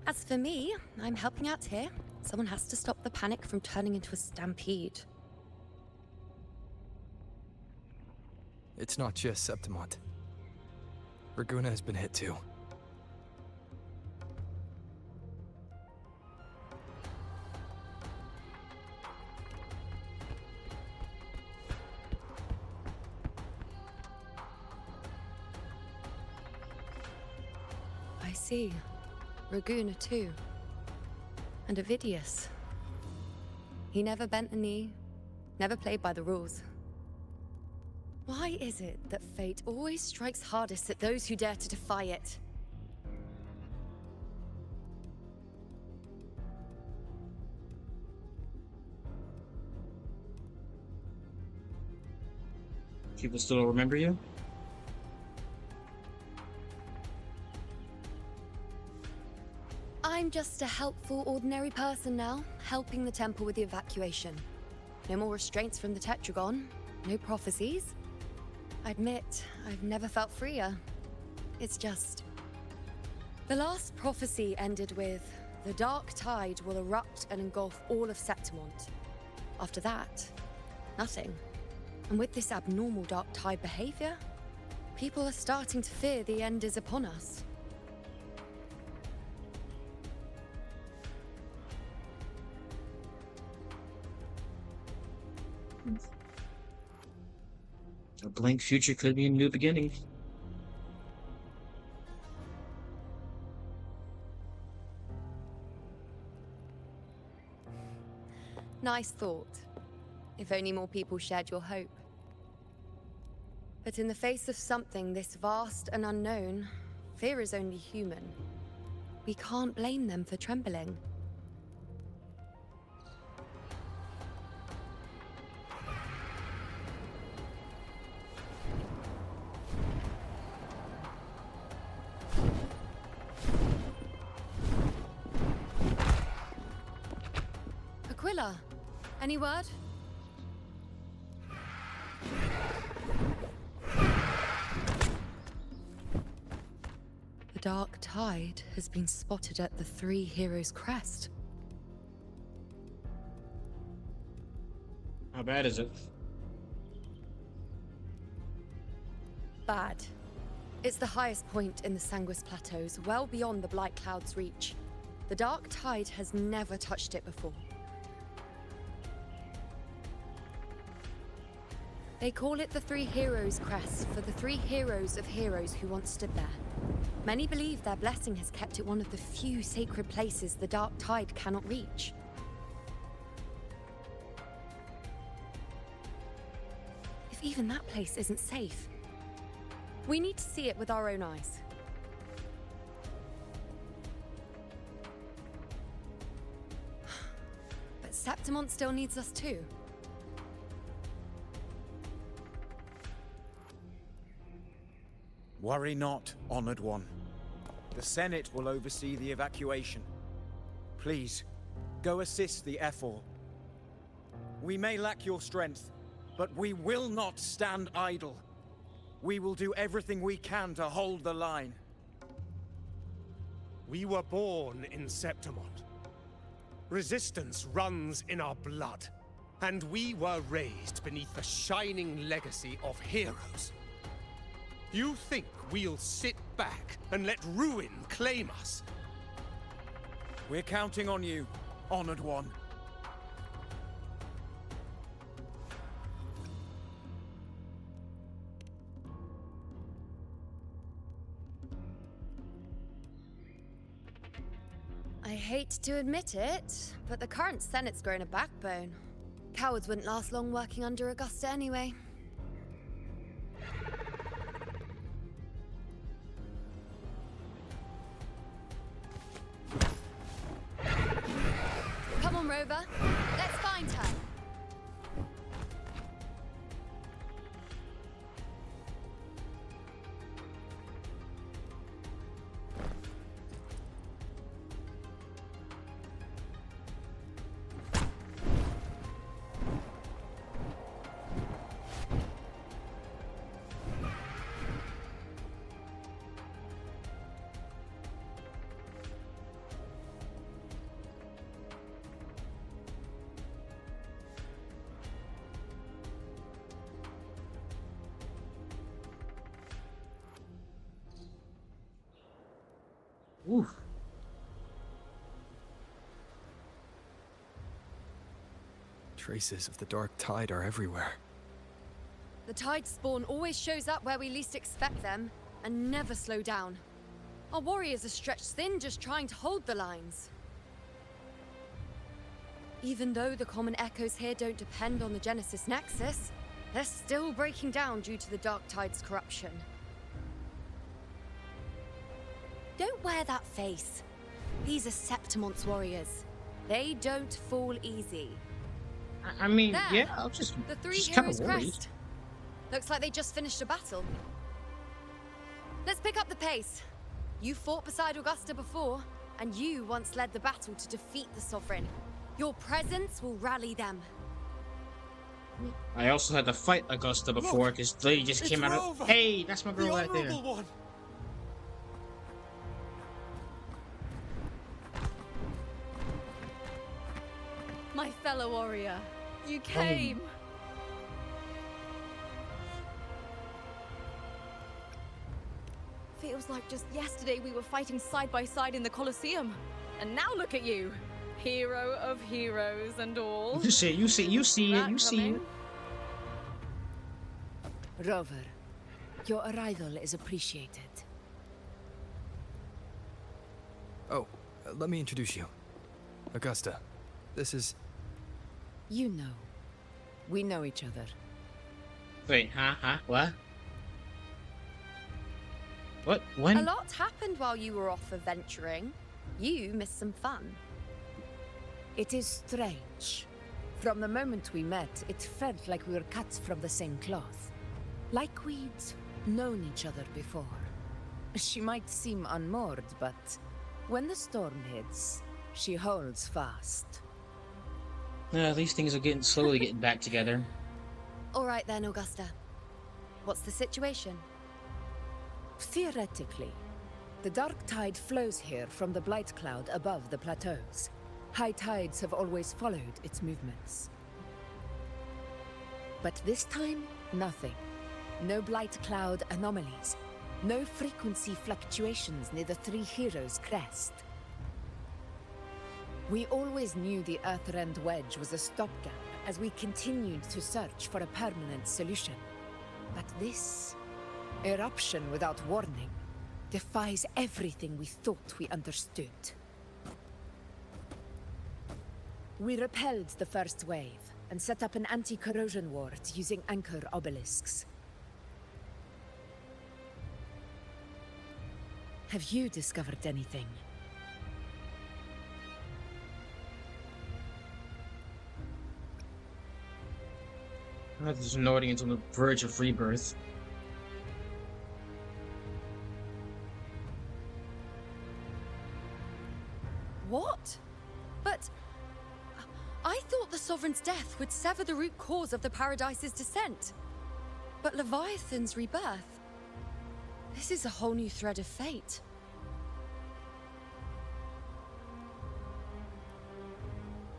As for me, I'm helping out here. Someone has to stop the panic from turning into a stampede. It's not just Septimont. Ragunna has been hit too. I see. Ragunna too. And Ovidius. He never bent the knee, never played by the rules. Why is it that fate always strikes hardest at those who dare to defy it? People still remember you? I'm just a helpful, ordinary person now, helping the temple with the evacuation. No more restraints from the Tetragon, no prophecies. I admit, I've never felt freer. It's just... The last prophecy ended with, the dark tide will erupt and engulf all of Septimont. After that, nothing. And with this abnormal dark tide behavior, people are starting to fear the end is upon us. A blank future could be a new beginning. Nice thought. If only more people shared your hope. But in the face of something this vast and unknown, fear is only human. We can't blame them for trembling. Aquila, any word? The dark tide has been spotted at the Three Heroes' Crest. How bad is it? Bad. It's the highest point in the Sanguis Plateaus, well beyond the Blight Cloud's reach. The dark tide has never touched it before. They call it the Three Heroes' Crest for the three heroes of heroes who once stood there. Many believe their blessing has kept it one of the few sacred places the dark tide cannot reach. If even that place isn't safe, we need to see it with our own eyes. But Septimont still needs us too. Worry not, Honored One. The Senate will oversee the evacuation. Please, go assist the Ephor. We may lack your strength, but we will not stand idle. We will do everything we can to hold the line. We were born in Septimont. Resistance runs in our blood. And we were raised beneath the shining legacy of heroes. You think we'll sit back and let ruin claim us? We're counting on you, Honored One. I hate to admit it, but the current Senate's grown a backbone. Cowards wouldn't last long working under Augusta anyway. Come on, Rover. Let's find her. Ooh. Traces of the dark tide are everywhere. The Tidespawn always shows up where we least expect them, and never slow down. Our warriors are stretched thin just trying to hold the lines. Even though the common echoes here don't depend on the Genesis Nexus, they're still breaking down due to the Dark Tide's corruption. Don't wear that face. These are Septimon's warriors. They don't fall easy. I mean, There, yeah, I'm just, the three just kind heroes of worried. crest. Looks like they just finished a battle. Let's pick up the pace. You fought beside Augusta before, and you once led the battle to defeat the Sovereign. Your presence will rally them. I also had to fight Augusta before because they just came out Rover, of. Hey, that's my girl the right there. honorable one. My fellow warrior, you came. Feels like just yesterday we were fighting side by side in the Colosseum. And now look at you. Hero of heroes and all. You see it. Rover, your arrival is appreciated. Oh, let me introduce you. Augusta, this is... You know. We know each other. Wait, what? What? When? A lot happened while you were off adventuring. You missed some fun. It is strange. From the moment we met, it felt like we were cut from the same cloth. Like we'd known each other before. She might seem unmoored, but when the storm hits, she holds fast. Yeah, these things are slowly getting back together. All right then, Augusta. What's the situation? Theoretically, the dark tide flows here from the blight cloud above the plateaus. High tides have always followed its movements. But this time, nothing. No blight cloud anomalies. No frequency fluctuations near the three heroes' crest. We always knew the Earthrend Wedge was a stopgap as we continued to search for a permanent solution. But this eruption without warning defies everything we thought we understood. We repelled the first wave and set up an anti-corrosion ward using anchor obelisks. Have you discovered anything? There's an audience on the verge of rebirth. What? But I thought the Sovereign's death would sever the root cause of the Paradise's descent. But Leviathan's rebirth? This is a whole new thread of fate.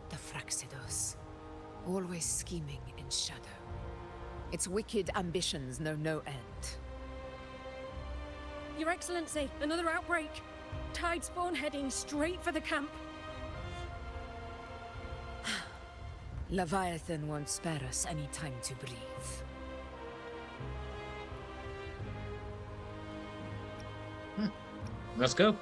The Fraxidos, always scheming in shadow. Its wicked ambitions know no end. Your Excellency, another outbreak. Tidespawn heading straight for the camp. Leviathan won't spare us any time to breathe. Let's go.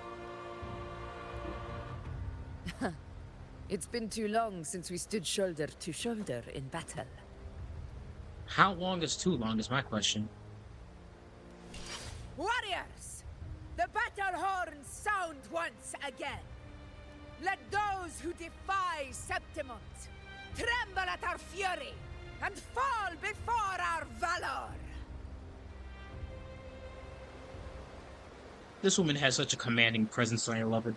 It's been too long since we stood shoulder to shoulder in battle. How long is too long is my question. Warriors! The battle horns sound once again. Let those who defy Septimont tremble at our fury and fall before our valor! This woman has such a commanding presence, and I love it.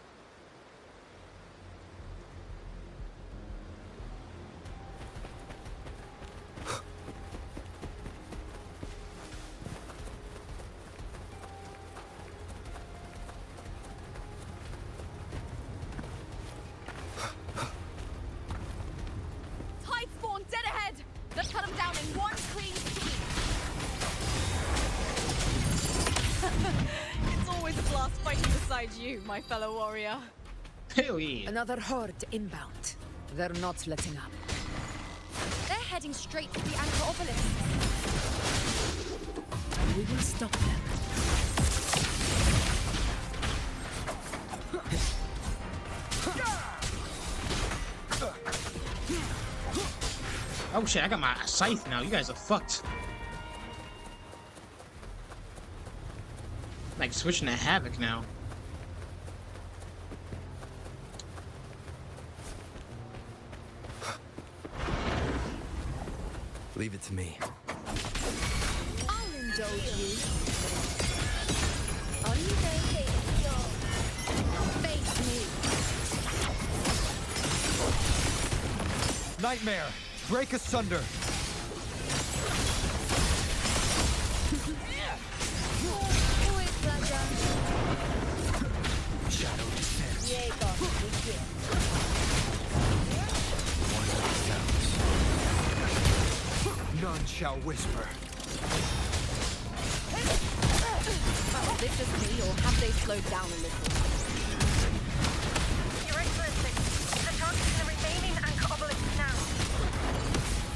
Tidespawn dead ahead! Let's cut them down in one clean sweep! It's always a blast fighting beside alongside you, my fellow warrior. Hell yeah. Another horde inbound. They're not letting up. They're heading straight for the Anchor Obelisk. We will stop them. Oh shit, I got my scythe now. You guys are fucked. Like switching to Havoc now. Leave it to me. I'll indulge you. Face me. Nightmare! Break asunder! Always pleasure. Shadow descends. One of the sounds. None shall whisper. Is it just me, or have they slowed down a little? Your Excellency, the target is the remaining Anchor Obelisk now.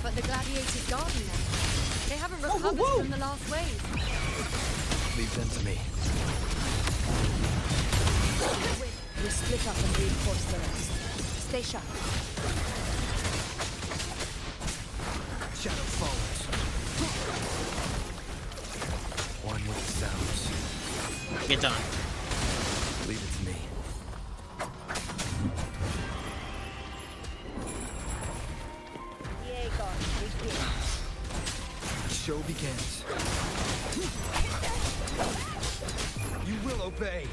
But the gladiators guarding them. They haven't recovered from the last wave. Leave them to me. We split up and reinforce the rest. Stay sharp. Shadow follows. One with the sounds. Get done. Leave it to me. Show begins. You will obey.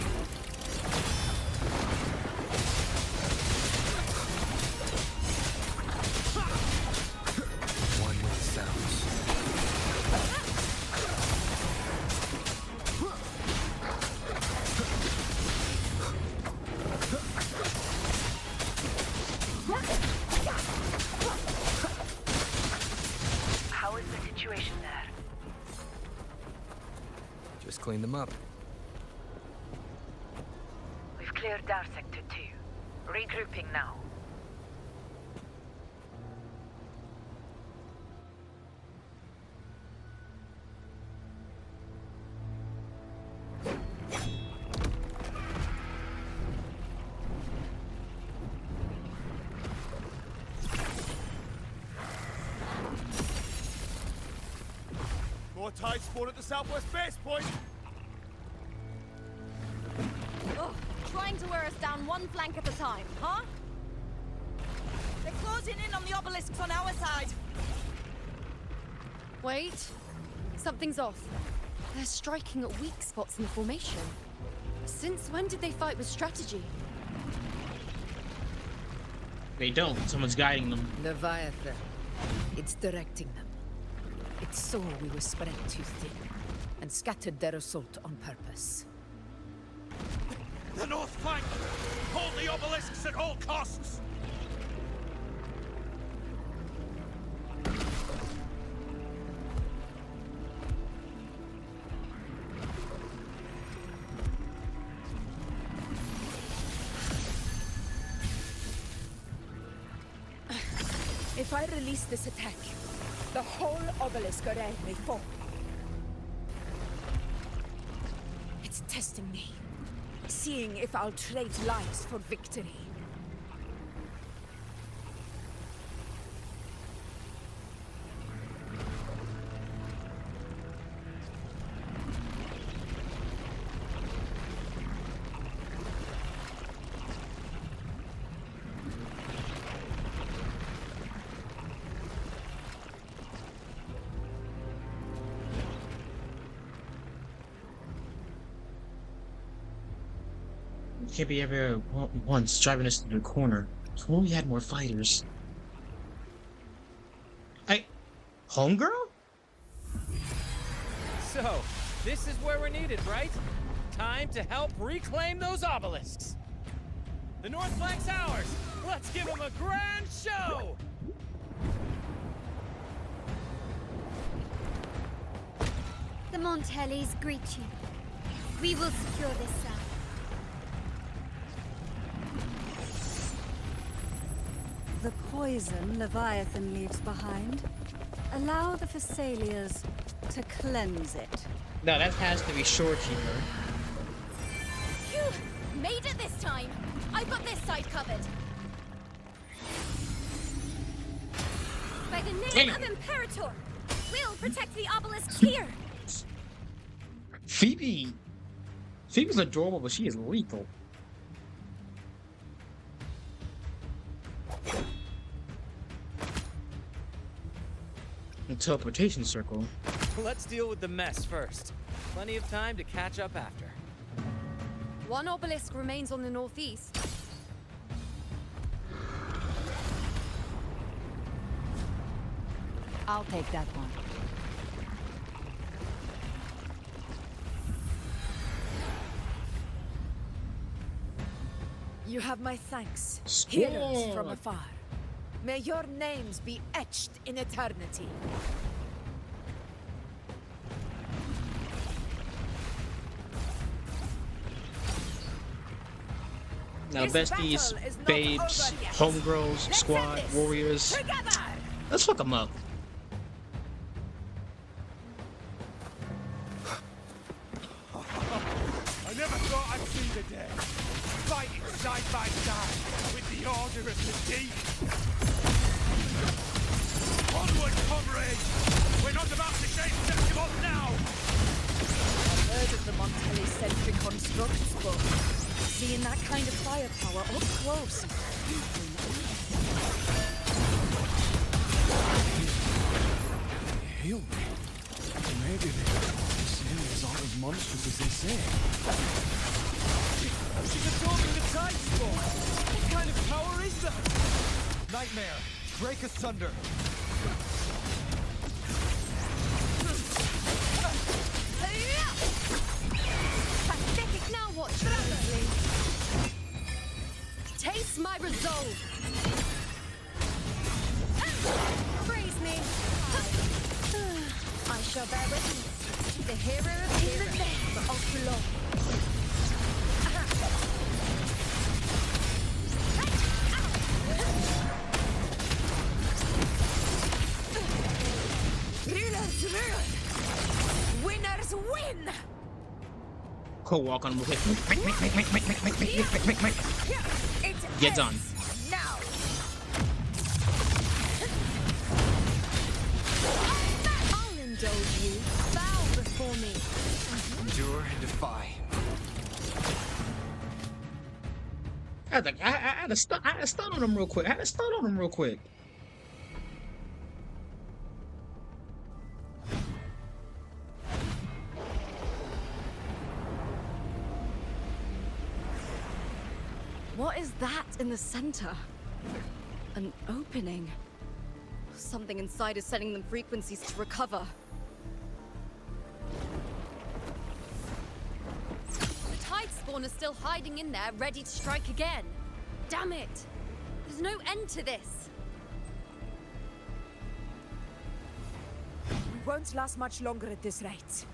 One with the sounds. How is the situation there? Just clean them up. We've cleared our Sector 2. Regrouping now. More Tidespawn at the southwest base point! Ugh, trying to wear us down one flank at a time, huh? They're closing in on the obelisks on our side. Wait. Something's off. They're striking at weak spots in the formation. Since when did they fight with strategy? They don't. Someone's guiding them. Leviathan. It's directing them. It saw we were spread too thin, and scattered their assault on purpose. The north flank! Hold the obelisks at all costs! If I release this attack, the whole obelisk array may fall. It's testing me, seeing if I'll trade lives for victory. Can't be everywhere once, driving us to the corner. So we had more fighters. Homegirl? So, this is where we're needed, right? Time to help reclaim those obelisks. The north flank's ours. Let's give them a grand show! The Montellis greet you. We will secure this cell. poison Leviathan leaves behind, allow the Thessalias to cleanse it. No, that has to be short cheaper. Phew! Made it this time! I've got this side covered. By the name of Imperator, we'll protect the obelisks here! Phoebe's adorable, but she is lethal. The teleportation circle. Let's deal with the mess first. Plenty of time to catch up after. One obelisk remains on the northeast. I'll take that one. You have my thanks, Squad. heroes from afar. May your names be etched in eternity. Now, besties, babes, homegirls, squad, warriors. Let's fuck them up. I never thought I'd see the day. Fighting side by side with the Order of the Deep. Onward, comrades! We're not about to shake Septimon now! I've heard of the Montelli-centric constructs, but seeing that kind of firepower up close is deeply nice. Heal me. Maybe the Thessalias aren't as monstrous as they say. She's absorbing the Tidespawn! What kind of power is that? Nightmare, break asunder. Pathetic now, watch rapidly. Taste my resolve. Praise me. I shall bear witness to the hero of heroes, of love. Rulers rule! Winners win! Cool, walk on him. Get done. Now! I'll indulge you. Bow before me. Endure and defy. I had a stun on him real quick. What is that in the center? An opening. Something inside is sending them frequencies to recover. The Tidespawn is still hiding in there, ready to strike again. Damn it! There's no end to this. We won't last much longer at this rate.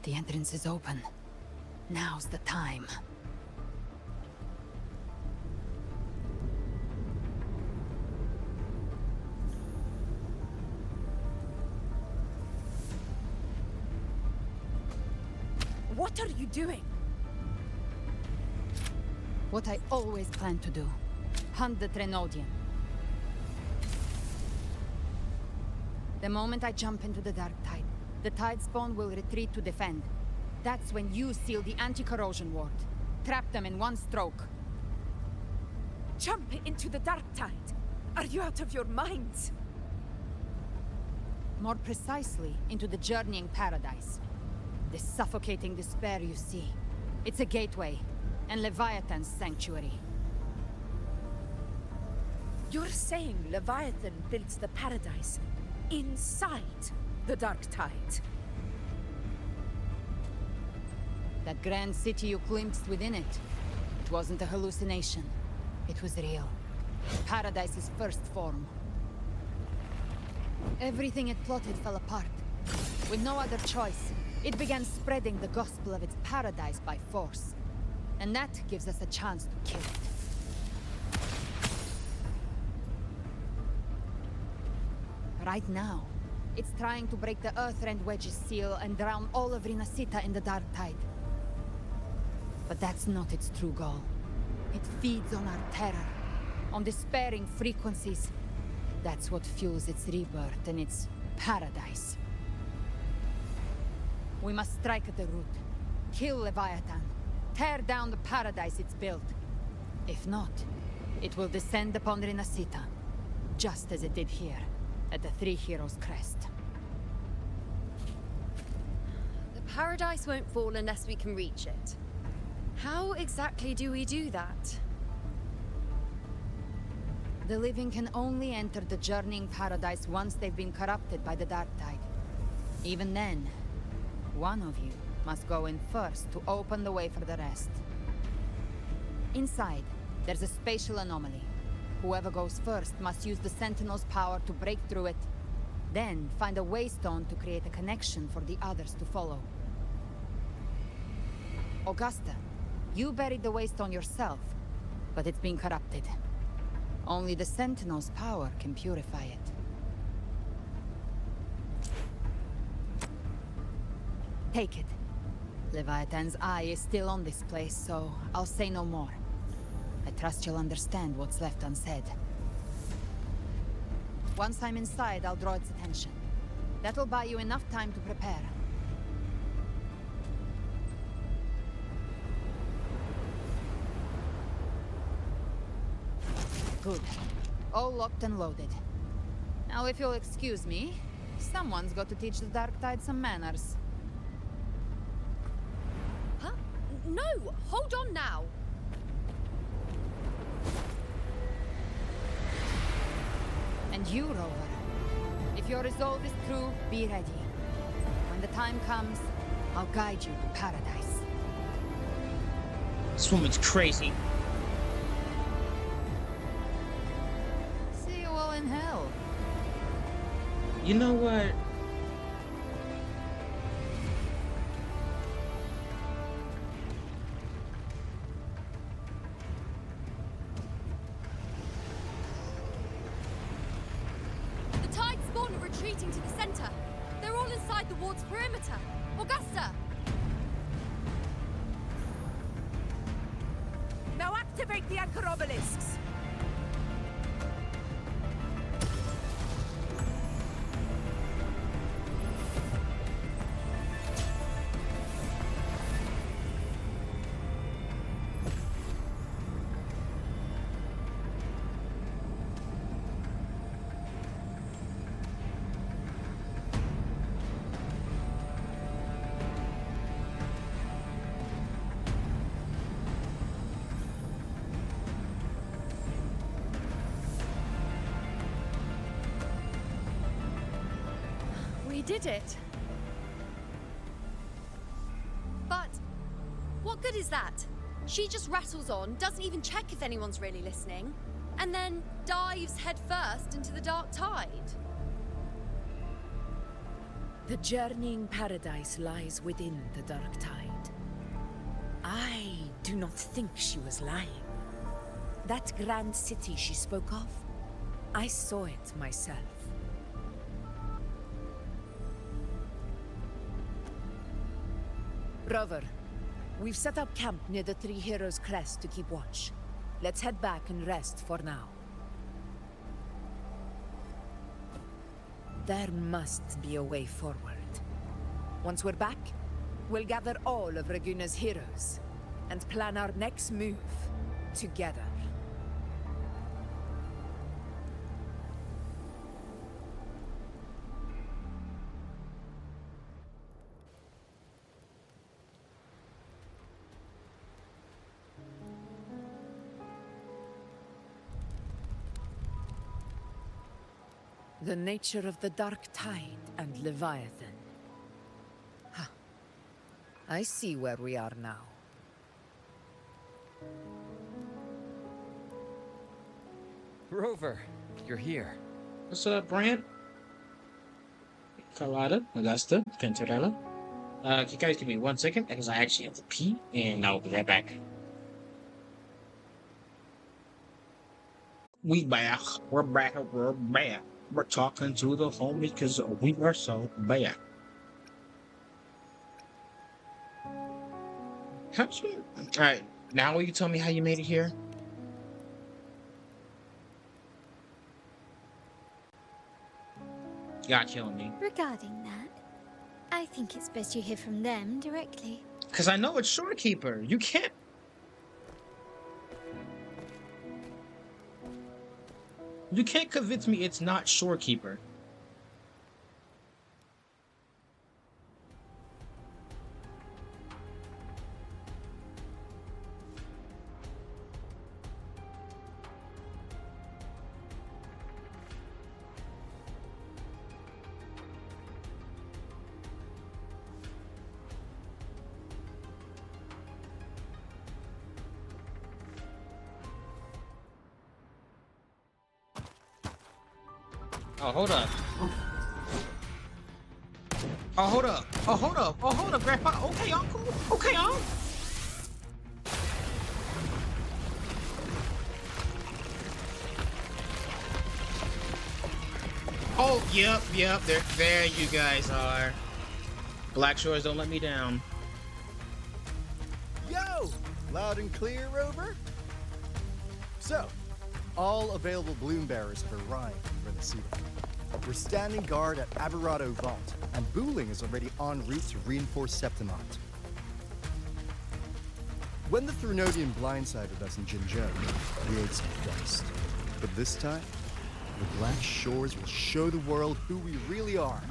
The entrance is open. Now's the time. What are you doing? What I always planned to do. Hunt the Trenodian. The moment I jump into the Dark Tide, the Tidespawn will retreat to defend. That's when you seal the anti-corrosion ward. Trap them in one stroke. Jump into the Dark Tide! Are you out of your minds? More precisely, into the journeying paradise. The suffocating despair you see. It's a gateway, and Leviathan's sanctuary. You're saying Leviathan built the paradise inside the Dark Tide? That grand city you glimpsed within it, it wasn't a hallucination. It was real. Paradise's first form. Everything it plotted fell apart. With no other choice, it began spreading the gospel of its paradise by force. And that gives us a chance to kill it. Right now, it's trying to break the Earthrend Wedge's seal and drown all of Rinasita in the Dark Tide. But that's not its true goal. It feeds on our terror, on despairing frequencies. That's what fuels its rebirth and its paradise. We must strike at the root, kill Leviathan, tear down the paradise it's built. If not, it will descend upon Rinasita, just as it did here, at the Three Heroes' Crest. The paradise won't fall unless we can reach it. How exactly do we do that? The living can only enter the journeying paradise once they've been corrupted by the Dark Tide. Even then, one of you must go in first to open the way for the rest. Inside, there's a spatial anomaly. Whoever goes first must use the Sentinel's power to break through it, then find a waystone to create a connection for the others to follow. Augusta, you buried the waystone yourself, but it's been corrupted. Only the Sentinel's power can purify it. Take it. Leviathan's eye is still on this place, so I'll say no more. I trust you'll understand what's left unsaid. Once I'm inside, I'll draw its attention. That'll buy you enough time to prepare. Good. All locked and loaded. Now, if you'll excuse me, someone's got to teach the Dark Tide some manners. Huh? No! Hold on now! And you, Rover. If your resolve is true, be ready. When the time comes, I'll guide you to paradise. This woman's crazy. See you all in hell. You know what? The Tidespawn are retreating to the center. They're all inside the ward's perimeter. Augusta! Now activate the anchor obelisks! We did it. But what good is that? She just rattles on, doesn't even check if anyone's really listening, and then dives headfirst into the Dark Tide. The journeying paradise lies within the Dark Tide. I do not think she was lying. That grand city she spoke of, I saw it myself. Rover, we've set up camp near the Three Heroes' Crest to keep watch. Let's head back and rest for now. There must be a way forward. Once we're back, we'll gather all of Ragunna's heroes and plan our next move together. The nature of the Dark Tide and Leviathan. Huh. I see where we are now. Rover, you're here. What's up, Brant? Carlotta, Augusta, Cantarella. Can you guys give me 1 second because I actually have to pee, and I'll be right back. We back. We're back. We're back. We're talking to the homies because we are so bad. How'd you? All right. Now will you tell me how you made it here? You're killing me. Regarding that, I think it's best you hear from them directly. Because I know it's Shorekeeper. You can't. You can't convince me it's not Shorekeeper. Oh, hold up. Oh, hold up. Oh, hold up. Oh, hold up, Grandpa. Okay, Uncle. Okay, Uncle. Oh, yep. There you guys are. Black Shores don't let me down. Yo! Loud and clear, Rover? So, all available bloom bearers have arrived in Renacida. We're standing guard at Aberrado Vault, and Booling is already en route to reinforce Septimont. When the Threnodian blindsided us in Jinzhou, we ate some dust. But this time, the Black Shores will show the world who we really are.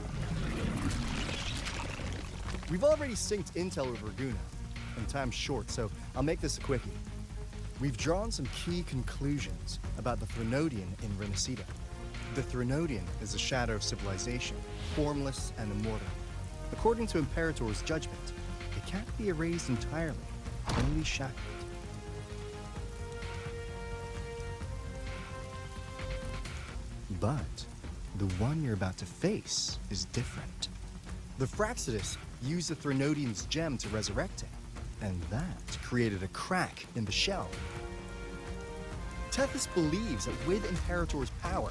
We've already synced intel with Ragunna, and time's short, so I'll make this a quickie. We've drawn some key conclusions about the Threnodian in Renacida. The Threnodian is a shadow of civilization, formless and immortal. According to Imperator's judgment, it can't be erased entirely, only shackled. But the one you're about to face is different. The Fraxidus used the Threnodian's gem to resurrect it, and that created a crack in the shell. Tethys believes that with Imperator's power,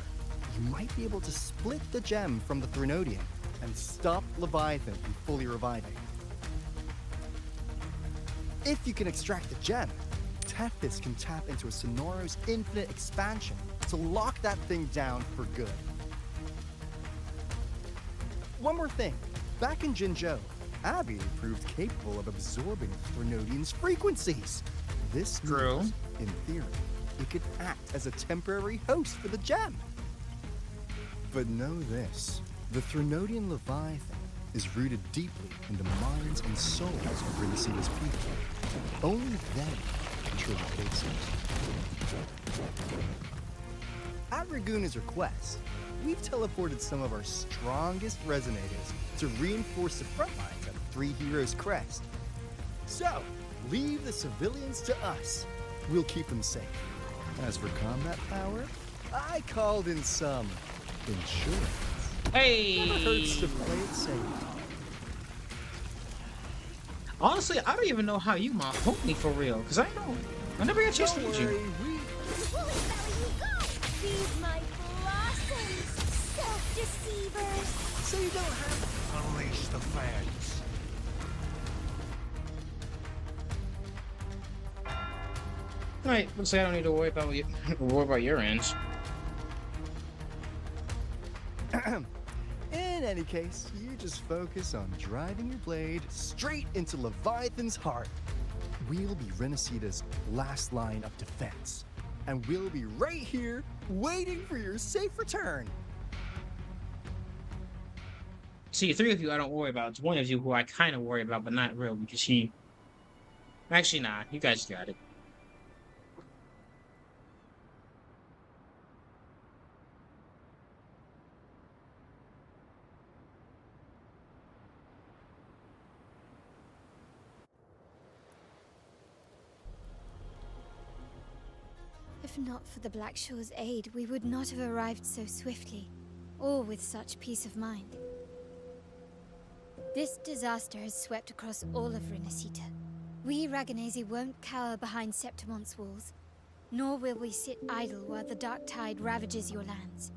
you might be able to split the gem from the Threnodian and stop Leviathan from fully reviving. If you can extract the gem, Tethys can tap into a Sonoro's infinite expansion to lock that thing down for good. One more thing. Back in Jinzhou, Abby proved capable of absorbing Threnodian's frequencies. This means, in theory, it could act as a temporary host for the gem. But know this, the Threnodian Leviathan is rooted deeply in the minds and souls of Renacida's people. Only they can truly face it. At Ragunna's request, we've teleported some of our strongest resonators to reinforce the front lines at Three Heroes Crest. So, leave the civilians to us. We'll keep them safe. As for combat power, I called in some insurance. Hey! Never hurts to play it safe. Honestly, I don't even know how you my homie for real, because I never got a chance to meet you. These my blossoms, self-deceivers. So you don't have to unleash the fans. Alright, looks like I don't need to worry about your ends. In any case, you just focus on driving your blade straight into Leviathan's heart. We'll be Renacida's last line of defense, and we'll be right here waiting for your safe return. See, three of you I don't worry about. It's one of you who I kind of worry about, but not real, because he... Actually, nah. You guys got it. If not for the Black Shore's aid, we would not have arrived so swiftly, or with such peace of mind. This disaster has swept across all of Renacita. We Ragunese won't cower behind Septimon's walls, nor will we sit idle while the dark tide ravages your lands.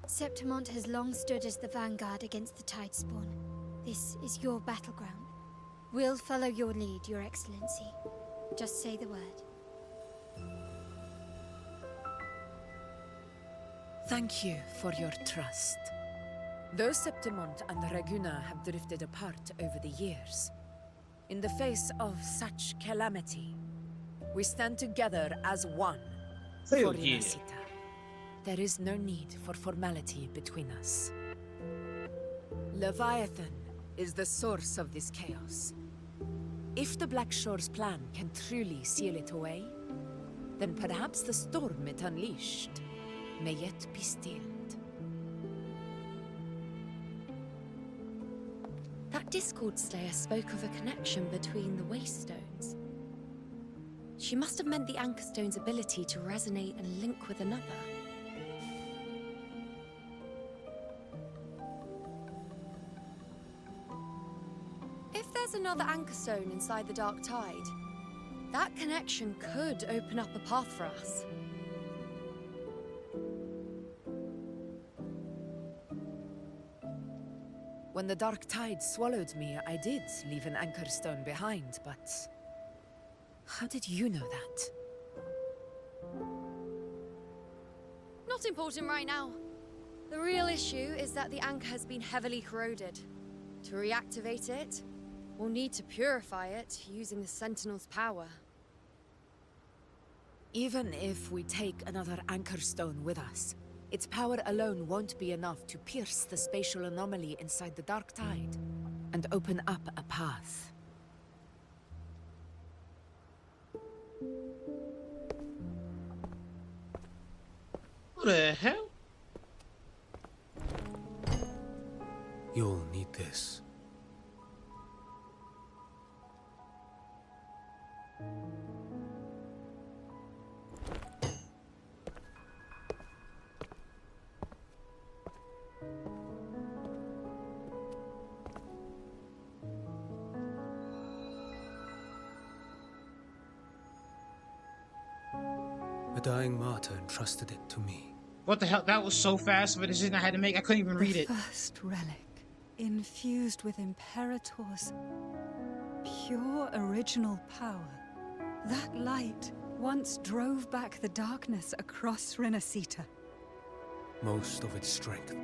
Septimont has long stood as the vanguard against the Tidespawn. This is your battleground. We'll follow your lead, Your Excellency. Just say the word. Thank you for your trust. Though Septimont and Ragunna have drifted apart over the years, in the face of such calamity, we stand together as one for Renacita. There is no need for formality between us. Leviathan is the source of this chaos. If the Black Shore's plan can truly seal it away, then perhaps the storm it unleashed may yet be stilled. That Discord Slayer spoke of a connection between the Wastestones. She must have meant the Anchor Stone's ability to resonate and link with another. If there's another Anchor Stone inside the Dark Tide, that connection could open up a path for us. When the Dark Tide swallowed me, I did leave an Anchor Stone behind, but... how did you know that? Not important right now. The real issue is that the anchor has been heavily corroded. To reactivate it, we'll need to purify it using the Sentinel's power. Even if we take another Anchor Stone with us, its power alone won't be enough to pierce the spatial anomaly inside the Dark Tide and open up a path. What the hell? You'll need this. A dying martyr entrusted it to me. What the hell? That was so fast for the decision I had to make. I couldn't even read it. The first relic, infused with Imperator's pure original power. That light once drove back the darkness across Renacita. Most of its strength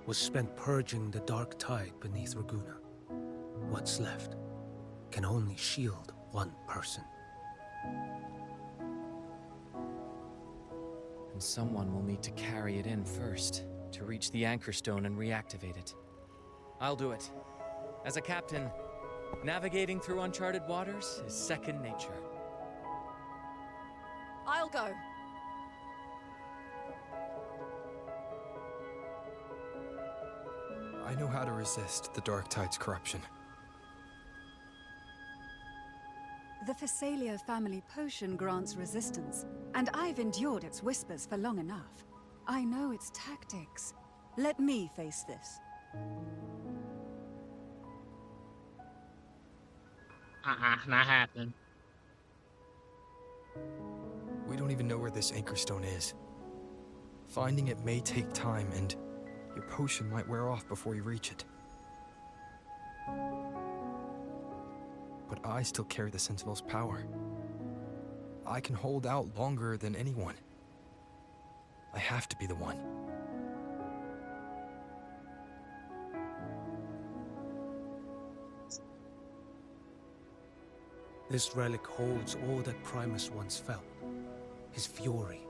was spent purging the dark tide beneath Ragunna. What's left can only shield one person. And someone will need to carry it in first, to reach the Anchor Stone and reactivate it. I'll do it. As a captain, navigating through uncharted waters is second nature. I'll go. I know how to resist the Dark Tide's corruption. The Phasalia family potion grants resistance, and I've endured its whispers for long enough. I know its tactics. Let me face this. Not happening. We don't even know where this Anchor Stone is. Finding it may take time, and your potion might wear off before you reach it. But I still carry the Sentinel's power. I can hold out longer than anyone. I have to be the one. This relic holds all that Primus once felt. His fury,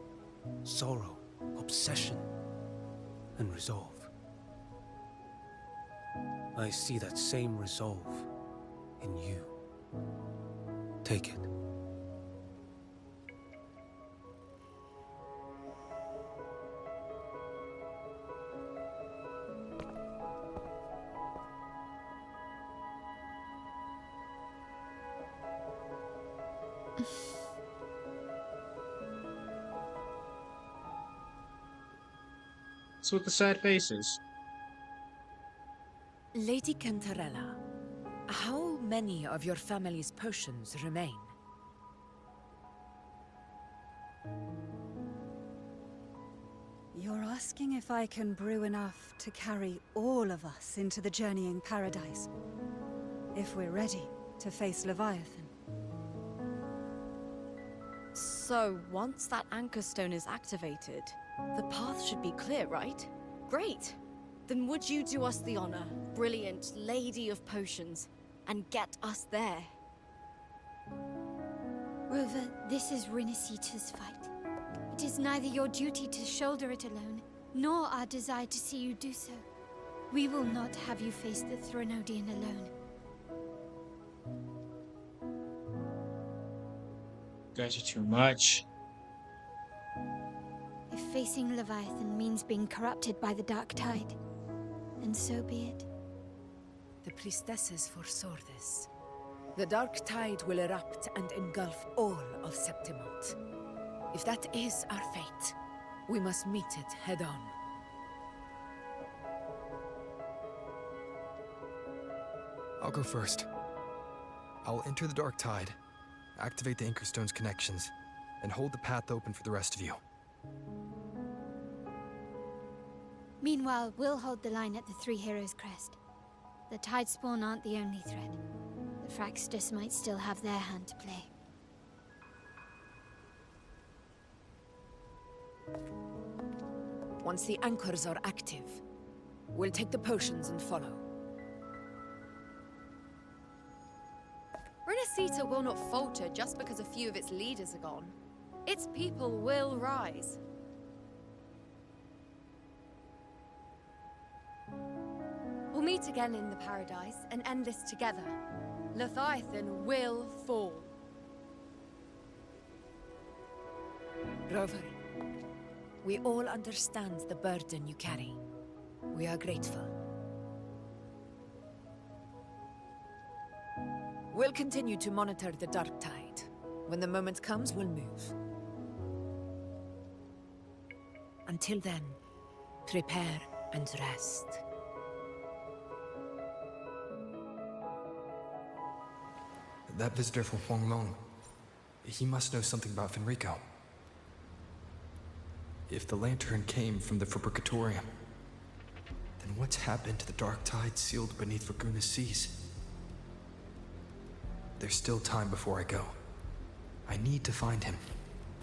sorrow, obsession, and resolve. I see that same resolve in you. Take it. What's with the sad faces? Lady Cantarella, how many of your family's potions remain? You're asking if I can brew enough to carry all of us into the journeying paradise. If we're ready to face Leviathan. So, once that anchor stone is activated, the path should be clear, right? Great! Then would you do us the honor, brilliant Lady of Potions, and get us there? Rover, this is Rinasita's fight. It is neither your duty to shoulder it alone, nor our desire to see you do so. We will not have you face the Threnodian alone. You guys are too much. If facing Leviathan means being corrupted by the Dark Tide, then so be it. The priestesses foresaw this. The Dark Tide will erupt and engulf all of Septimont. If that is our fate, we must meet it head-on. I'll go first. I'll enter the Dark Tide, activate the Anchorstone's connections, and hold the path open for the rest of you. Meanwhile, we'll hold the line at the Three Heroes Crest. The Tidespawn aren't the only threat. The Fraxtus might still have their hand to play. Once the anchors are active, we'll take the potions and follow. Renacita will not falter just because a few of its leaders are gone. Its people will rise. We'll meet again in the paradise and end this together. Leviathan will fall. Rover, we all understand the burden you carry. We are grateful. We'll continue to monitor the Dark Tide. When the moment comes, we'll move. Until then, prepare and rest. That visitor from Huanglong, he must know something about Fenrico. If the lantern came from the Fabricatorium, then what's happened to the Dark Tide sealed beneath Ragunna seas? There's still time before I go. I need to find him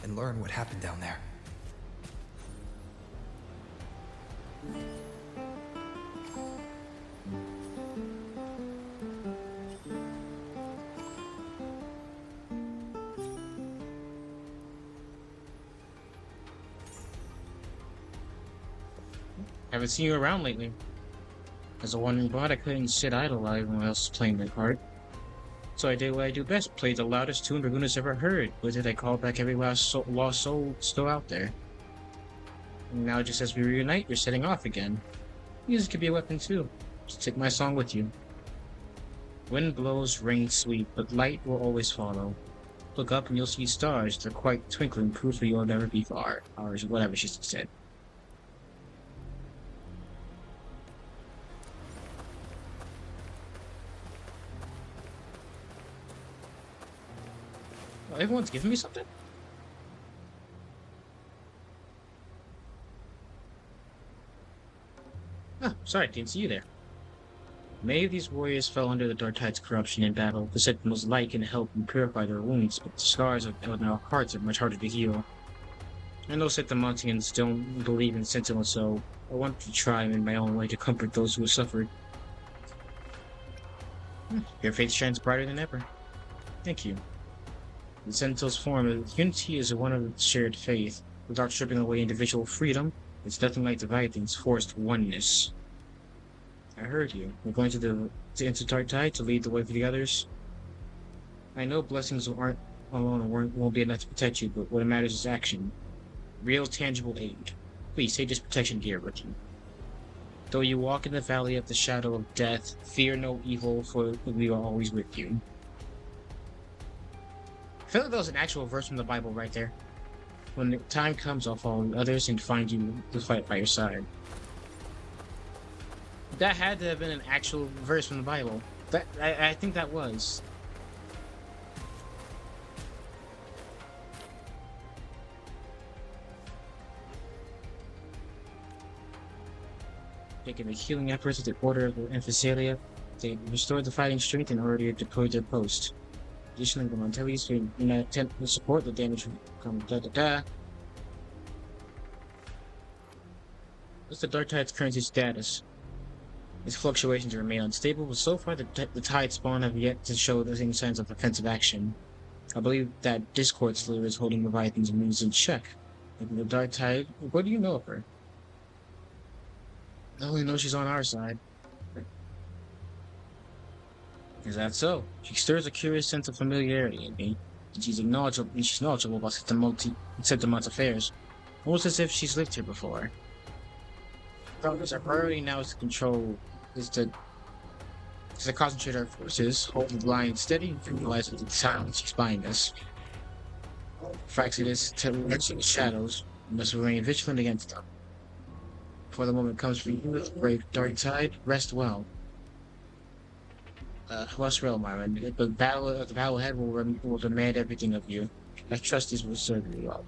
and learn what happened down there. Haven't seen you around lately. As a wandering bard, I couldn't sit idle while everyone else was playing their part. So I did what I do best, played the loudest tune Ragunna's ever heard. With it, I called back every lost soul still out there. And now, just as we reunite, you're setting off again. Music could be a weapon too. Just take my song with you. Wind blows, rain sweet, but light will always follow. Look up and you'll see stars. They're quite twinkling, proof that you'll never be far. Or whatever she said. Oh, everyone's giving me something? Ah, sorry, didn't see you there. Many of these warriors fell under the Dark Tide's corruption in battle. The Sentinels' light can help and purify their wounds, but the scars on our hearts are much harder to heal. I know Sentimontians don't believe in Sentinels, so I want to try in my own way to comfort those who have suffered. Your faith shines brighter than ever. Thank you. The Sentinel's form of unity is one of shared faith. Without stripping away individual freedom, it's nothing like Leviathan's forced oneness. I heard you. We're going to enter Dark Tide to lead the way for the others. I know blessings aren't alone won't be enough to protect you, but what matters is action. Real, tangible aid. Please take this protection gear with you. Though you walk in the valley of the shadow of death, fear no evil, for we are always with you. I feel like that was an actual verse from the Bible right there. When the time comes, I'll follow the others and find you to fight by your side. That had to have been an actual verse from the Bible. That I think that was. Taking the healing efforts of the Order of the Emphasalia, they restored the fighting strength in order to deploy their post. Additionally, the Montellis will attempt to support the damage from What's the Dark Tide's current status? Its fluctuations remain unstable, but so far the Tidespawn have yet to show any signs of offensive action. I believe that Discord Slayer is holding Leviathan's moves in check. Maybe the Dark Tide. What do you know of her? I only know she's on our side. Is that so? She stirs a curious sense of familiarity in me, and she's knowledgeable about Sentinel's affairs, almost as if she's lived here before. Our priority now is to concentrate our forces, hold the line steady, and realize that the silence she's spying us. Fraxidus to the shadows, we must remain vigilant against them. Before the moment comes for you, brave Dark Tide, rest well. Rest well, Myron. The battle ahead will demand everything of you. I trust this will serve you well.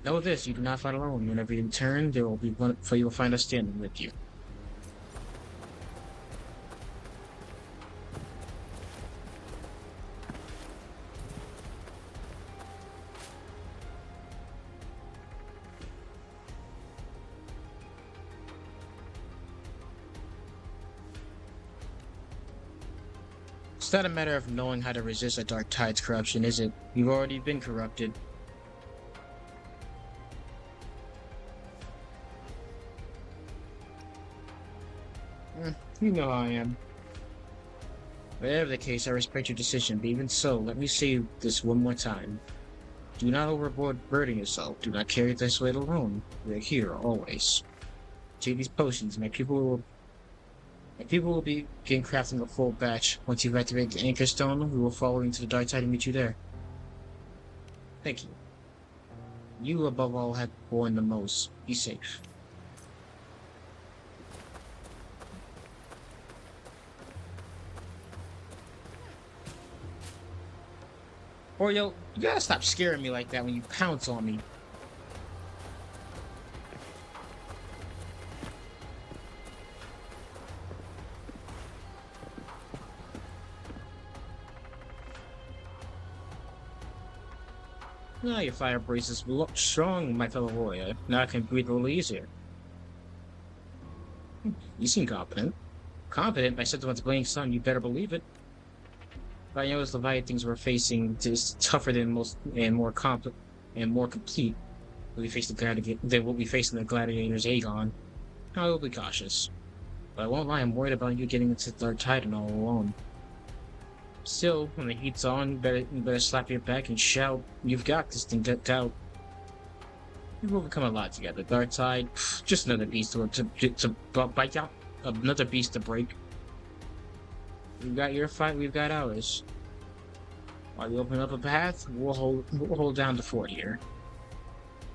Know this, you do not fight alone. Whenever you return, there will be one, for you will find us standing with you. It's not a matter of knowing how to resist a Dark Tide's corruption, is it? You've already been corrupted. You know how I am. Whatever the case, I respect your decision, but even so, let me say this one more time. Do not overburden yourself. Do not carry this weight alone. We're here, always. Take these potions. My people will begin crafting a full batch. Once you've activated the Anchor Stone, we will follow into the Dark Tide and meet you there. Thank you. You, above all, have borne the most. Be safe. Oreo, you gotta stop scaring me like that when you pounce on me. Now your fire braces look strong, my fellow warrior. Now I can breathe a little easier. You seem competent. Competent? I said to one's blame son, you better believe it. But I know as Leviathans we're facing is tougher than most and more complete. Than what we face in the gladiators Aegon. I will be cautious. But I won't lie, I'm worried about you getting into the Dark Tide and all alone. Still, when the heat's on, you better slap your back and shout, "You've got this thing decked out." We've overcome a lot together. Dark Tide, just another beast to bite out, another beast to break. You've got your fight, we've got ours. While you open up a path, we'll hold down the fort here.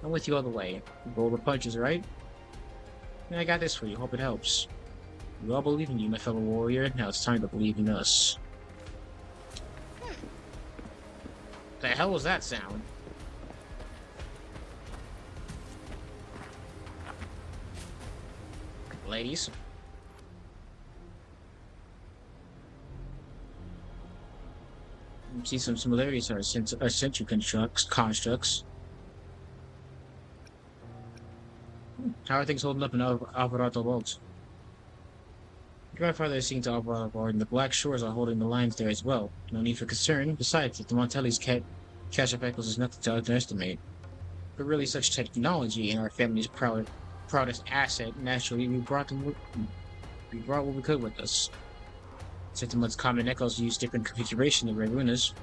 I'm with you all the way. Roll the punches, right? And I got this for you. Hope it helps. We all believe in you, my fellow warrior. Now it's time to believe in us. The hell was that sound? Ladies. See some similarities to our sentry constructs. How are things holding up in Alvarado Vault? Your grandfather is seen to Alvarado Vault, and the Black Shores are holding the lines there as well. No need for concern. Besides, if the Montelli's cache of echoes is nothing to underestimate. But really, such technology in our family's proudest asset, naturally, we brought what we could with us. Sentinels common echoes use different configurations of Ragunnas,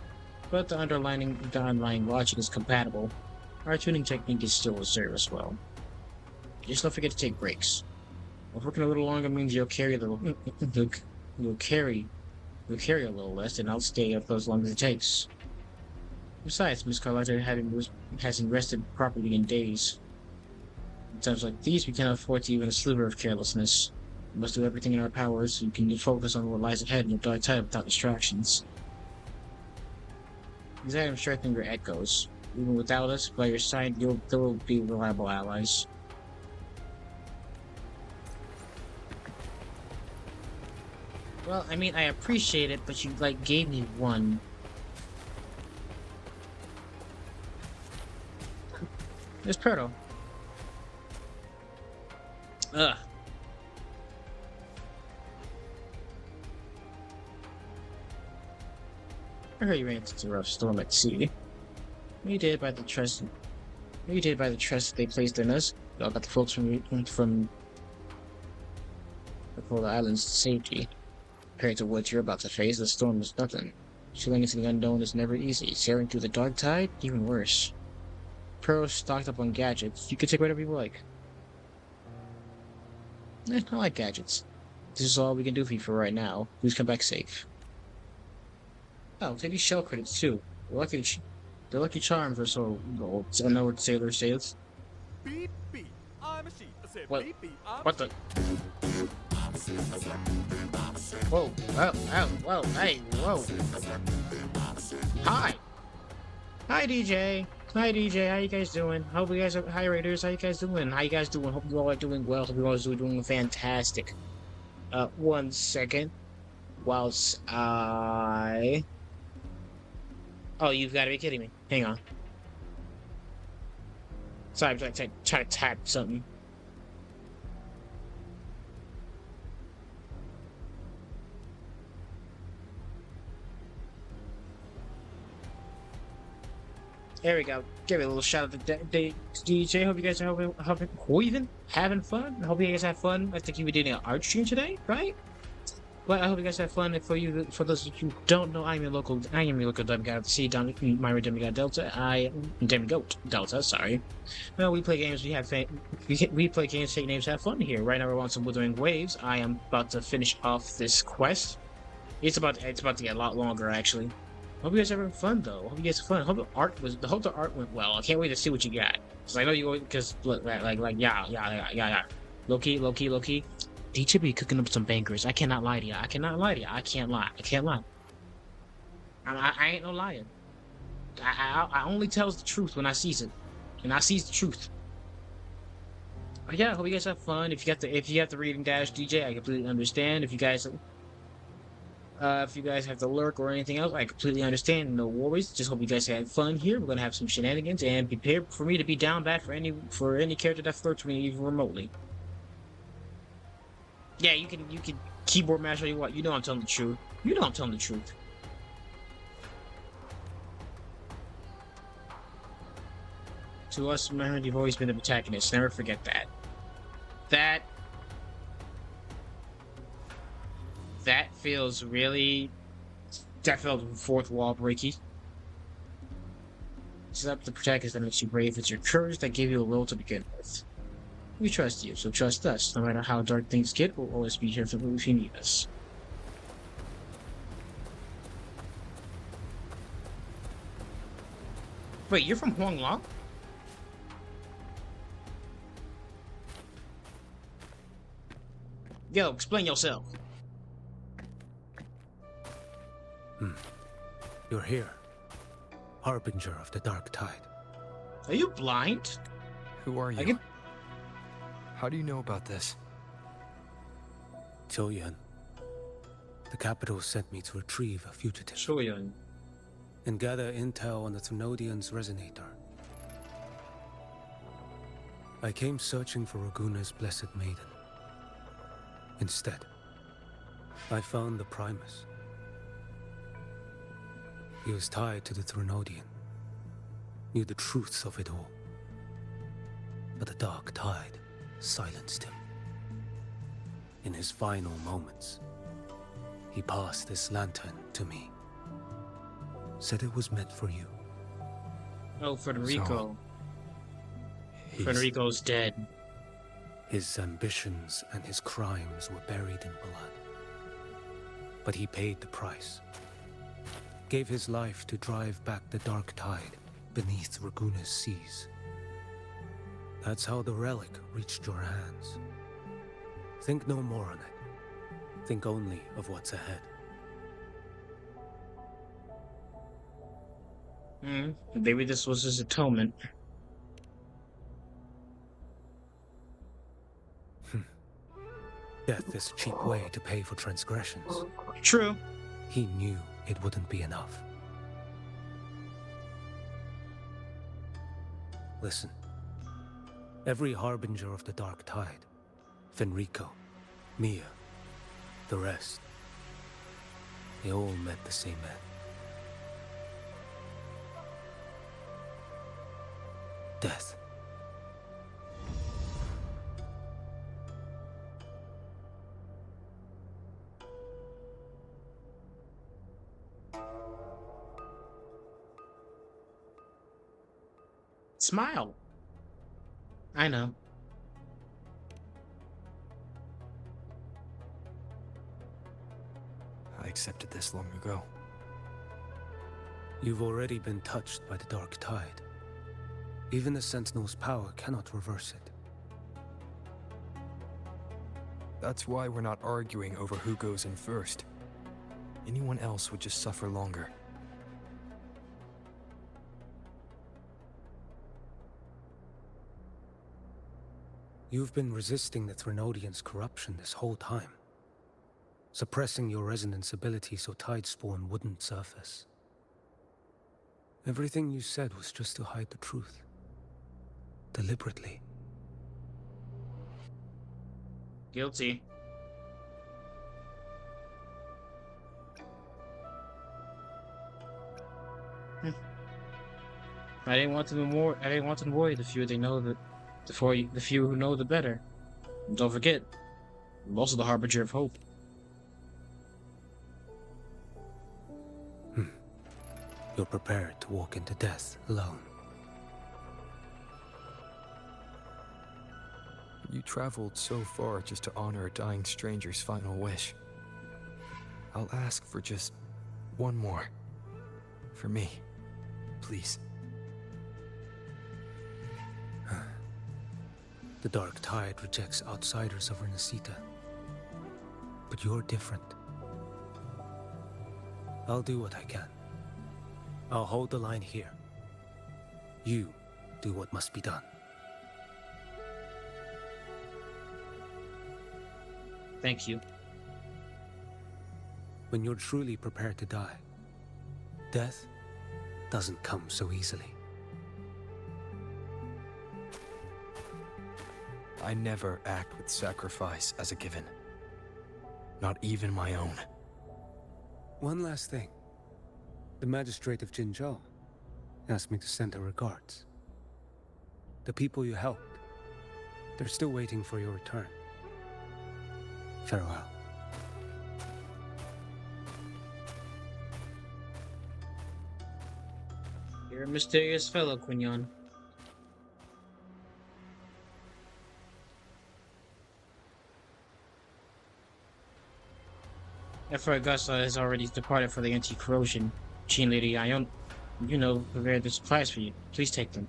but the underlying logic is compatible. Our tuning technique is still reserved as well. Just don't forget to take breaks. If working a little longer means you'll carry a little less, and I'll stay up as long as it takes. Besides, Miss Carlotta hasn't rested properly in days. In times like these, we cannot afford to even a sliver of carelessness. We must do everything in our power so you can focus on what lies ahead in the dark tide without distractions. These items strengthen your echoes. Even without us by your side, there will be reliable allies. Well, I mean, I appreciate it, but you, like, gave me one. There's Proto. Ugh. I heard you ran into a rough storm at sea. We did by the trust. We did by the trust they placed in us. We all got the folks from the islands to safety. Compared to what you're about to face, the storm is nothing. Sailing into the unknown is never easy. Sailing through the dark tide, even worse. Pearl's stocked up on gadgets. You can take whatever you like. I like gadgets. This is all we can do for you for right now. Please come back safe. Oh, take these shell credits too. The lucky charms are so gold. I know what sailors say. Beep beep. I'm a sheep. I said What? beep beep. I'm What the? Whoa! Whoa! Hey! Whoa! Hi! Hi, DJ. Hi, DJ. How you guys doing? Hope you guys are. Hi, Raiders. How you guys doing? How you guys doing? Hope you all are doing well. Hope you all are doing fantastic. 1 second. Whilst I. Oh, you've got to be kidding me. Hang on. Sorry, I'm trying to tap something. There we go. Give it a little shout out to DJ. Hope you guys are having fun. Hope you guys have fun. I think you were doing an art stream today, right? But I hope you guys have fun. And for those of you who don't know, I am your local demigod of the sea, down my demigod Delta. I am demigod Delta. Sorry. Well, we play games. We play games. Take names. Have fun here. Right now, we're on some Wuthering Waves. I am about to finish off this quest. It's about to get a lot longer, actually. Hope you guys are having fun, though. Hope you guys have fun. Hope the art went well. I can't wait to see what you got. Cause I know you always, cause yeah. Low key. DJ be cooking up some bangers. I cannot lie to you. I can't lie. I ain't no liar. I only tells the truth when I sees it, and I sees the truth. But yeah, hope you guys have fun. If you have the reading dash, DJ, I completely understand. If you guys have to lurk or anything else, I completely understand. No worries. Just hope you guys had fun here. We're gonna have some shenanigans, and prepare for me to be down bad for any character that flirts with me even remotely. Yeah, you can keyboard mash all you want. You know I'm telling the truth. To us, man, you've always been the protagonist. Never forget that. That feels really... That felt fourth wall breaky. It's not the protagonist that makes you brave. It's your courage that gave you a will to begin with. We trust you, so trust us. No matter how dark things get, we'll always be here for you if you need us. Wait, you're from Huanglong? Yo, explain yourself. You're here. Harbinger of the Dark Tide. Are you blind? Who are you? How do you know about this? Choyan. The capital sent me to retrieve a fugitive. Choyan. And gather intel on the Thrunodian's resonator. I came searching for Ragunna's Blessed Maiden. Instead, I found the Primus. He was tied to the Thrunodian, knew the truths of it all. But the Dark Tide silenced him. In his final moments, he passed this lantern to me. Said it was meant for you. Oh, Federico. So, Federico's dead. His ambitions and his crimes were buried in blood. But he paid the price. Gave his life to drive back the Dark Tide beneath Ragunna's seas. That's how the relic reached your hands. Think no more on it. Think only of what's ahead. Maybe this was his atonement. Death is a cheap way to pay for transgressions. True. He knew it wouldn't be enough. Listen. Every harbinger of the Dark Tide, Fenrico, Mia, the rest, they all met the same end. Death. Smile. I know. I accepted this long ago. You've already been touched by the Dark Tide. Even the Sentinel's power cannot reverse it. That's why we're not arguing over who goes in first. Anyone else would just suffer longer. You've been resisting the Threnodians' corruption this whole time. Suppressing your resonance ability so Tidespawn wouldn't surface. Everything you said was just to hide the truth. Deliberately. Guilty. I didn't want them more. I didn't want them to worry. The fewer they know, the fewer who know, the better. And don't forget, I'm also the harbinger of hope. You're prepared to walk into death alone. You traveled so far just to honor a dying stranger's final wish. I'll ask for just one more. For me. Please. The Dark Tide rejects outsiders of Renacita. But you're different. I'll do what I can. I'll hold the line here. You do what must be done. Thank you. When you're truly prepared to die, death doesn't come so easily. I never act with sacrifice as a given. Not even my own. One last thing. The magistrate of Jinzhou asked me to send her regards. The people you helped, they're still waiting for your return. Farewell. You're a mysterious fellow, Quignon. After Augusta has already departed for the anti-corrosion, Jean Lady Ion, you know, prepared the supplies for you. Please take them.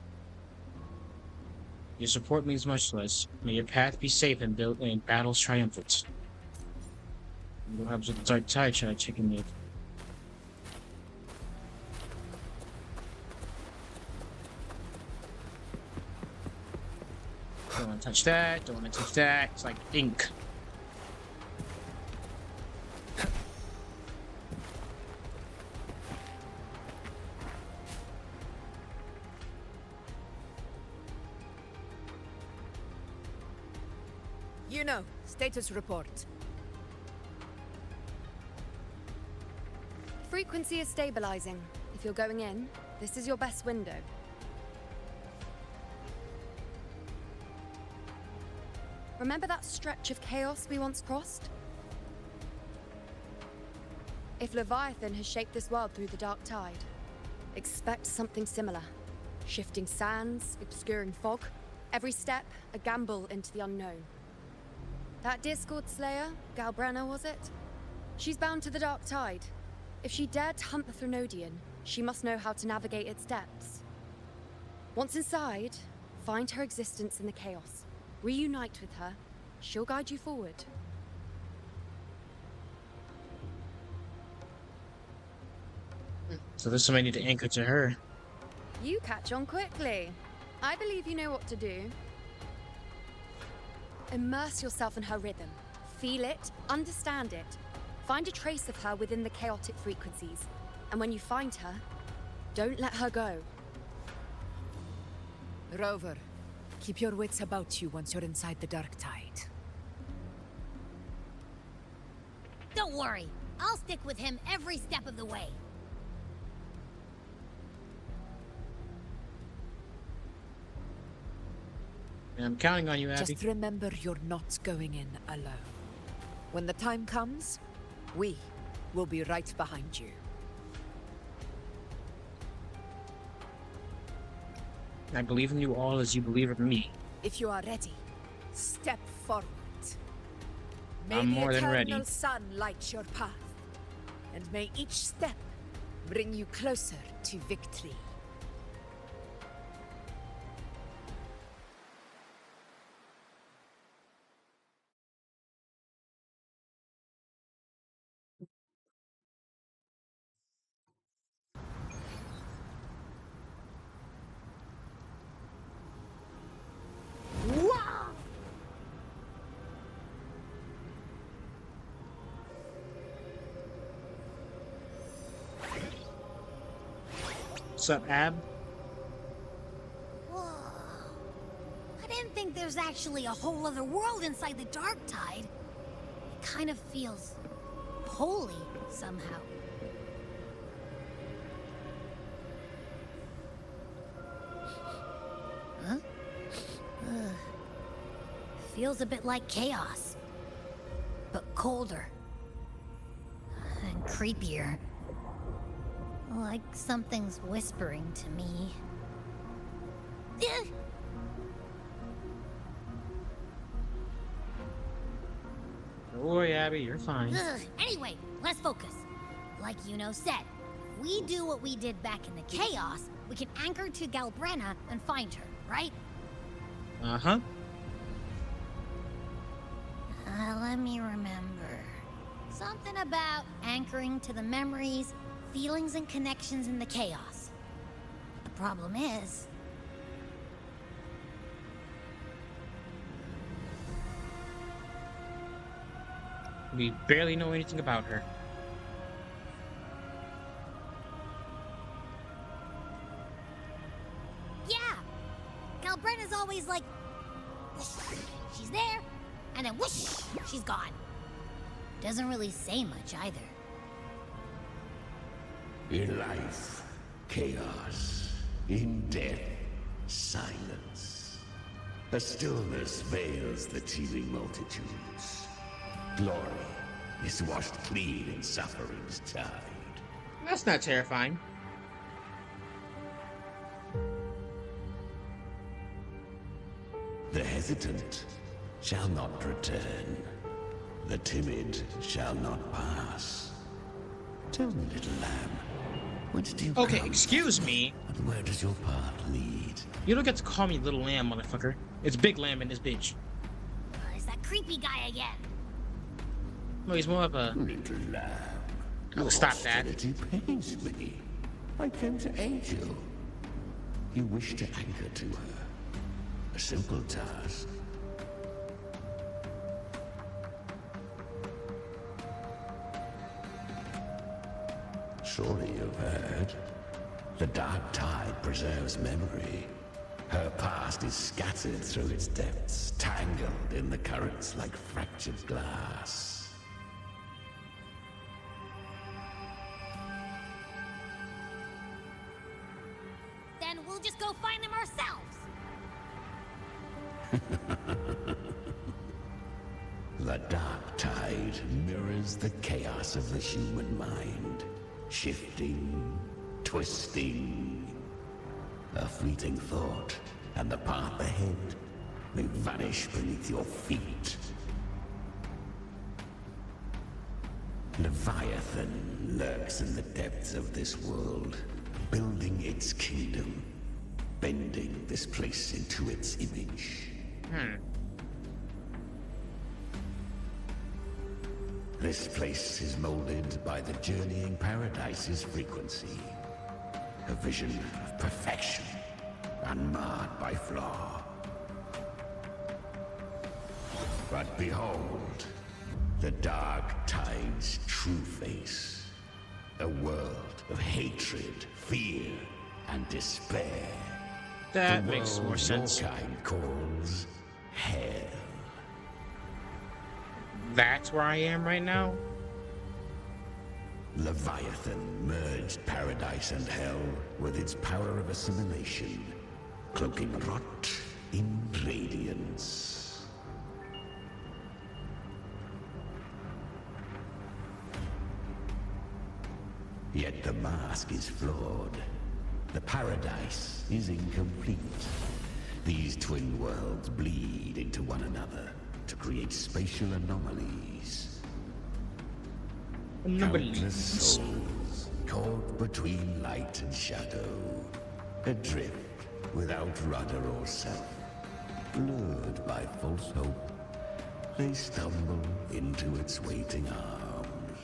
Your support means much to us. May your path be safe and built in battles triumphant. What happens with the Dark Tide? Should I chicken meat? Don't want to touch that. Don't want to touch that. It's like ink. You know, status report. Frequency is stabilizing. If you're going in, this is your best window. Remember that stretch of chaos we once crossed? If Leviathan has shaped this world through the Dark Tide, expect something similar. Shifting sands, obscuring fog, every step a gamble into the unknown. That Discord Slayer, Galbrenna was it? She's bound to the Dark Tide. If she dared to hunt the Threnodian, she must know how to navigate its depths. Once inside, find her existence in the chaos. Reunite with her, She'll guide you forward. So there's somebody to anchor to her. You catch on quickly. I believe you know what to do. Immerse yourself in her rhythm. Feel it, understand it. Find a trace of her within the chaotic frequencies. And when you find her, don't let her go. Rover, keep your wits about you once you're inside the Dark Tide. Don't worry. I'll stick with him every step of the way. I'm counting on you, Abby. Just remember you're not going in alone. When the time comes, we will be right behind you. I believe in you all as you believe in me. If you are ready, step forward. May I'm more the than ready. eternal sun light your path, and may each step bring you closer to victory. What's up, Ab? Whoa. I didn't think there's actually a whole other world inside the Dark Tide. It kind of feels holy somehow. Huh? Ugh. Feels a bit like chaos, but colder and creepier. Like something's whispering to me. Don't worry, Abby, you're fine. Anyway, let's focus. Like Yuno said, if we do what we did back in the chaos, we can anchor to Galbrenna and find her, right? Uh-huh. Let me remember. Something about anchoring to the memories, feelings, and connections in the chaos. The problem is... we barely know anything about her. Yeah! Galbrenna's always like... she's there, and then whoosh, she's gone. Doesn't really say much either. In life, chaos. In death, silence. A stillness veils the teeming multitudes. Glory is washed clean in suffering's tide. That's not terrifying. The hesitant shall not return. The timid shall not pass. Tell me, little lamb, whence do you Okay, come? excuse me. And where does your path lead? You don't get to call me little lamb, motherfucker. It's big lamb in this bitch. It's that creepy guy again. No, he's more of a... Little lamb. Oh, stop that. Hostility pains me. I came to aid you. You wish to anchor to her. A simple task. Surely you've heard. The Dark Tide preserves memory. Her past is scattered through its depths, tangled in the currents like fractured glass. Then we'll just go find them ourselves. The Dark Tide mirrors the chaos of the human mind. Shifting, twisting. A fleeting thought, and the path ahead may vanish beneath your feet. Leviathan lurks in the depths of this world, building its kingdom, bending this place into its image. This place is molded by the journeying paradise's frequency. A vision of perfection, unmarred by flaw. But behold, the dark tide's true face. A world of hatred, fear, and despair. That makes more sense. Your kind calls hell. That's where I am right now? Leviathan merged paradise and hell with its power of assimilation, cloaking rot in radiance. Yet the mask is flawed. The paradise is incomplete. These twin worlds bleed into one another to create spatial anomalies. Countless souls caught between light and shadow, adrift without rudder or self, lured by false hope, they stumble into its waiting arms.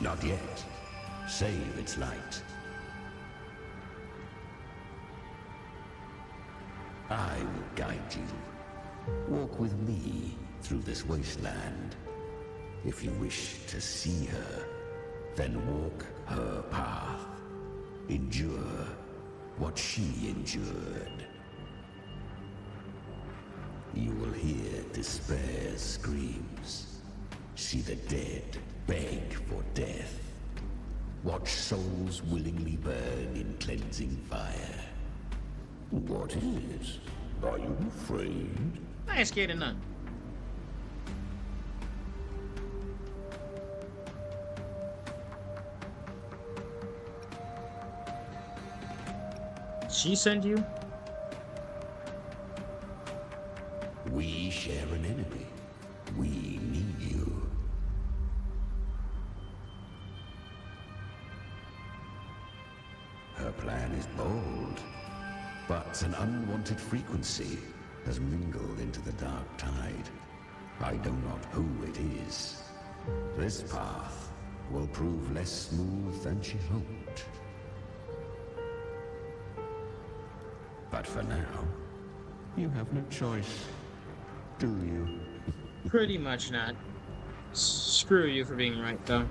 Not yet. Save its light. I will guide you. Walk with me through this wasteland. If you wish to see her, then walk her path. Endure what she endured. You will hear despair's screams. See the dead beg for death. Watch souls willingly burn in cleansing fire. What is? Are you afraid? I ain't scared of none. She send you? We share an enemy. We need you. Her plan is bold, but an unwanted frequency has mingled into the dark tide. I know not who it is. This path will prove less smooth than she hoped. But for now, you have no choice, do you? Pretty much not. Screw you for being right, though.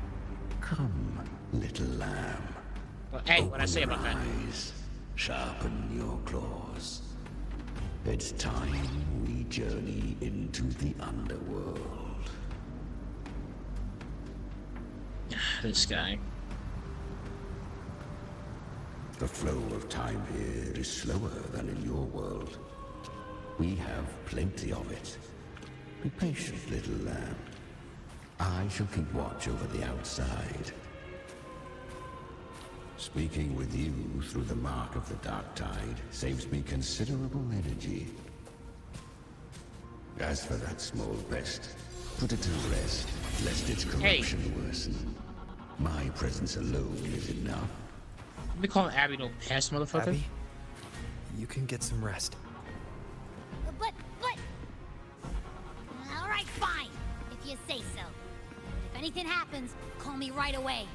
Come, little lamb. Well, hey, what I say about that? Eyes, sharpen your claws. It's time we journey into the underworld. This guy. The flow of time here is slower than in your world. We have plenty of it. Be patient, little lamb. I shall keep watch over the outside. Speaking with you through the mark of the dark tide saves me considerable energy. As for that small pest, put it to rest, lest its corruption worsen. My presence alone is enough. We call Abby no pest, motherfucker. Abby, you can get some rest. But... All right, fine, if you say so. But if anything happens, call me right away.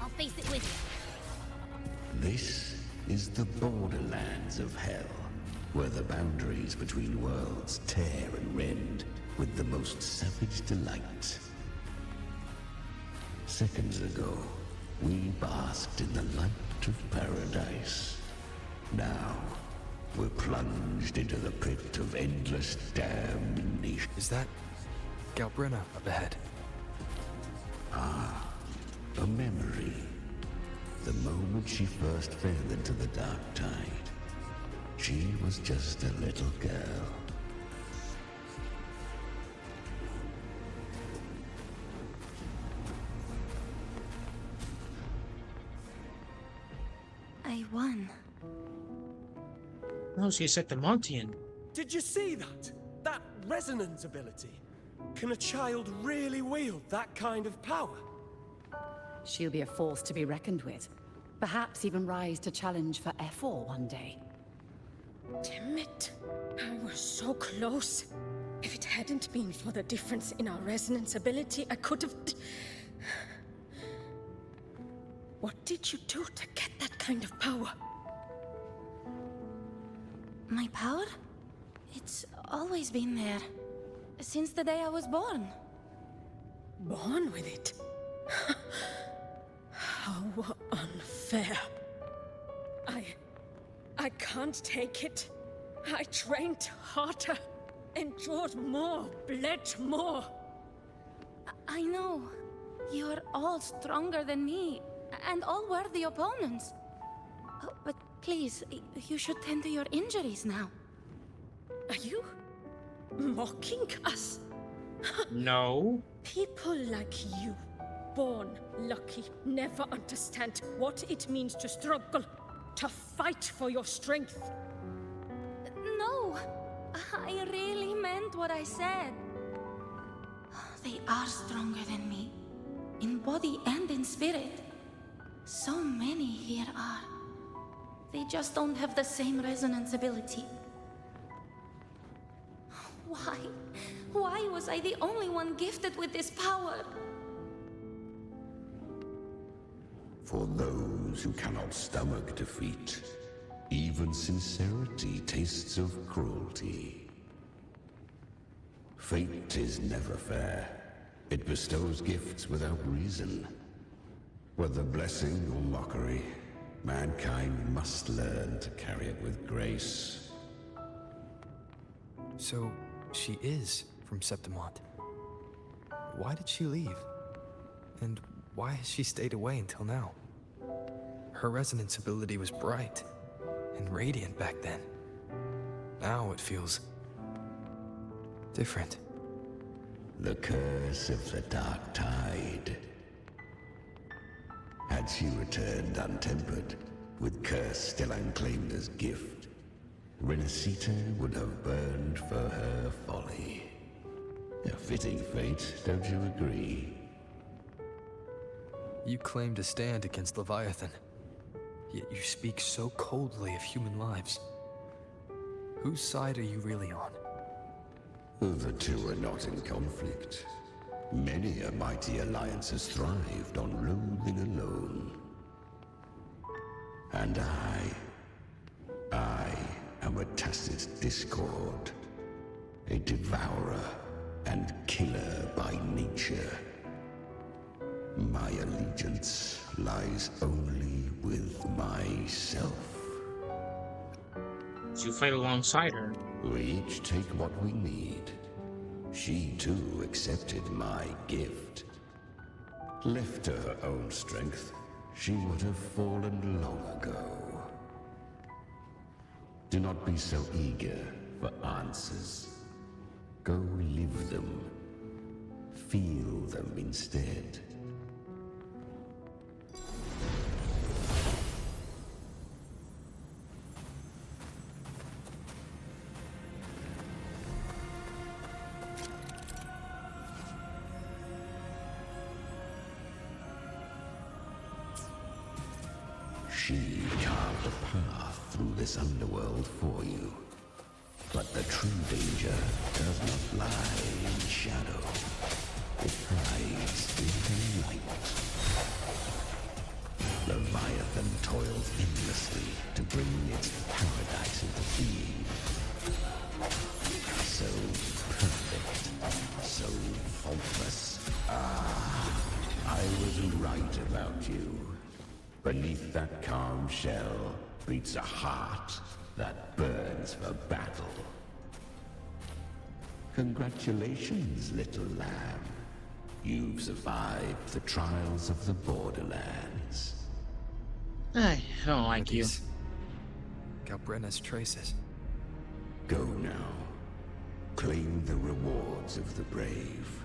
I'll face it with you. This is the borderlands of hell, where the boundaries between worlds tear and rend with the most savage delight. Seconds ago, we basked in the light of paradise. Now, we're plunged into the pit of endless damnation. Is that Galbrenna up ahead? Ah, a memory. The moment she first fell into the dark tide, she was just a little girl. I won. No, she's Sectamontian. Did you see that? That resonance ability? Can a child really wield that kind of power? She'll be a force to be reckoned with. Perhaps even rise to challenge for F4 one day. Damn it. I was so close. If it hadn't been for the difference in our resonance ability, I could have... What did you do to get that kind of power? My power? It's always been there. Since the day I was born. Born with it? How unfair. I can't take it. I trained harder, endured more, bled more. I know. You're all stronger than me, and all worthy opponents. Oh, but please, you should tend to your injuries now. Are you mocking us? No. People like you, born lucky, never understand what it means to struggle, to fight for your strength. No, I really meant what I said. They are stronger than me, in body and in spirit. So many here are. They just don't have the same resonance ability. Why? Why was I the only one gifted with this power? For those who cannot stomach defeat, even sincerity tastes of cruelty. Fate is never fair. It bestows gifts without reason. Whether blessing or mockery, mankind must learn to carry it with grace. So, she is from Septimont. Why did she leave? And why has she stayed away until now? Her resonance ability was bright and radiant back then. Now it feels different. The curse of the Dark Tide. Had she returned untempered, with curse still unclaimed as gift, Renacita would have burned for her folly. A fitting fate, don't you agree? You claim to stand against Leviathan, yet you speak so coldly of human lives. Whose side are you really on? The two are not in conflict. Many a mighty alliance has thrived on loathing alone. And I am a tacit discord, a devourer and killer by nature. My allegiance lies only with myself. You fight alongside her. We each take what we need. She too accepted my gift. Left to her own strength, she would have fallen long ago. Do not be so eager for answers. Go live them. Feel them instead. She carved a path through this underworld for you. But the true danger does not lie in shadow. It hides in the light. Leviathan toils endlessly to bring its paradise into being. So perfect, so faultless. I was right about you. Beneath that calm shell beats a heart that burns for battle. Congratulations, little lamb. You've survived the trials of the Borderlands. I don't like you. Galbrenna's traces. Go now. Claim the rewards of the brave.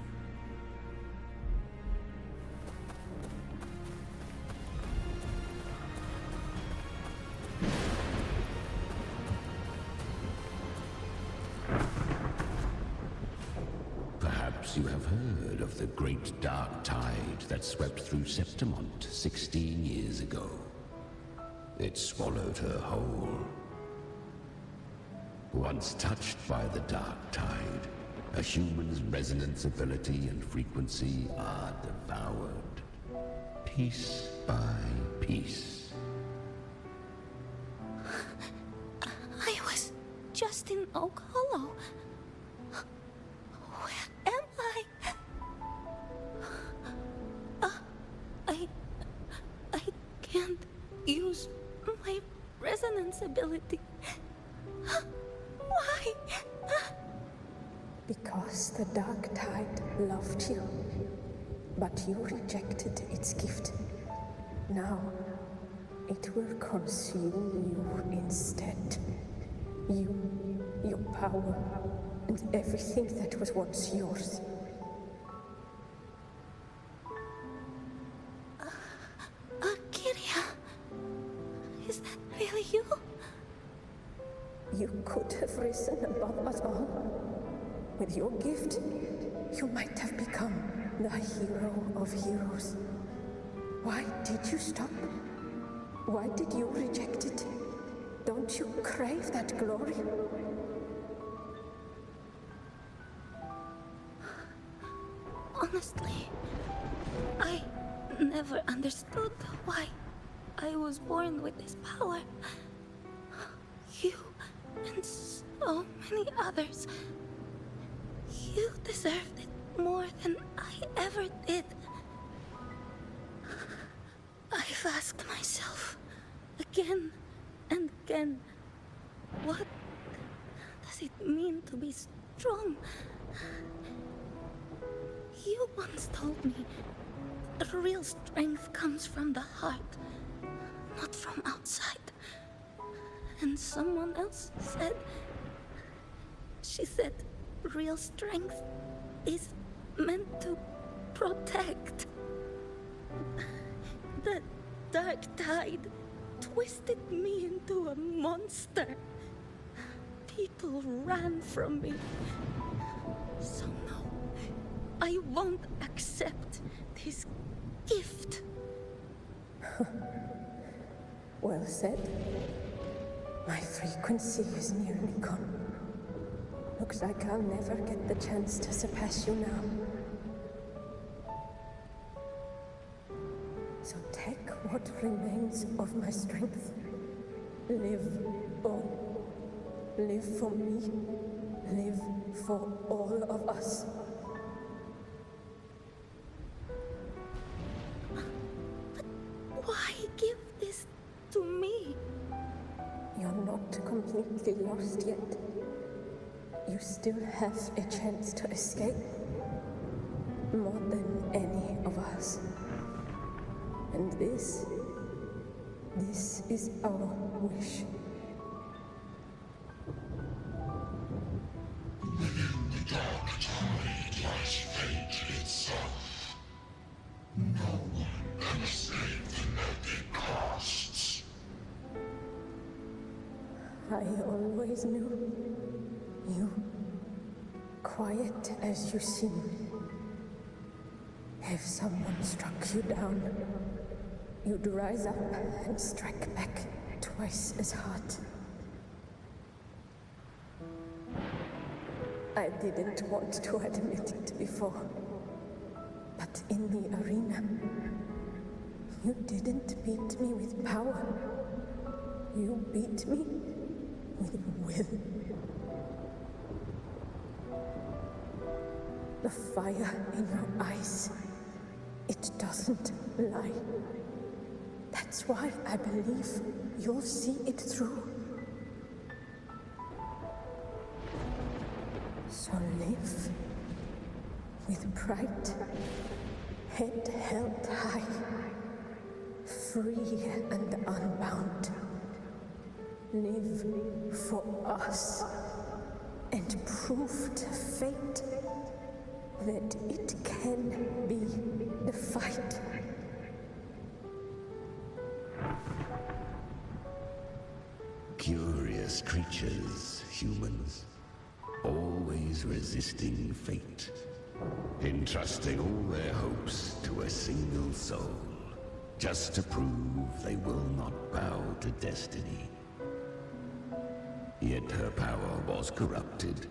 Perhaps you have heard of the great dark tide that swept through Septimont 16 years ago. It swallowed her whole. Once touched by the dark tide, a human's resonance ability and frequency are devoured, piece by piece. I was just in Oak Hollow. Where am I? I can't use my resonance ability. Why? Because the dark tide loved you, but you rejected its gift. Now, it will consume you instead. You, your power, and everything that was once yours. Cathiya, is that really you? You could have risen above us all. With your gift, you might have become the hero of heroes. Why did you stop? Why did you reject it? Don't you crave that glory? Honestly, I never understood why I was born with this power. You and so many others. You deserved it more than I ever did. I've asked myself again and again, what does it mean to be strong? You once told me that real strength comes from the heart, not from outside. And someone else said, she said, real strength is meant to protect. The dark tide twisted me into a monster. People ran from me. So no, I won't accept this gift. Well said. My frequency is nearly gone. Looks like I'll never get the chance to surpass you now. So take what remains of my strength. Live on. Live for me. Live for all of us. But why give this to me? You're not completely lost yet. You still have a chance to escape. More than any of us. And this is our wish. Within the dark tide lies fate itself. No one can escape the net it casts. I always knew you, quiet as you seem. If someone struck you down, you'd rise up and strike back twice as hard. I didn't want to admit it before, but in the arena, you didn't beat me with power. You beat me with will. The fire in your eyes, it doesn't lie. That's why I believe you'll see it through. So live with pride, head held high, free and unbound. Live for us and prove to fate that it can be the fight. Curious creatures, humans, always resisting fate, entrusting all their hopes to a single soul, just to prove they will not bow to destiny. Yet her power was corrupted.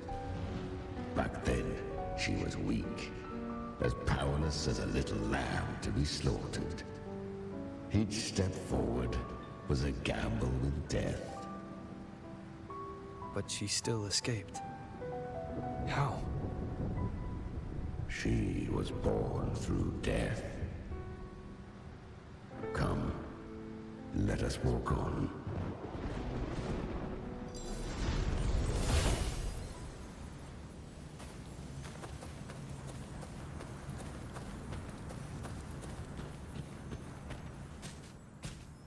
Back then, she was weak, as powerless as a little lamb to be slaughtered. Each step forward was a gamble with death. But she still escaped. How? She was born through death. Come, let us walk on.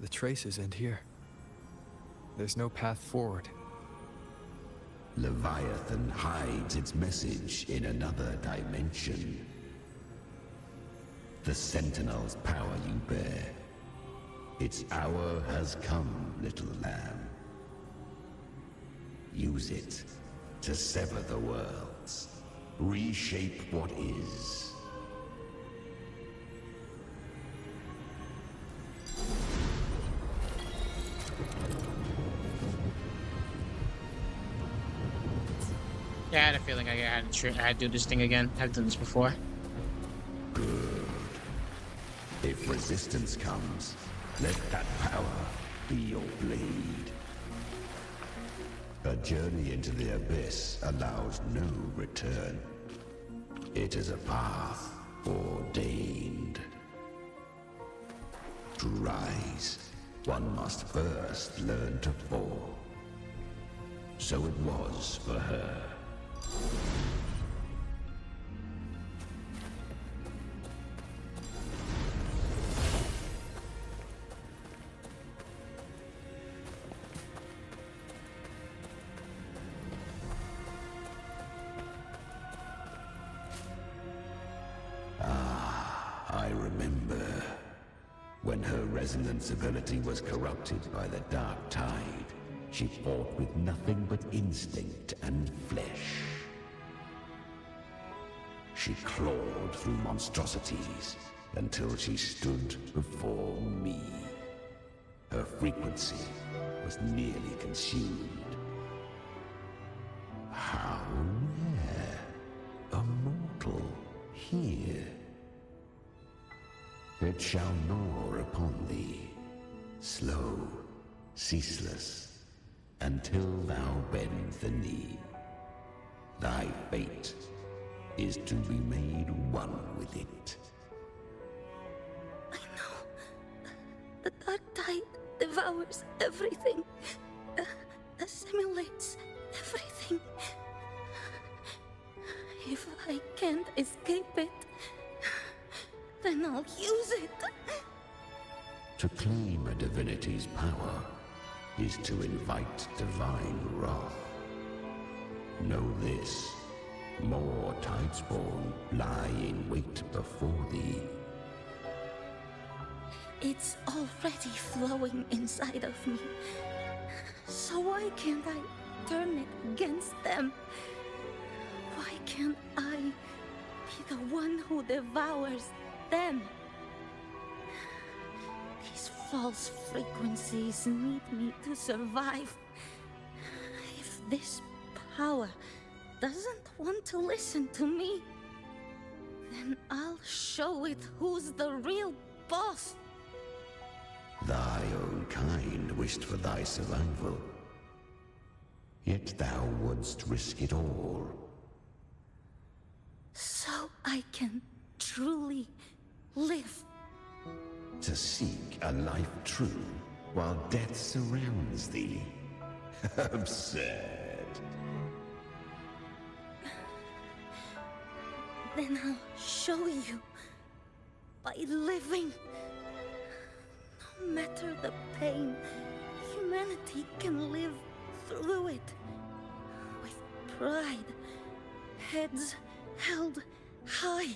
The traces end here. There's no path forward. Leviathan hides its message in another dimension. The Sentinel's power you bear. Its hour has come, little lamb. Use it to sever the worlds. Reshape what is. Yeah, I had a feeling I had to do this thing again. I've done this before. Good. If resistance comes, let that power be your blade. A journey into the abyss allows no return. It is a path ordained. To rise, one must first learn to fall. So it was for her. I remember when her resonance ability was corrupted by the dark tide. She fought with nothing but instinct and flesh. She clawed through monstrosities until she stood before me. Her frequency was nearly consumed. How rare a mortal here. It shall gnaw upon thee, slow, ceaseless, until thou bend the knee. Thy fate is to be made one with it. I know. The dark tide devours everything. Assimilates everything. If I can't escape it, then I'll use it. To claim a divinity's power is to invite divine wrath. Know this. More Tidespawn lie in wait before thee. It's already flowing inside of me. So why can't I turn it against them? Why can't I be the one who devours them? These false frequencies need me to survive. If this power doesn't want to listen to me, then I'll show it who's the real boss. Thy own kind wished for thy survival. Yet thou wouldst risk it all. So I can truly live. To seek a life true while death surrounds thee. Absurd. Then I'll show you by living. No matter the pain, humanity can live through it. With pride, heads held high.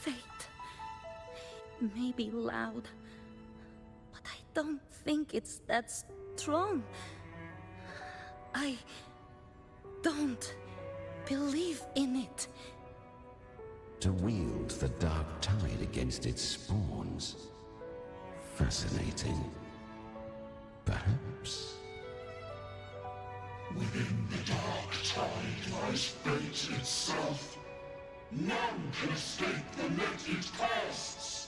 Fate, it may be loud, but I don't think it's that strong. I don't believe in it. To wield the dark tide against its spawns. Fascinating. Perhaps. Within the dark tide lies fate itself. None can escape the net it casts.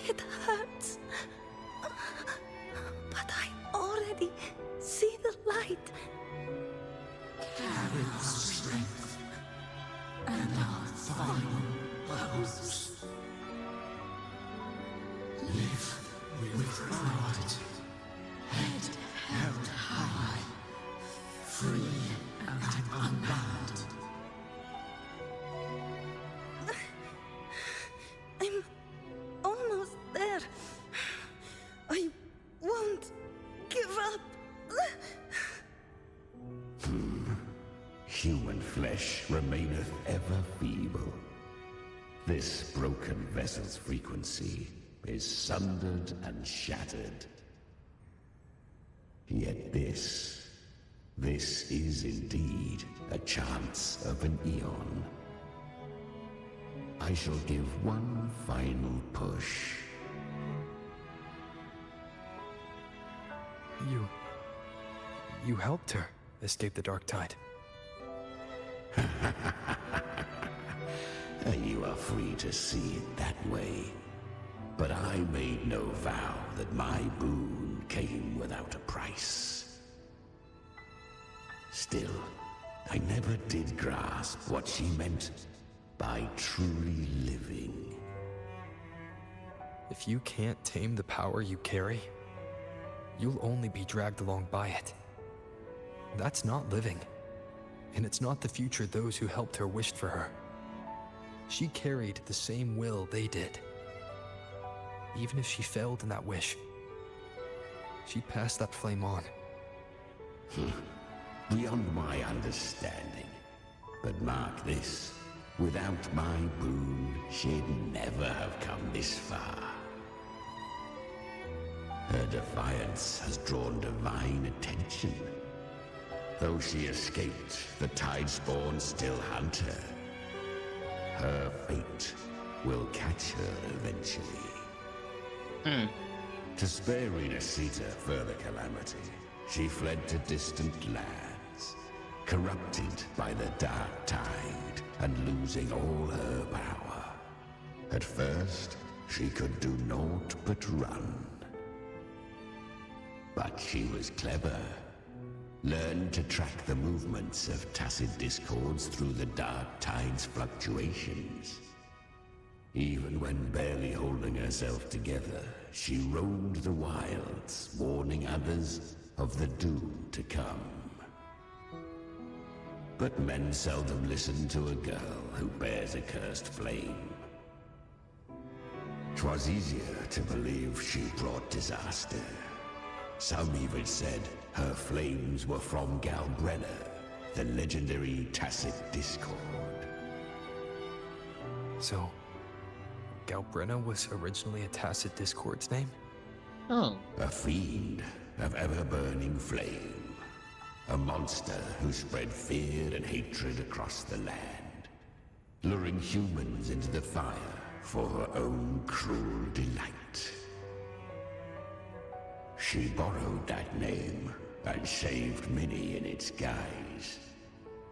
It hurts. But I already see the light. Carry our strength and our final hopes. Live with pride, head held high, free and unbound. I'm almost there. I won't give up. Human flesh remaineth ever feeble. This broken vessel's frequency is sundered and shattered. Yet this is indeed a chance of an eon. I shall give one final push. You helped her escape the dark tide. You are free to see it that way. But I made no vow that my boon came without a price. Still, I never did grasp what she meant by truly living. If you can't tame the power you carry, you'll only be dragged along by it. That's not living. And it's not the future those who helped her wished for her. She carried the same will they did. Even if she failed in that wish, she'd pass that flame on. Beyond my understanding. But mark this, without my boon, she'd never have come this far. Her defiance has drawn divine attention. Though she escaped, the Tidespawn still hunt her. Her fate will catch her eventually. To spare Renacita further calamity, she fled to distant lands, corrupted by the dark tide and losing all her power. At first, she could do naught but run. But she was clever. Learned to track the movements of tacit discords through the dark tide's fluctuations. Even when barely holding herself together, she roamed the wilds, warning others of the doom to come. But men seldom listen to a girl who bears a cursed flame. 'Twas easier to believe she brought disaster. Some even said her flames were from Galbrenna, the legendary tacit discord. So, Galbrenna was originally a tacit discord's name? Oh. A fiend of ever-burning flame. A monster who spread fear and hatred across the land, luring humans into the fire for her own cruel delight. She borrowed that name and saved many in its guise.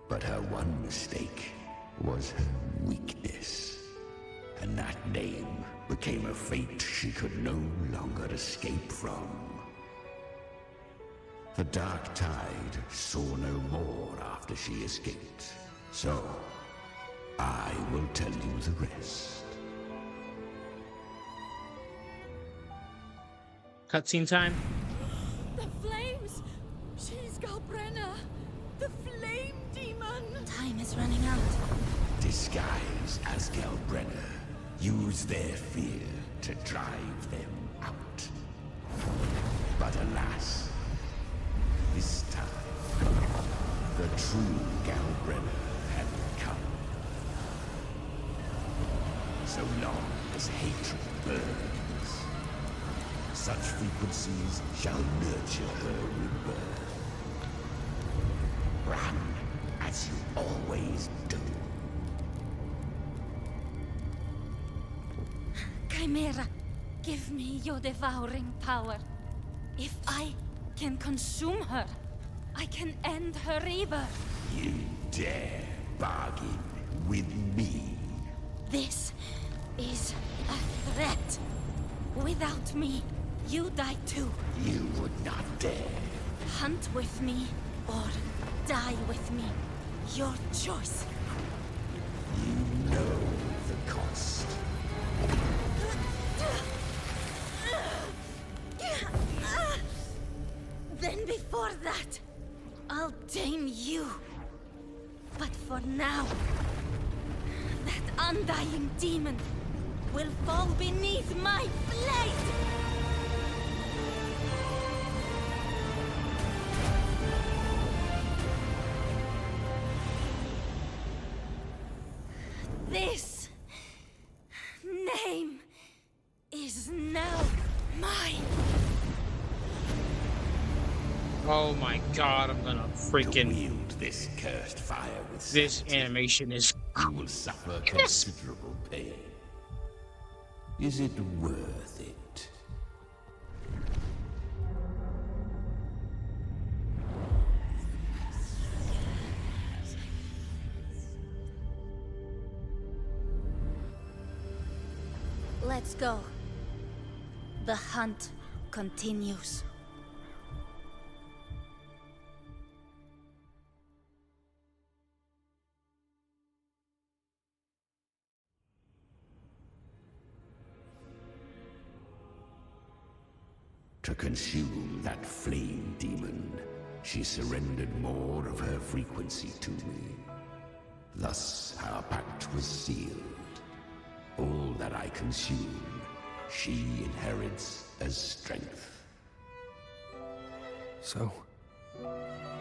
But her one mistake was her weakness. And that name became a fate she could no longer escape from. The dark tide saw no more after she escaped. So, I will tell you the rest. Cutscene time. The flames! She's Galbrenna! The flame demon! Time is running out. Disguised as Galbrenna, use their fear to drive them out. But alas, this time, the true Galbrenna had come. So long as hatred burns, such frequencies shall nurture her rebirth. Run, as you always do. Chimera, give me your devouring power. If I can consume her, I can end her rebirth. You dare bargain with me? This is a threat. Without me, you die too. You would not dare. Hunt with me, or die with me. Your choice. You know the cost. Then before that, I'll tame you. But for now, that undying demon will fall beneath my blade! This name is now mine. Oh my god, I'm gonna freaking wield this cursed fire with this animation is you will suffer considerable pain. Is it worth it? Let's go. The hunt continues. To consume that flame demon, she surrendered more of her frequency to me. Thus, our pact was sealed. All that I consume, she inherits as strength. So,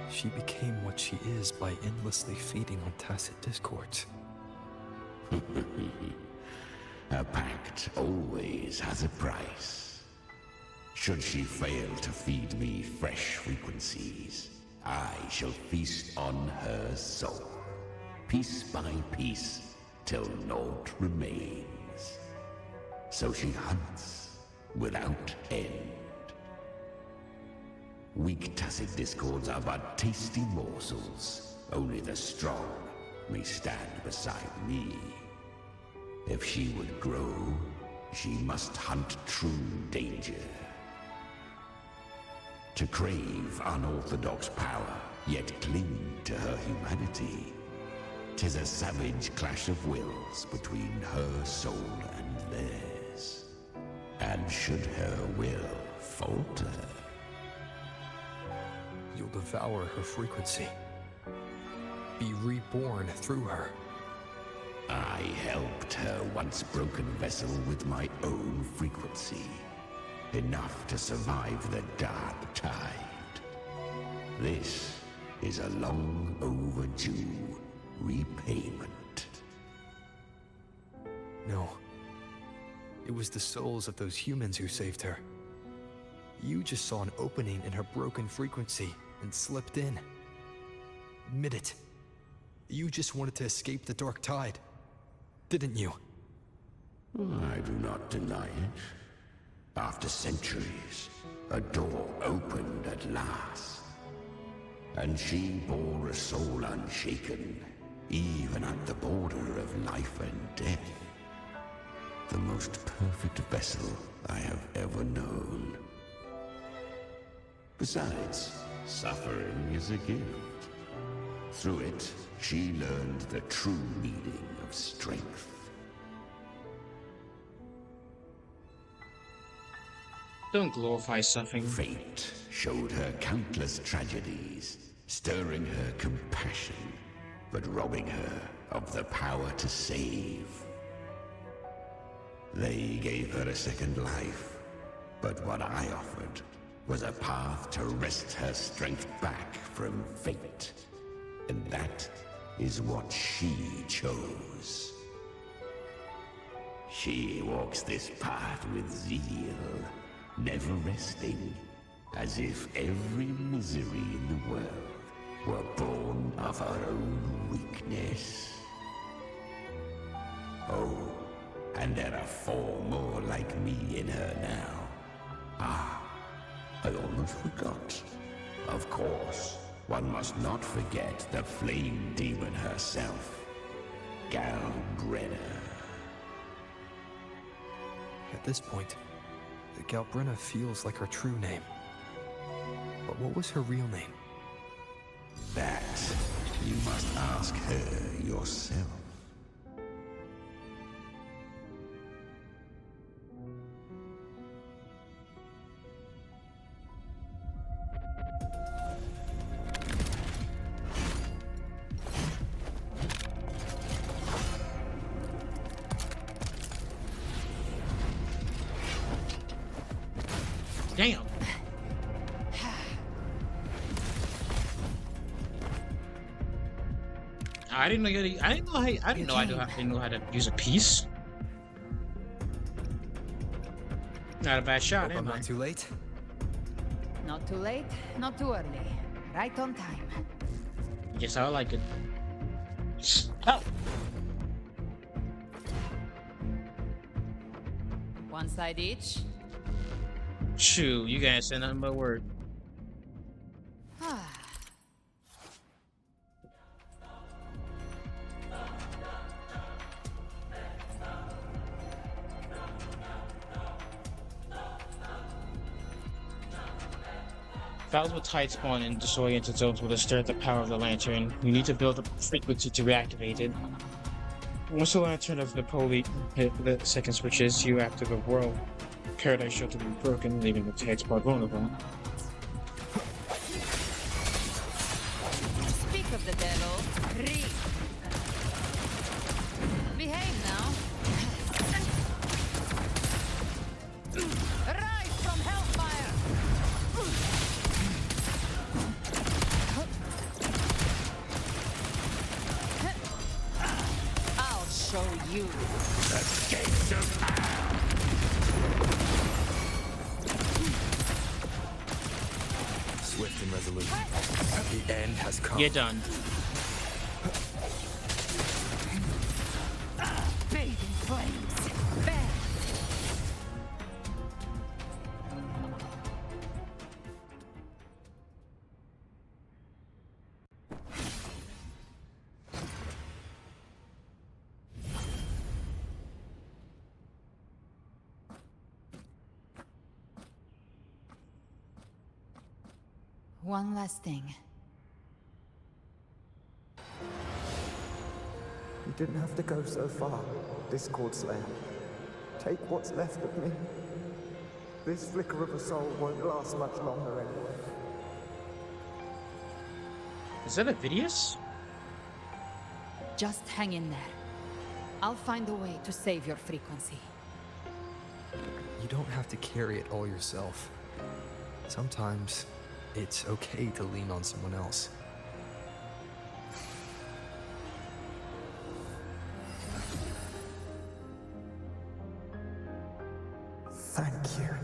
she became what she is by endlessly feeding on tacit discords. A pact always has a price. Should she fail to feed me fresh frequencies, I shall feast on her soul, piece by piece, till naught remains. So she hunts without end. Weak tacit discords are but tasty morsels. Only the strong may stand beside me. If she would grow, she must hunt true danger. To crave unorthodox power, yet cling to her humanity, 'tis a savage clash of wills between her soul and theirs. And should her will falter, you'll devour her frequency. Be reborn through her. I helped her once broken vessel with my own frequency. Enough to survive the dark tide. This is a long overdue repayment. No. It was the souls of those humans who saved her. You just saw an opening in her broken frequency and slipped in. Admit it. You just wanted to escape the dark tide, didn't you? I do not deny it. After centuries, a door opened at last. And she bore a soul unshaken, even at the border of life and death. The most perfect vessel I have ever known. Besides, suffering is a gift. Through it, she learned the true meaning of strength. Don't glorify suffering. Fate showed her countless tragedies, stirring her compassion, but robbing her of the power to save. They gave her a second life, but what I offered was a path to wrest her strength back from fate. And that is what she chose. She walks this path with zeal, never resting, as if every misery in the world were born of our own weakness. Oh, and there are 4 more like me in her now. Ah, I almost forgot. Of course, one must not forget the flame demon herself, Galbrenna. At this point, Galbrenna feels like her true name. But what was her real name? That you must ask her yourself. Damn. I didn't know you. I didn't know. I didn't know. I didn't know how to use a piece. Not a bad shot. Hope I'm not too late. Not too late, not too early. Right on time. Yes, I like it. Oh. One side each. Shoot, you guys say nothing but word. Battles with Tidespawn and disoriented zones will disturb the power of the lantern. You need to build up a frequency to reactivate it. Once the lantern of Napoli hit the second switches, you activate the world. Paradise Shelter will be broken, leaving the Tidespawn vulnerable. Speak of the devil, read. Behave now. Rise from hellfire! I'll show you. The gates of hell! Swift and resolute. The end has come. You're done. Bathing flames. Bad. One last thing. You didn't have to go so far, Discord Slayer. Take what's left of me. This flicker of a soul won't last much longer anyway. Is that a Vidius? Just hang in there. I'll find a way to save your frequency. You don't have to carry it all yourself. Sometimes it's okay to lean on someone else. Thank you.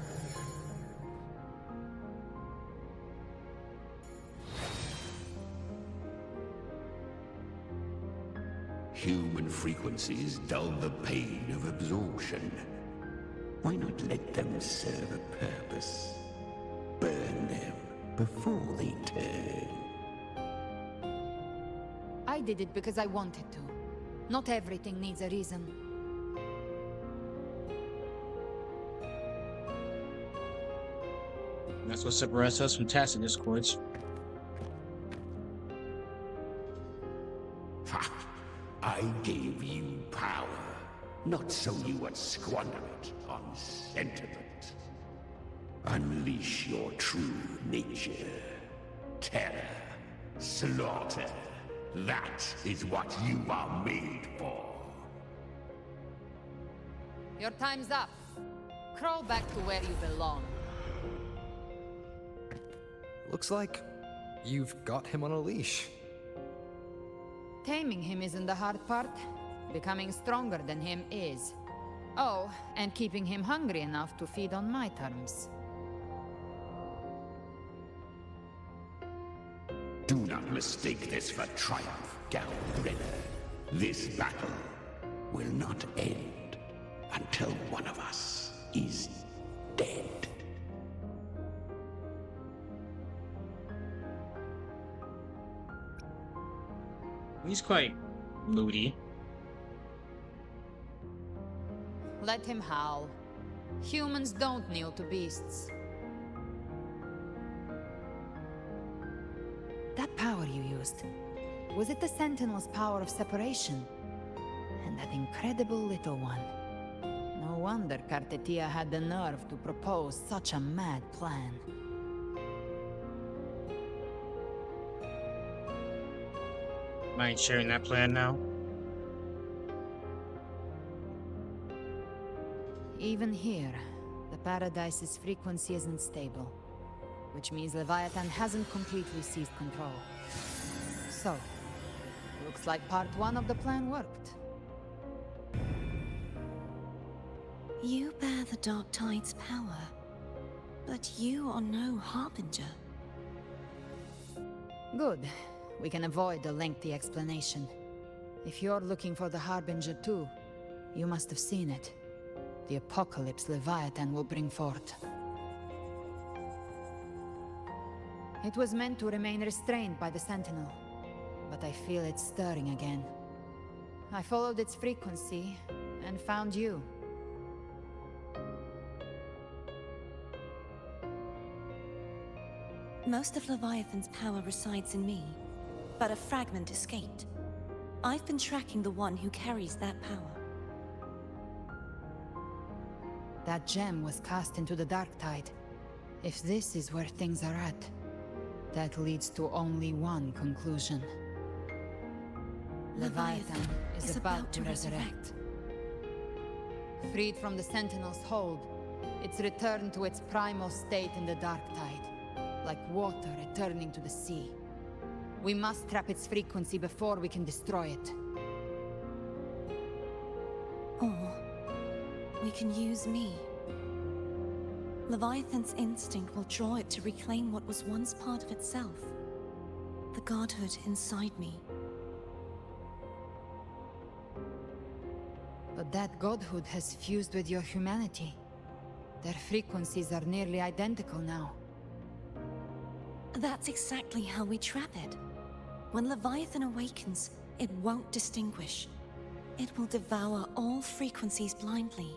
Human frequencies dull the pain of absorption. Why not let them serve a purpose? Burn them before they turn. I did it because I wanted to. Not everything needs a reason. That's what separates us from tasking discords. Ha! I gave you power, not so you would squander it on sentiment. Unleash your true nature. Terror, slaughter. That is what you are made for. Your time's up. Crawl back to where you belong. Looks like you've got him on a leash. Taming him isn't the hard part. Becoming stronger than him is. Oh, and keeping him hungry enough to feed on my terms. Do not mistake this for triumph, Galbrenner. This battle will not end until one of us is dead. He's quite moody. Let him howl. Humans don't kneel to beasts. That power you used, was it the Sentinel's power of separation? And that incredible little one. No wonder Cathiya had the nerve to propose such a mad plan. Mind sharing that plan now? Even here, the Paradise's frequency isn't stable, which means Leviathan hasn't completely seized control. So, looks like part one of the plan worked. You bear the Dark Tide's power, but you are no Harbinger. Good. We can avoid a lengthy explanation. If you're looking for the Harbinger too, you must have seen it. The apocalypse Leviathan will bring forth. It was meant to remain restrained by the Sentinel, but I feel it stirring again. I followed its frequency, and found you. Most of Leviathan's power resides in me, but a fragment escaped. I've been tracking the one who carries that power. That gem was cast into the Dark Tide. If this is where things are at, that leads to only one conclusion. Leviathan is about to resurrect. Freed from the Sentinel's hold, it's returned to its primal state in the Dark Tide, like water returning to the sea. We must trap its frequency before we can destroy it. Or we can use me. Leviathan's instinct will draw it to reclaim what was once part of itself. The godhood inside me. But that godhood has fused with your humanity. Their frequencies are nearly identical now. That's exactly how we trap it. When Leviathan awakens, it won't distinguish. It will devour all frequencies blindly.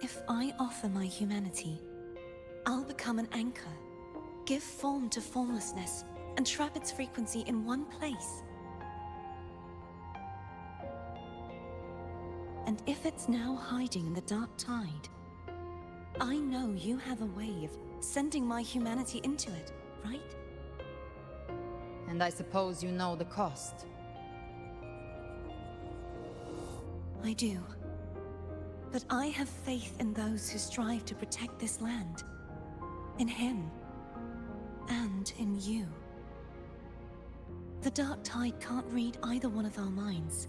If I offer my humanity, I'll become an anchor, give form to formlessness, and trap its frequency in one place. And if it's now hiding in the Dark Tide, I know you have a way of sending my humanity into it, right? And I suppose you know the cost. I do. But I have faith in those who strive to protect this land. In him. And in you. The Dark Tide can't read either one of our minds.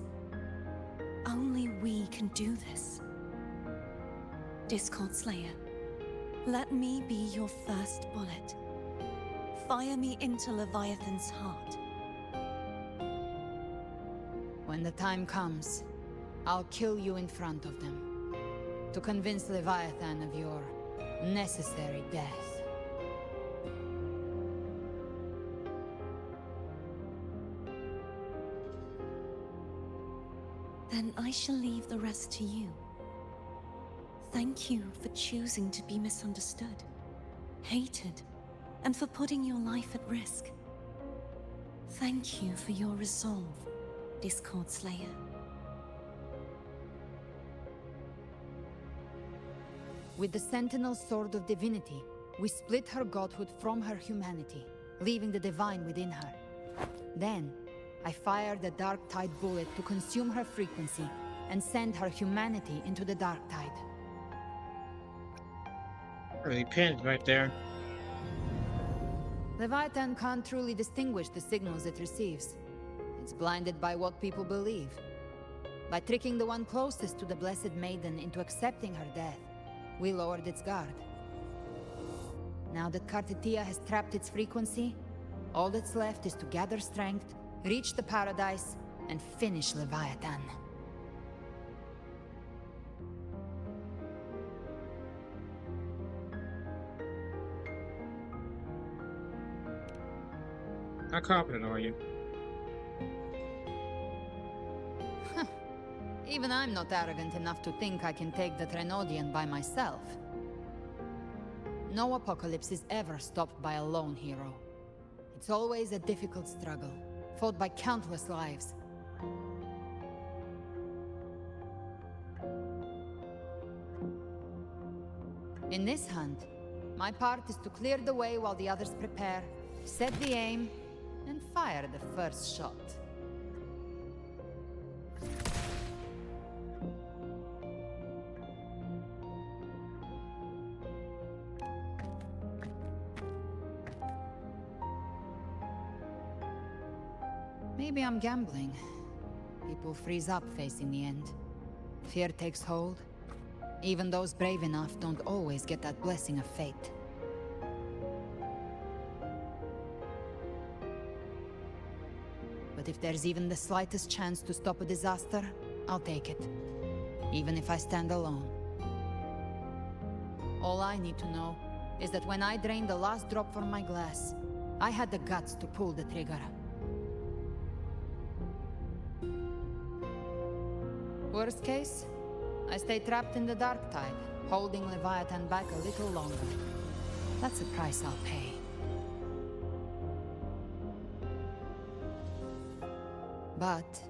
Only we can do this. Discord Slayer, let me be your first bullet. Fire me into Leviathan's heart. When the time comes, I'll kill you in front of them. To convince Leviathan of your necessary death. Then I shall leave the rest to you. Thank you for choosing to be misunderstood, hated, and for putting your life at risk. Thank you for your resolve, Discord Slayer. With the Sentinel's Sword of Divinity, we split her godhood from her humanity, leaving the divine within her. Then, I fired the Dark Tide bullet to consume her frequency and send her humanity into the Dark Tide. Really pinned right there. Leviathan can't truly distinguish the signals it receives. It's blinded by what people believe. By tricking the one closest to the Blessed Maiden into accepting her death, we lowered its guard. Now that Cathiya has trapped its frequency, all that's left is to gather strength, reach the paradise, and finish Leviathan. How confident are you? Even I'm not arrogant enough to think I can take the Trenodian by myself. No apocalypse is ever stopped by a lone hero. It's always a difficult struggle, fought by countless lives. In this hunt, my part is to clear the way while the others prepare, set the aim, and fire the first shot. Maybe I'm gambling. People freeze up facing the end. Fear takes hold. Even those brave enough don't always get that blessing of fate. But if there's even the slightest chance to stop a disaster, I'll take it. Even if I stand alone. All I need to know is that when I drained the last drop from my glass, I had the guts to pull the trigger. Worst case, I stay trapped in the dark tide, holding Leviathan back a little longer. That's the price I'll pay. But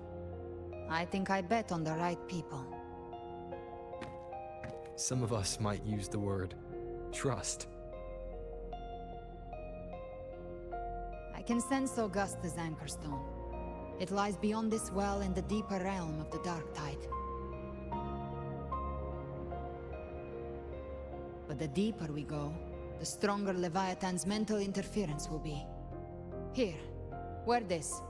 I think I bet on the right people. Some of us might use the word trust. I can sense Augusta's anchorstone. It lies beyond this well in the deeper realm of the dark tide. But the deeper we go, the stronger Leviathan's mental interference will be. Here, wear this.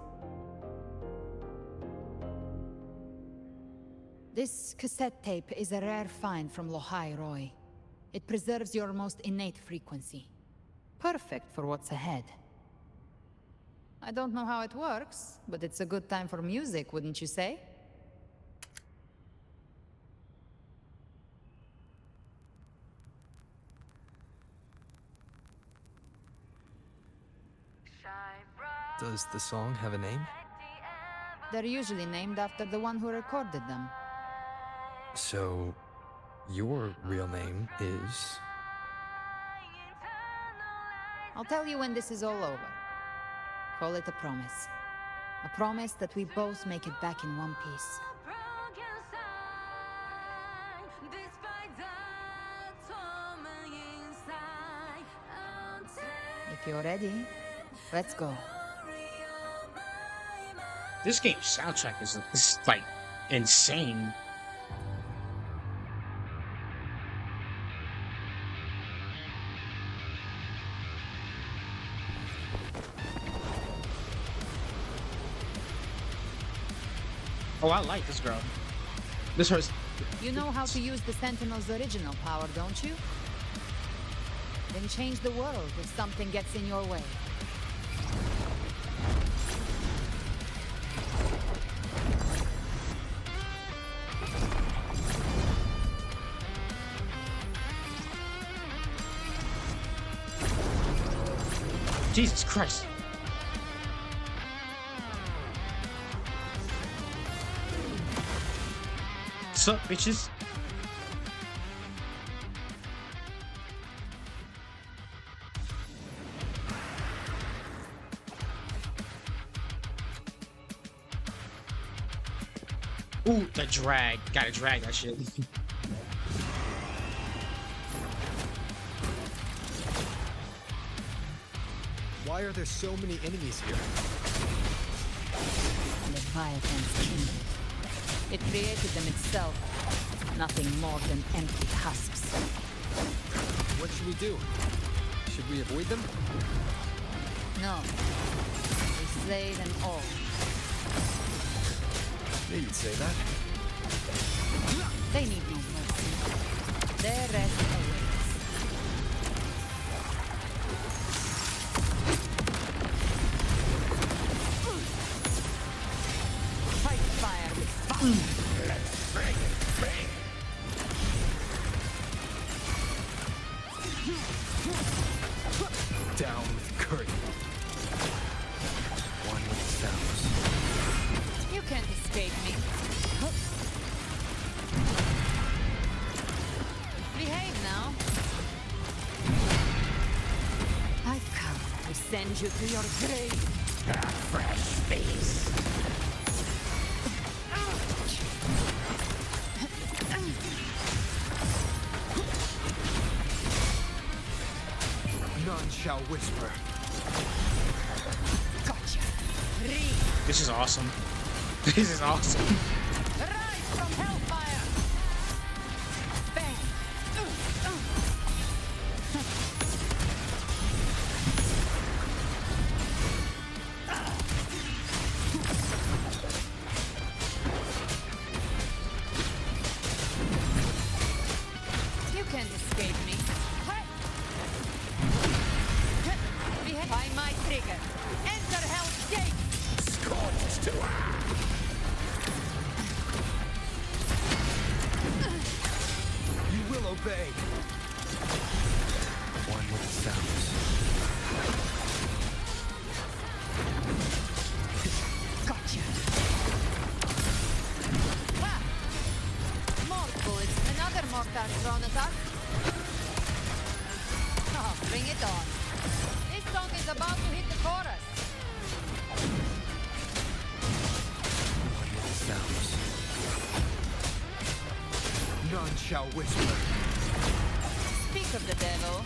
This cassette tape is a rare find from Lohai Roy. It preserves your most innate frequency. Perfect for what's ahead. I don't know how it works, but it's a good time for music, wouldn't you say? Does the song have a name? They're usually named after the one who recorded them. So, your real name is... I'll tell you when this is all over. Call it a promise. A promise that we both make it back in one piece. If you're ready, let's go. This game's soundtrack is like insane. Oh, I like this girl. This hurts. You know how to use the Sentinel's original power, don't you? Then change the world if something gets in your way. Jesus Christ. What's up, bitches? Ooh, the drag. Gotta drag that shit. Why are there so many enemies here? Leviathan's kindred. It created them itself. Nothing more than empty husks. What should we do? Should we avoid them? No. We slay them all. Yeah, you'd say that. They need no mercy. Their rest awaits. Down with curtain. One with sounds. You can't escape me. Behave now. I've come to send you to your grave. A fresh face. None shall whisper. Gotcha. This is awesome. This is awesome. Rise from hellfire. Bang. You can't escape me. By my trigger. Enter Hell's Gate. Scorched to You will obey. One with sounds. Gotcha. Ha! More bullets. Another mortar thrown at us. Oh, bring it on. This song is about to hit the chorus. One with sounds. None shall whisper. Speak of the devil.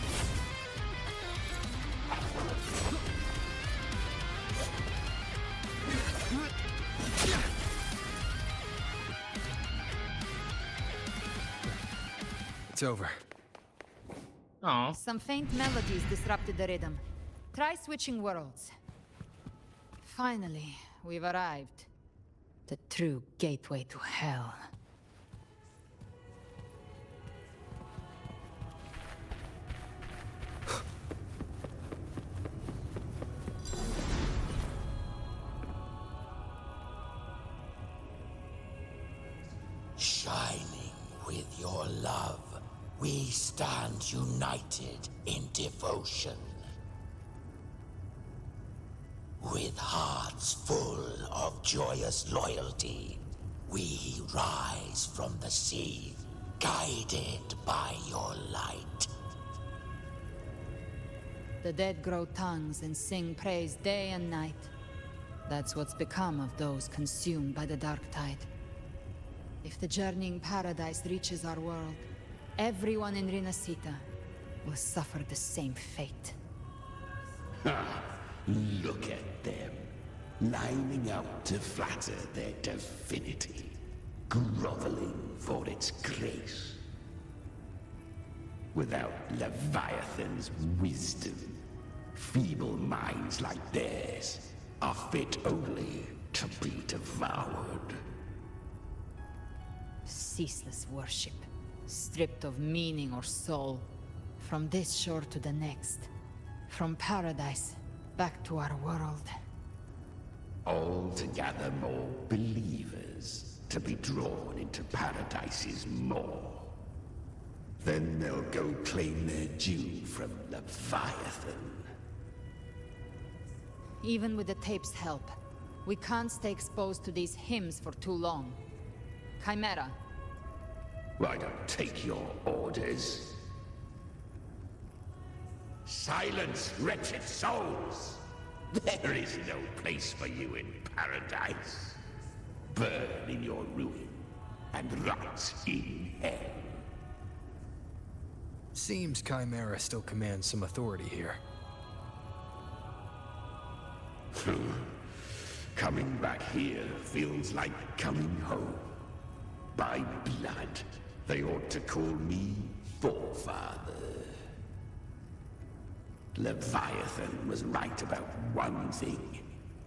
It's over. Aw. Some faint melodies disrupted the rhythm. Try switching worlds. Finally, we've arrived. The true gateway to hell. Shining with your love, we stand united in devotion. With hearts full of joyous loyalty, we rise from the sea, guided by your light. The dead grow tongues and sing praise day and night. That's what's become of those consumed by the dark tide. If the journeying paradise reaches our world, everyone in Rinasita will suffer the same fate. Ha! Look at them, lining up to flatter their divinity, groveling for its grace. Without Leviathan's wisdom, feeble minds like theirs are fit only to be devoured. Ceaseless worship, stripped of meaning or soul, from this shore to the next, from paradise back to our world. All to gather more believers to be drawn into Paradise's maw. Then they'll go claim their due from Leviathan. Even with the tape's help, we can't stay exposed to these hymns for too long. Chimera. I don't take your orders. Silence, wretched souls! There is no place for you in paradise. Burn in your ruin, and rot in hell. Seems Chimera still commands some authority here. Coming back here feels like coming home. By blood, they ought to call me Forefather. Leviathan was right about one thing.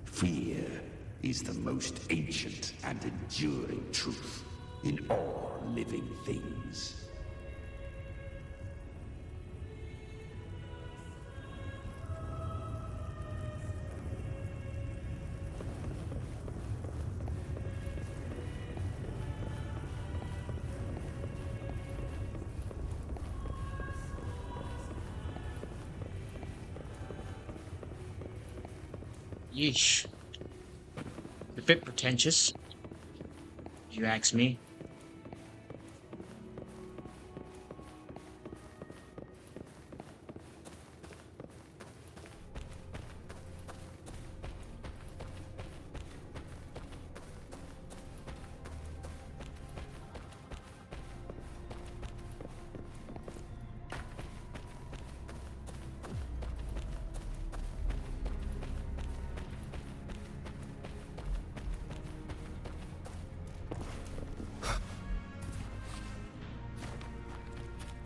Fear is the most ancient and enduring truth in all living things. Yeesh. A bit pretentious, if you ask me.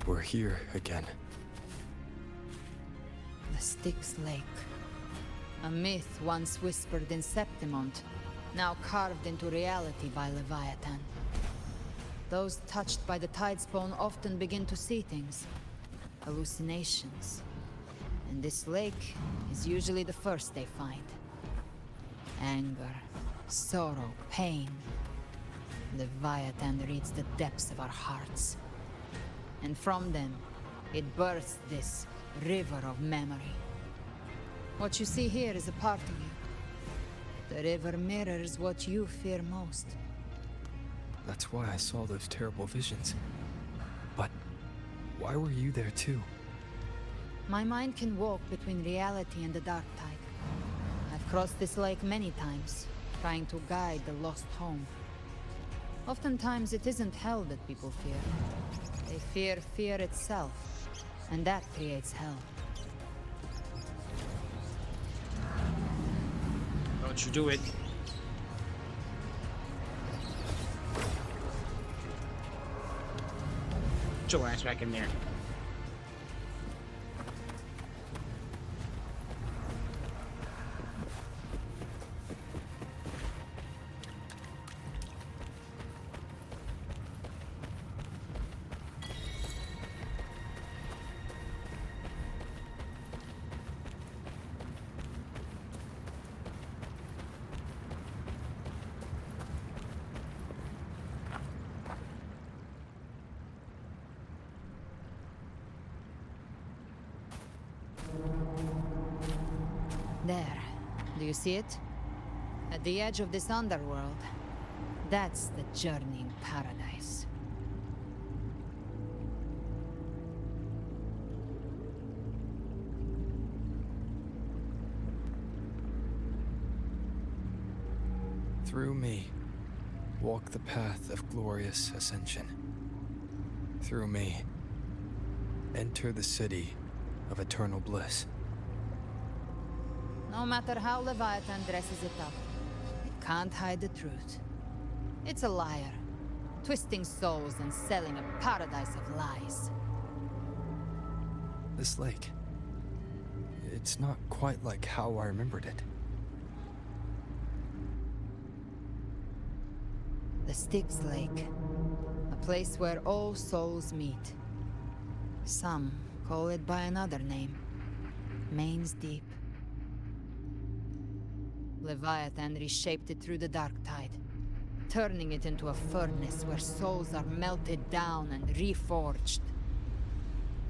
We're here again. The Styx Lake. A myth once whispered in Septimont, now carved into reality by Leviathan. Those touched by the Tidespawn often begin to see things. Hallucinations. And this lake is usually the first they find. Anger, sorrow, pain. Leviathan reads the depths of our hearts. And from them, it births this river of memory. What you see here is a part of you. The river mirrors what you fear most. That's why I saw those terrible visions. But why were you there too? My mind can walk between reality and the dark tide. I've crossed this lake many times, trying to guide the lost home. Oftentimes it isn't hell that people fear. They fear fear itself, and that creates hell. Don't you do it. Put your ass back in there. There. Do you see it? At the edge of this underworld. That's the journeying paradise. Through me, walk the path of glorious ascension. Through me, enter the city of eternal bliss. No matter how Leviathan dresses it up, it can't hide the truth. It's a liar, twisting souls and selling a paradise of lies. This lake, it's not quite like how I remembered it. The Styx Lake, a place where all souls meet. Some call it by another name, Main's Deep. Leviathan reshaped it through the dark tide, turning it into a furnace where souls are melted down and reforged.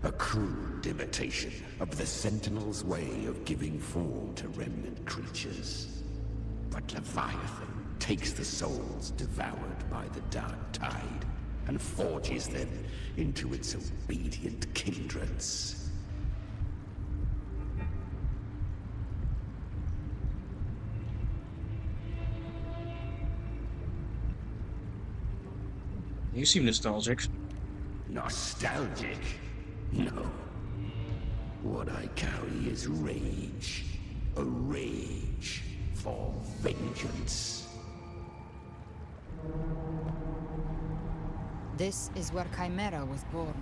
A crude imitation of the Sentinels' way of giving form to remnant creatures. But Leviathan takes the souls devoured by the dark tide and forges them into its obedient kindreds. You seem nostalgic. Nostalgic? No. What I carry is rage. A rage for vengeance. This is where Chimera was born.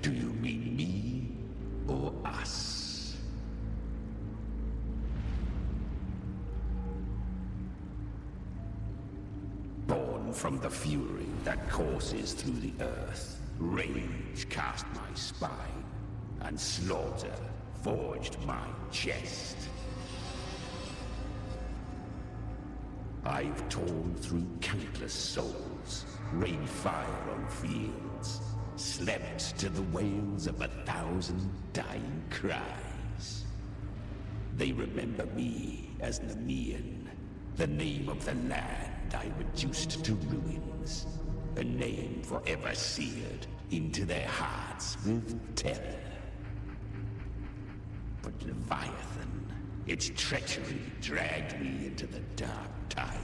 Do you mean me or us? Born from the fury that courses through the earth, rage cast my spine, and slaughter forged my chest. I've torn through countless souls, rained fire on fields, slept to the wails of 1,000 dying cries. They remember me as Nemean, the name of the land I reduced to ruins, a name forever seared into their hearts with terror. But Leviathan, its treachery dragged me into the dark tide.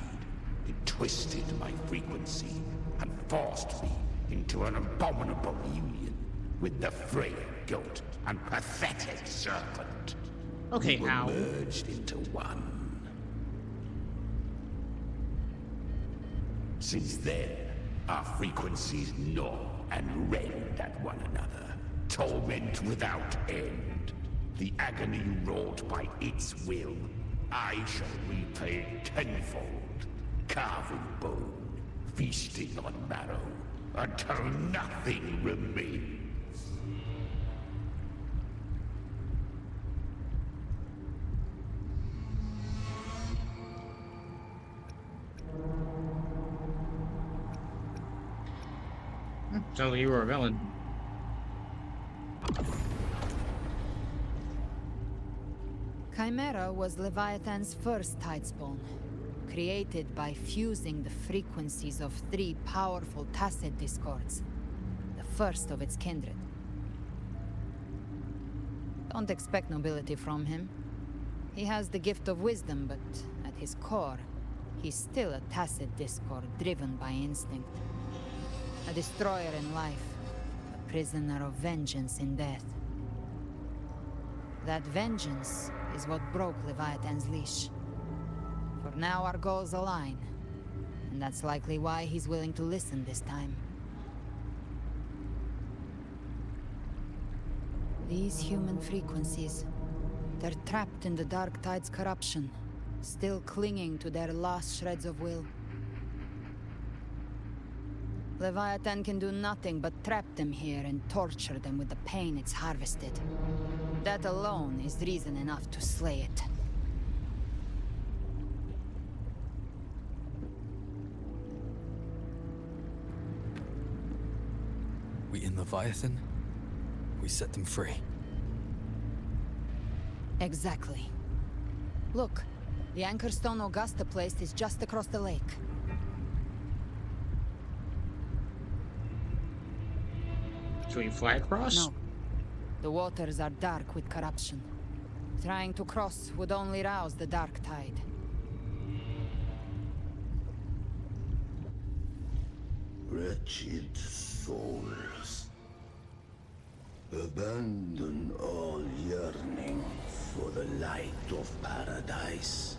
It twisted my frequency and forced me into an abominable union with the frail goat and pathetic serpent. Okay, we were Al. merged into one. Since then, our frequencies gnaw and rend at one another, torment without end. The agony wrought by its will, I shall repay tenfold, carving bone, feasting on marrow, until nothing remains. Sounds like you were a villain. Chimera was Leviathan's first Tidespawn, created by fusing the frequencies of 3 powerful tacit discords, the first of its kindred. Don't expect nobility from him. He has the gift of wisdom, but at his core, he's still a tacit discord driven by instinct. A destroyer in life, a prisoner of vengeance in death. That vengeance is what broke Leviathan's leash. For now our goals align, and that's likely why he's willing to listen this time. These human frequencies, they're trapped in the Dark Tide's corruption, still clinging to their last shreds of will. Leviathan can do nothing but trap them here and torture them with the pain it's harvested. That alone is reason enough to slay it. We in Leviathan? We set them free. Exactly. Look, the Anchorstone Augusta place is just across the lake. Should we fly across? No. The waters are dark with corruption. Trying to cross would only rouse the Dark Tide. Wretched souls, abandon all yearning for the light of paradise.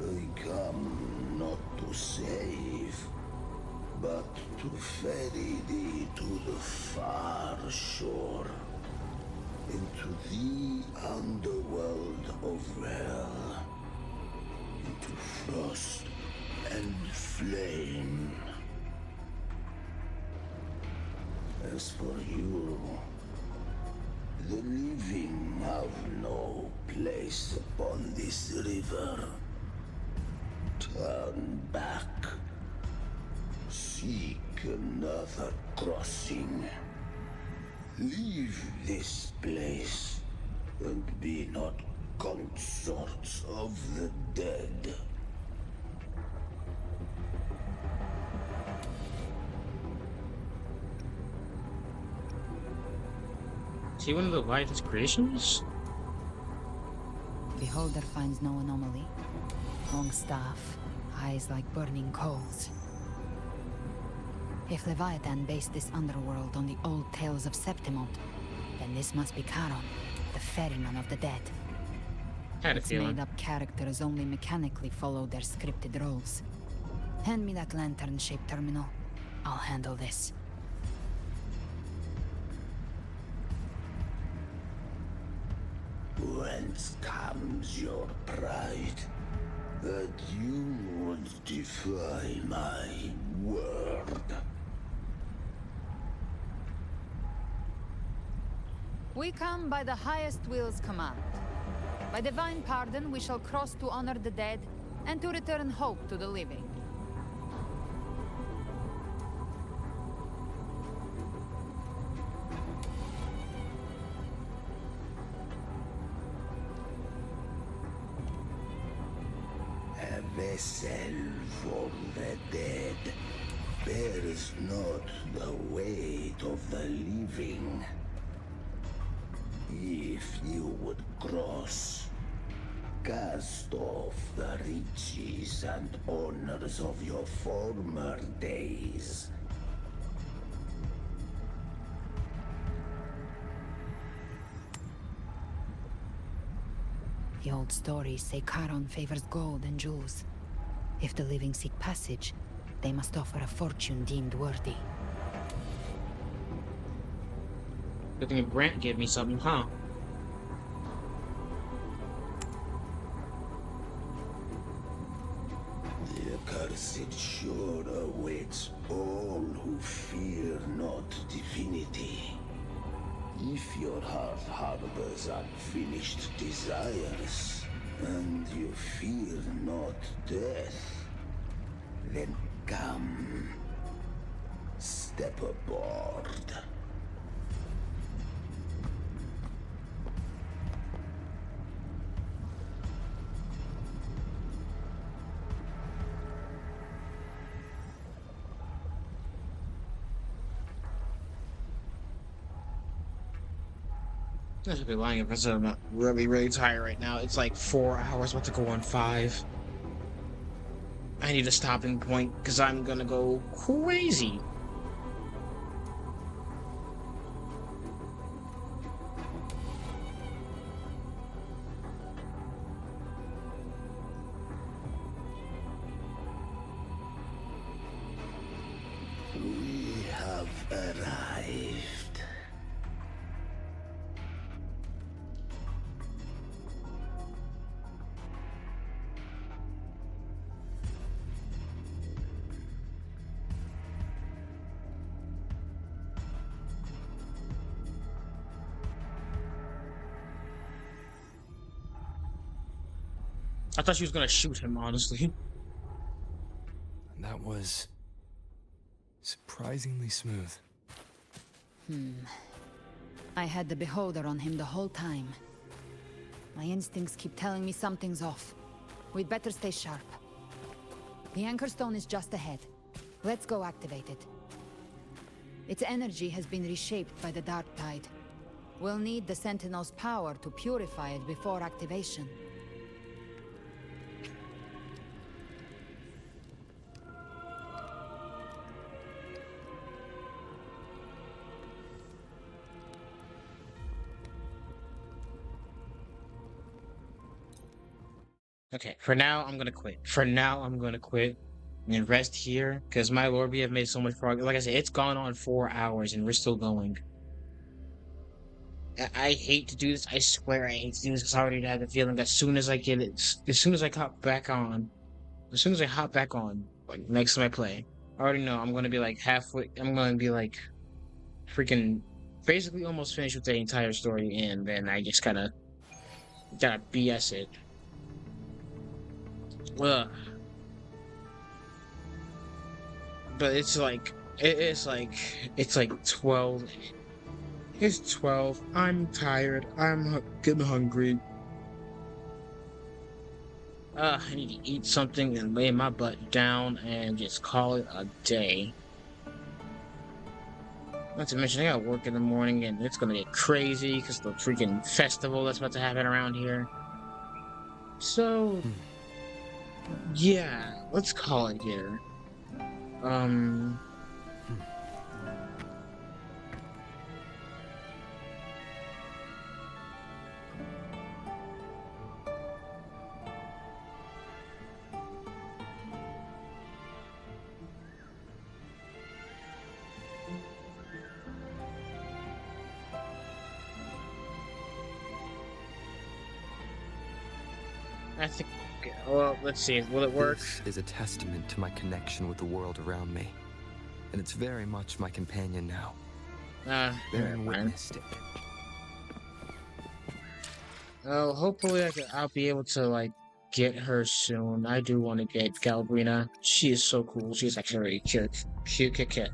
I come not to save, but to ferry thee to the far shore, into the underworld of hell, into frost and flame. As for you, the living have no place upon this river. Turn back. Seek another crossing. Leave this place, and be not consorts of the dead. Is he one of the Leviathan's creations? Beholder finds no anomaly. Long staff, eyes like burning coals. If Leviathan based this underworld on the old tales of Septimont, then this must be Charon, the ferryman of the dead. Had a Its feeling. made-up characters only mechanically follow their scripted roles. Hand me that lantern-shaped terminal. I'll handle this. Whence comes your pride? That you would defy my word? We come by the highest will's command. By divine pardon, we shall cross to honor the dead, and to return hope to the living. A vessel for the dead bears not the weight of the living. If you would cross, cast off the riches and honors of your former days. The old stories say Charon favors gold and jewels. If the living seek passage, they must offer a fortune deemed worthy. Good thing Grant gave me something, huh? The accursed sure awaits all who fear not divinity. If your heart harbors unfinished desires, and you fear not death, then come, step aboard. I should be lying if I said I'm not really, really tired right now. It's like 4 hours, about to go on 5. I need a stopping point because I'm gonna go crazy. We have arrived. I thought she was gonna shoot him, honestly. That was surprisingly smooth. I had the beholder on him the whole time. My instincts keep telling me something's off. We'd better stay sharp. The anchor stone is just ahead. Let's go activate it. Its energy has been reshaped by the dark tide. We'll need the Sentinel's power to purify it before activation. Okay, for now, I'm gonna quit. For now, I'm gonna quit and rest here, because my lord, we have made so much progress. Like I said, it's gone on 4 hours, and we're still going. I hate to do this. I swear I hate to do this, because I already have the feeling that as soon as I get it, as soon as I hop back on, like, next time I play, I already know I'm gonna be, like, halfway, I'm gonna be, like, freaking, basically almost finished with the entire story, and then I just gotta BS it. Ugh. But it's like 12. It's 12. I'm tired. I'm getting hungry. I need to eat something and lay my butt down and just call it a day. Not to mention, I got work in the morning and it's gonna get crazy because the freaking festival that's about to happen around here. So, yeah, let's call it here. I think, well, let's see, will it work? This is a testament to my connection with the world around me. And it's very much my companion now. Bearing witness to it. Oh, hopefully I'll be able to, like, get her soon. I do want to get Galbrina. She is so cool. She's actually a very cute cat.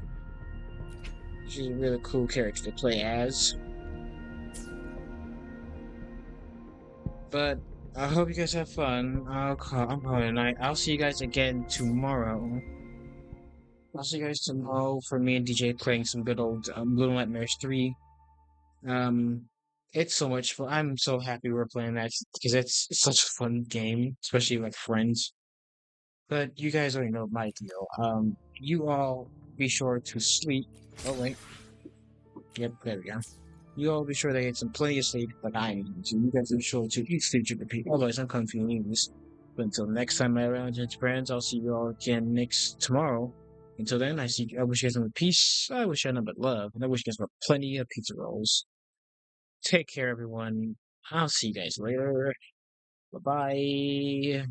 She's a really cool character to play as. But I hope you guys have fun. I'm calling it a night. I'll see you guys again tomorrow. I'll see you guys tomorrow for me and DJ playing some good old Little Nightmares 3. It's so much fun. I'm so happy we're playing that because it's such a fun game, especially with friends. But you guys already know my deal. You all be sure to sleep. Oh wait. Yep, there we go. You all be sure to get some plenty of sleep, like I need to. You guys be sure to eat sleep to repeat. Otherwise, I'm confused. But until next time, my Round friends, I'll see you all again tomorrow. Until then, I wish you guys nothing but peace. I wish you nothing but love, and I wish you guys plenty of pizza rolls. Take care, everyone. I'll see you guys later. Bye bye.